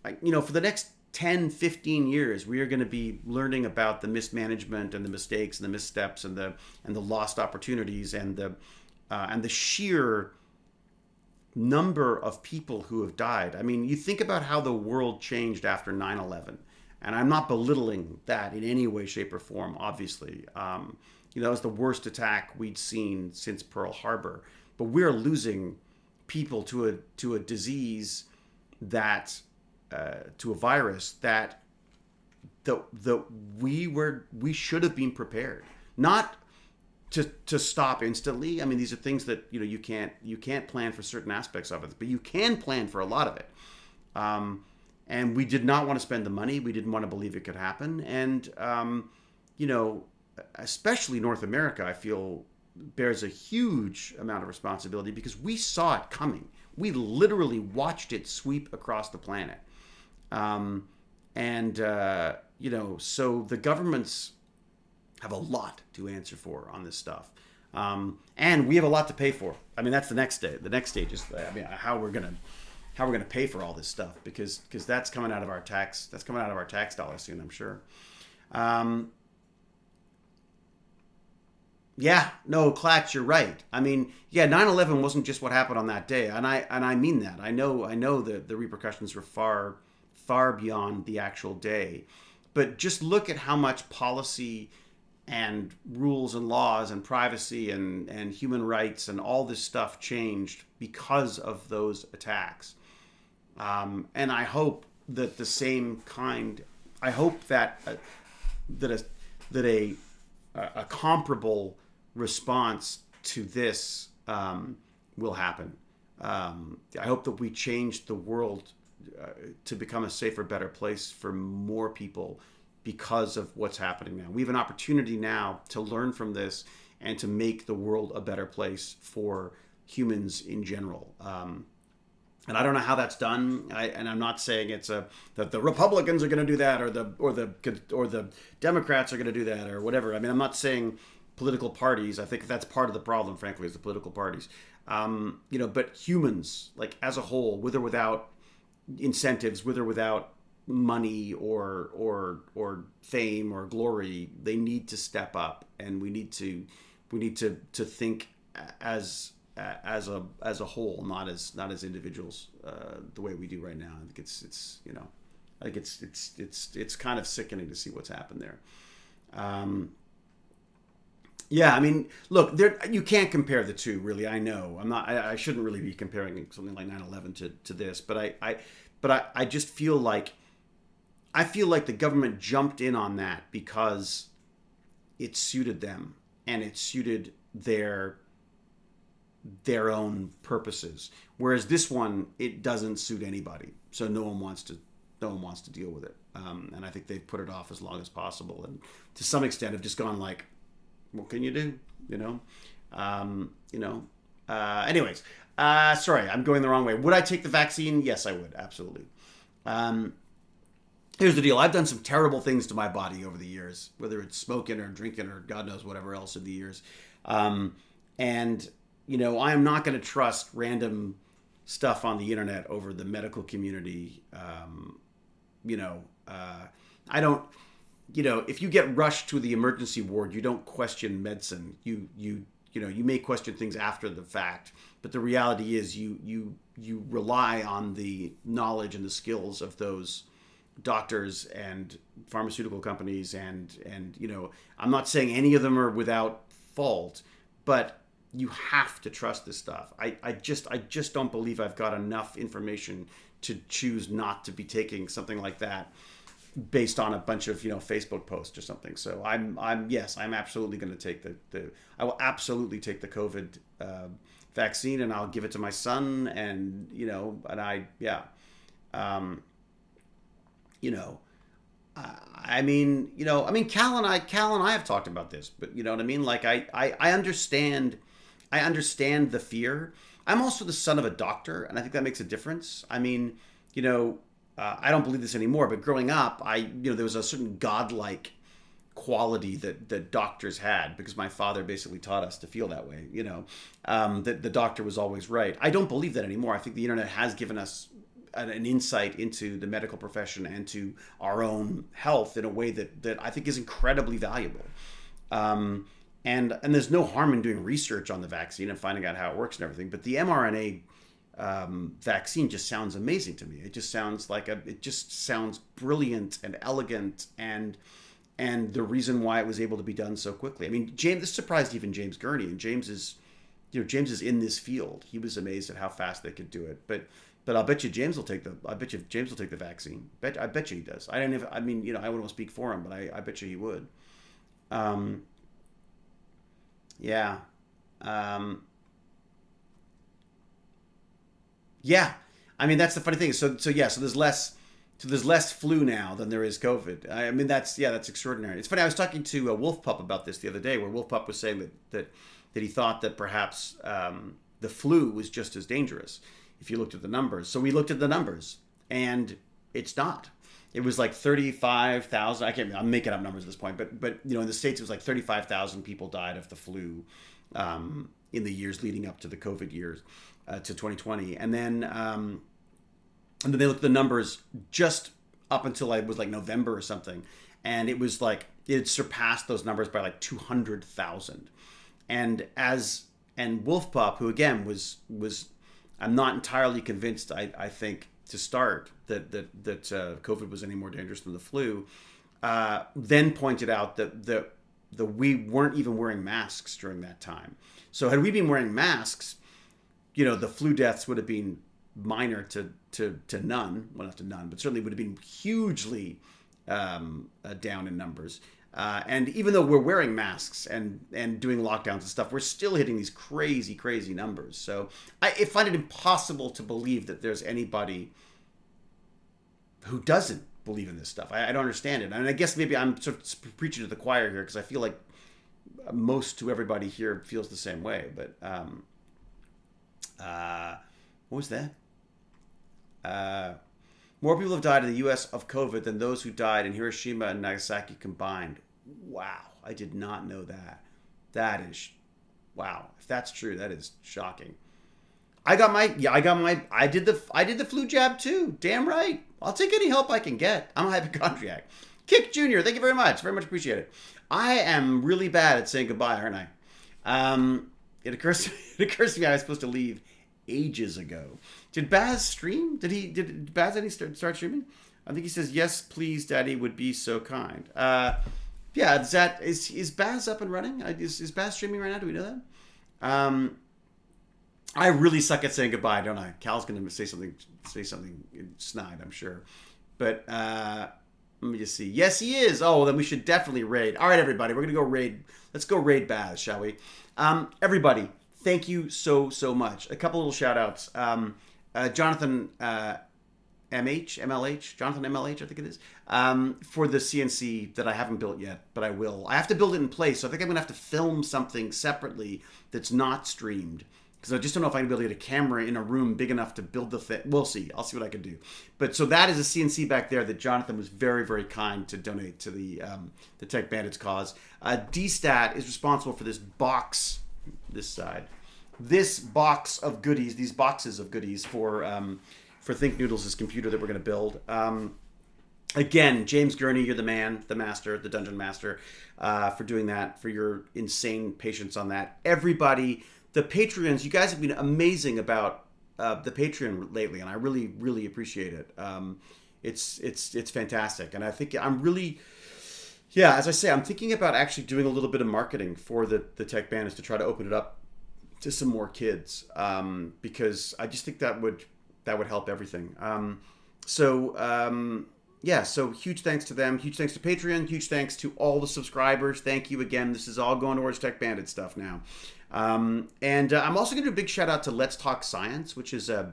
For the next 10, 15 years, we are going to be learning about the mismanagement and the mistakes and the missteps and the lost opportunities and the sheer number of people who have died. I mean, you think about how the world changed after 9/11, and I'm not belittling that in any way, shape, or form, obviously. That was the worst attack we'd seen since Pearl Harbor. But we're losing people to a disease that, to a virus that we should have been prepared. Not to stop instantly. I mean, these are things that you can't plan for certain aspects of it, but you can plan for a lot of it. And we did not want to spend the money. We didn't want to believe it could happen. And especially North America, I feel bears a huge amount of responsibility because we saw it coming. We literally watched it sweep across the planet. So the governments have a lot to answer for on this stuff. And we have a lot to pay for. I mean, that's the next stage. The next stage is, how we're going to pay for all this stuff because that's coming out of our tax dollars soon, I'm sure. Yeah, no, Klatch, you're right. I mean, 9/11 wasn't just what happened on that day, and I mean that. I know that the repercussions were far, far beyond the actual day. But just look at how much policy and rules and laws and privacy and human rights and all this stuff changed because of those attacks. And I hope that the same kind. I hope that a comparable response to this will happen. I hope that we change the world to become a safer, better place for more people because of what's happening now. We have an opportunity now to learn from this and to make the world a better place for humans in general. And I don't know how that's done. And I'm not saying it's that the Republicans are going to do that or the Democrats are going to do that or whatever. I mean, I'm not saying political parties. I think that's part of the problem, frankly, is the political parties. But humans, like as a whole, with or without incentives, with or without money or fame or glory, they need to step up, and we need to think as a whole, not as individuals, the way we do right now. I think it's kind of sickening to see what's happened there. I mean, look, you can't compare the two, really. I know I shouldn't really be comparing something like 9/11 to this, but I just feel like the government jumped in on that because it suited them and it suited their own purposes. Whereas this one, it doesn't suit anybody, so no one wants to deal with it. And I think they've put it off as long as possible, and to some extent have just gone like, what can you do? Anyways, sorry, I'm going the wrong way. Would I take the vaccine? Yes, I would. Absolutely. Here's the deal. I've done some terrible things to my body over the years, whether it's smoking or drinking or God knows whatever else in the years. And, I am not going to trust random stuff on the internet over the medical community. I don't, if you get rushed to the emergency ward, you don't question medicine. You may question things after the fact, but the reality is you rely on the knowledge and the skills of those doctors and pharmaceutical companies and I'm not saying any of them are without fault, but you have to trust this stuff. I just don't believe I've got enough information to choose not to be taking something like that based on a bunch of Facebook posts or something. So I'm absolutely going to take I will absolutely take the COVID vaccine, and I'll give it to my son, and Cal and I have talked about this, but you know what I mean? Like I understand the fear. I'm also the son of a doctor, and I think that makes a difference. I mean, I don't believe this anymore, but growing up, there was a certain godlike quality that doctors had, because my father basically taught us to feel that way, that the doctor was always right. I don't believe that anymore. I think the internet has given us an insight into the medical profession and to our own health in a way that I think is incredibly valuable. And there's no harm in doing research on the vaccine and finding out how it works and everything. But the mRNA vaccine just sounds amazing to me. It just sounds brilliant and elegant, and the reason why it was able to be done so quickly. I mean, this surprised even James Gurney, and James is in this field. He was amazed at how fast they could do it. But I'll bet you James will take the vaccine. I bet you he does. I wouldn't want to speak for him, but I bet you he would. Yeah. Yeah. I mean, that's the funny thing. So there's less flu now than there is COVID. I mean, that's extraordinary. It's funny. I was talking to Wolf Pup about this the other day, where Wolf Pup was saying that he thought that perhaps the flu was just as dangerous if you looked at the numbers. So we looked at the numbers, and it's not. It was like 35,000. I'm making up numbers at this point, but in the States it was like 35,000 people died of the flu in the years leading up to the COVID years to 2020, and then they looked at the numbers just up until it was like November or something, and it was like it surpassed those numbers by like 200,000. And Wolf Pup, who again was I'm not entirely convinced, I think, to start that COVID was any more dangerous than the flu, then pointed out that we weren't even wearing masks during that time. So had we been wearing masks, the flu deaths would have been minor to none. Well, not to none, but certainly would have been hugely down in numbers. And even though we're wearing masks and doing lockdowns and stuff, we're still hitting these crazy, crazy numbers. So I find it impossible to believe that there's anybody who doesn't believe in this stuff. I don't understand it. And I guess maybe I'm sort of preaching to the choir here, because I feel like most to everybody here feels the same way. But what was that? More people have died in the U.S. of COVID than those who died in Hiroshima and Nagasaki combined. Wow, I did not know that. That is, wow. If that's true, that is shocking. I did the flu jab too. Damn right. I'll take any help I can get. I'm a hypochondriac. Kick Jr., thank you very much. Very much appreciate it. I am really bad at saying goodbye, aren't I? It occurs to me I was supposed to leave ages ago. Did Baz stream? Did Baz start streaming? I think he says, yes, please, Daddy, would be so kind. Yeah, is Baz up and running? Is Baz streaming right now? Do we know that? I really suck at saying goodbye, don't I? Cal's going to say something snide, I'm sure. But let me just see. Yes, he is. Oh, well, then we should definitely raid. All right, everybody, we're going to go raid. Let's go raid Baz, shall we? Everybody, thank you so much. A couple little shout outs. Jonathan Jonathan MLH, I think it is, for the CNC that I haven't built yet, but I will. I have to build it in place, so I think I'm going to have to film something separately that's not streamed, because I just don't know if I'm going to be able to get a camera in a room big enough to build the thing. We'll see. I'll see what I can do. But so that is a CNC back there that Jonathan was very, very kind to donate to the Tech Bandits cause. DStat is responsible for this box, this side. This box of goodies, these boxes of goodies for Think Noodles' computer that we're going to build. Again, James Gurney, you're the man, the master, the dungeon master, for doing that, for your insane patience on that. Everybody, the Patreons, you guys have been amazing about the Patreon lately, and I really, really appreciate it. It's fantastic, and I think I'm really, yeah, as I say, I'm thinking about actually doing a little bit of marketing for the Tech Bandits to try to open it up to some more kids, because I just think that would help everything. yeah, so huge thanks to them. Huge thanks to Patreon. Huge thanks to all the subscribers. Thank you again. This is all going towards Tech Bandit stuff now. And I'm also going to do a big shout out to Let's Talk Science, which is a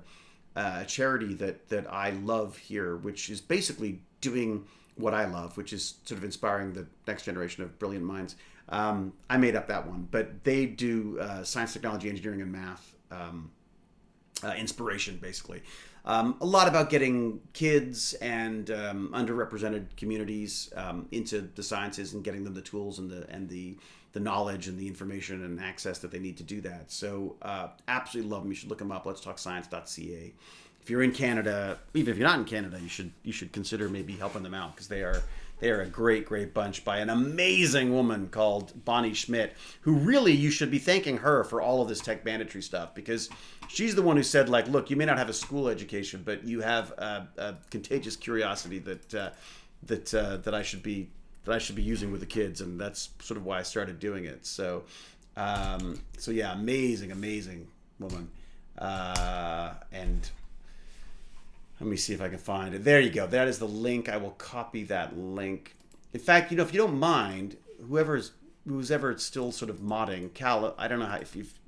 charity that I love here, which is basically doing what I love, which is sort of inspiring the next generation of brilliant minds. I made up that one, but they do science, technology, engineering, and math inspiration, basically. A lot about getting kids and underrepresented communities into the sciences and getting them the tools and the knowledge and the information and access that they need to do that. So absolutely love them. You should look them up. Let's talk science.ca. If you're in Canada, even if you're not in Canada, you should consider maybe helping them out, because they are a great bunch by an amazing woman called Bonnie Schmidt, who really, you should be thanking her for all of this tech banditry stuff, because she's the one who said, like, look, you may not have a school education, but you have a contagious curiosity that I should be using with the kids, and that's sort of why I started doing it. So yeah, amazing woman. And let me see if I can find it. There you go. That is the link. I will copy that link. In fact, if you don't mind, who's ever still sort of modding, Cal, I don't know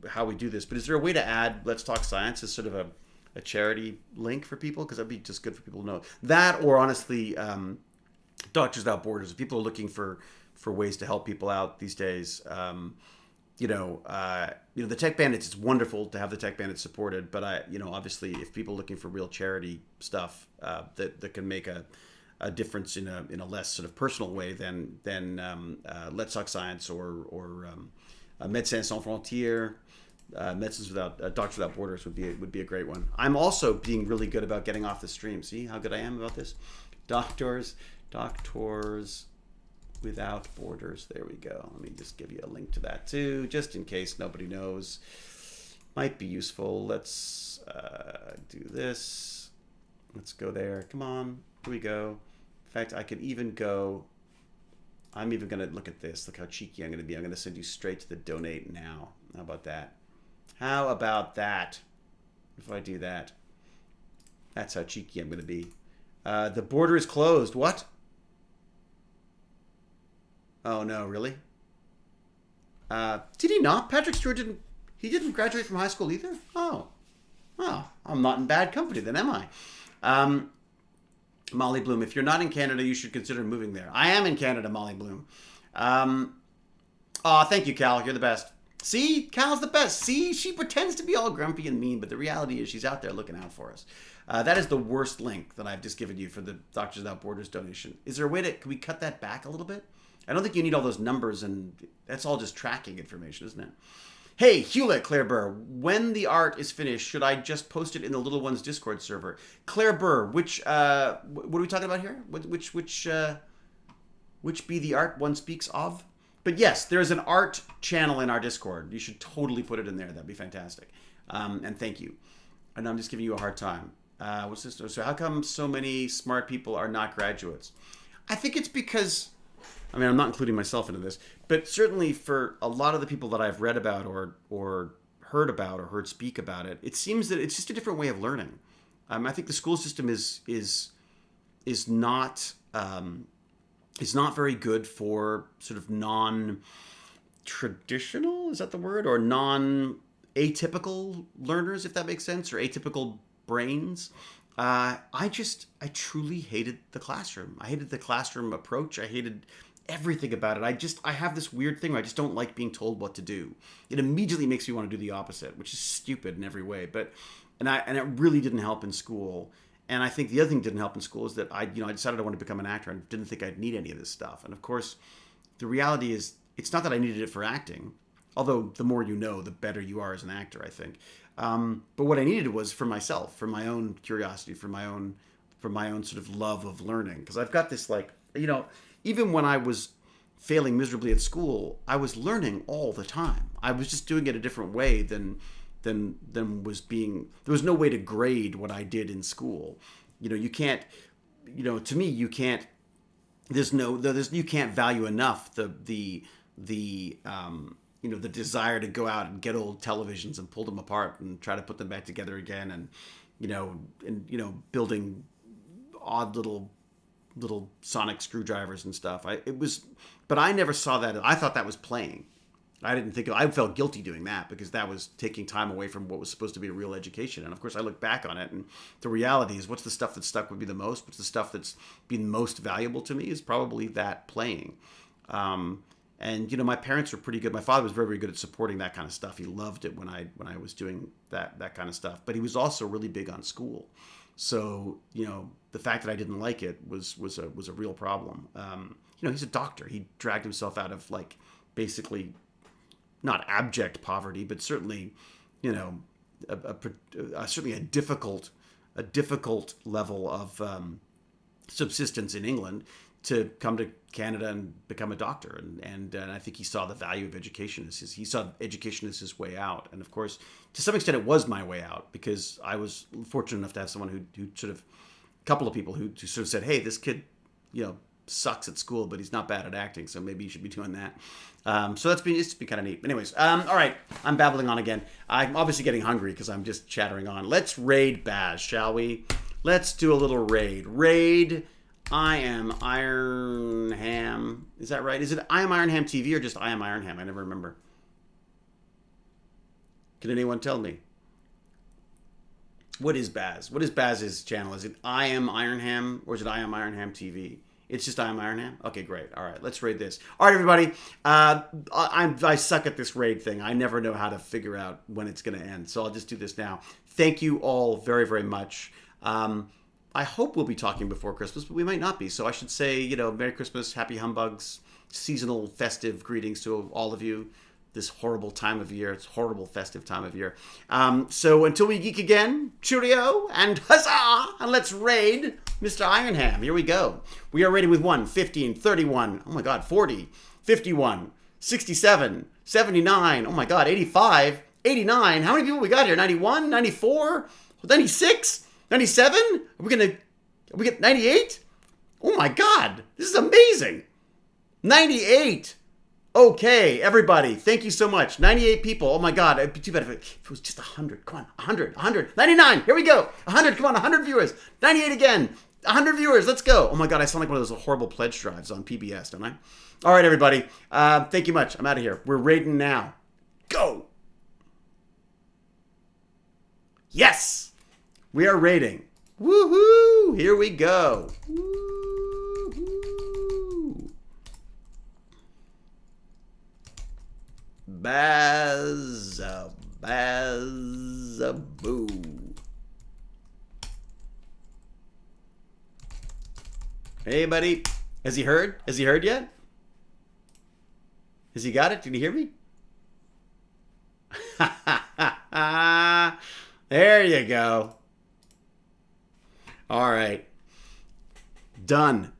how we do this, but is there a way to add Let's Talk Science as sort of a charity link for people? Because that'd be just good for people to know. That, or honestly, Doctors Without Borders. If people are looking for ways to help people out these days, the Tech Bandits, it's wonderful to have the Tech Bandits supported, but obviously, if people are looking for real charity stuff that can make a difference in a less sort of personal way than Let's Talk Science or Médecins Sans Frontières, Doctors Without Borders would be a great one. I'm also being really good about getting off the stream. See how good I am about this? Doctors Without Borders. There we go. Let me just give you a link to that too, just in case nobody knows. Might be useful. Let's do this. Let's go there. Come on. Here we go. In fact, I could even go. I'm even going to look at this. Look how cheeky I'm going to be. I'm going to send you straight to the donate now. How about that? How about that? If I do that. That's how cheeky I'm going to be. The border is closed. What? Oh no, really? Did he not? Patrick Stewart didn't graduate from high school either? Oh, I'm not in bad company then, am I? Molly Bloom, if you're not in Canada, you should consider moving there. I am in Canada, Molly Bloom. Thank you, Cal. You're the best. See, Cal's the best. See, she pretends to be all grumpy and mean, but the reality is she's out there looking out for us. That is the worst link that I've just given you for the Doctors Without Borders donation. Is there a way can we cut that back a little bit? I don't think you need all those numbers, and that's all just tracking information, isn't it? Hey, Hewlett, Claire Burr, when the art is finished, should I just post it in the Little Ones Discord server? Claire Burr, what are we talking about here? Which be the art one speaks of? But yes, there's an art channel in our Discord. You should totally put it in there. That'd be fantastic. And thank you. And I'm just giving you a hard time. What's this? So how come so many smart people are not graduates? I think it's because, I'm not including myself into this, but certainly for a lot of the people that I've read about or heard about or heard speak about it, it seems that it's just a different way of learning. I think the school system is not very good for sort of non-traditional, is that the word, or non-atypical learners, if that makes sense, or atypical brains. I truly hated the classroom. I hated the classroom approach. I hated everything about it. I have this weird thing where I just don't like being told what to do. It immediately makes me want to do the opposite, which is stupid in every way. And it really didn't help in school. And I think the other thing that didn't help in school is that I decided I wanted to become an actor and didn't think I'd need any of this stuff. And of course, the reality is it's not that I needed it for acting, although the more you know, the better you are as an actor, I think. But what I needed was for myself, for my own curiosity, for my own sort of love of learning. Because I've got this even when I was failing miserably at school, I was learning all the time. I was just doing it a different way than was being. There was no way to grade what I did in school. You can't. To me, you can't. You can't value enough the desire to go out and get old televisions and pull them apart and try to put them back together again, and building odd little little sonic screwdrivers and stuff. But I never saw that. I thought that was playing. I felt guilty doing that because that was taking time away from what was supposed to be a real education. And of course I look back on it, and the reality is, what's the stuff that stuck with me the most? What's the stuff that's been most valuable to me is probably that playing. And you know, my parents were pretty good. My father was very, very good at supporting that kind of stuff. He loved it when I was doing that kind of stuff. But he was also really big on school. So, you know, the fact that I didn't like it was a real problem. You know, he's a doctor. He dragged himself out of, like, basically not abject poverty, but certainly, you know, certainly a difficult level of subsistence in England to come to Canada and become a doctor. And I think he saw the value of education he saw education as his way out. And of course, to some extent, it was my way out, because I was fortunate enough to have someone who sort of, a couple of people who sort of said, hey, this kid, you know, sucks at school, but he's not bad at acting, so maybe you should be doing that. So it's been kind of neat. Anyways, all right, I'm babbling on again. I'm obviously getting hungry because I'm just chattering on. Let's raid Baz, shall we? Let's do a little raid. Raid I Am Iron Ham. Is that right? Is it I Am Iron Ham TV or just I Am Iron Ham? I never remember. Can anyone tell me? What is Baz? What is Baz's channel? Is it I Am Iron Ham or is it I Am Iron Ham TV? It's just I Am Iron Ham? Okay, great. All right, let's raid this. All right, everybody. I suck at this raid thing. I never know how to figure out when it's going to end, so I'll just do this now. Thank you all very, very much. I hope we'll be talking before Christmas, but we might not be. So I should say, you know, Merry Christmas, Happy Humbugs, seasonal festive greetings to all of you. This horrible time of year. It's horrible festive time of year. So until we geek again, cheerio and huzzah! And let's raid Mr. Iron Ham. Here we go. We are raiding with 1, 15, 31, oh my god, 40, 51, 67, 79, oh my god, 85, 89. How many people we got here? 91, 94, 96, 97? Are we get 98? Oh my god, this is amazing. 98. Okay, everybody, thank you so much. 98 people. Oh my god, it'd be too bad if it was just 100. Come on, 100, 100. 99, here we go. 100, come on, 100 viewers. 98 again. 100 viewers, let's go. Oh my god, I sound like one of those horrible pledge drives on PBS, don't I? All right, everybody, thank you much. I'm out of here. We're raiding now. Go. Yes, we are raiding. Woohoo, here we go. Baz-a-boo. Hey, buddy. Has he heard? Has he heard yet? Has he got it? Did he hear me? There you go. All right. Done.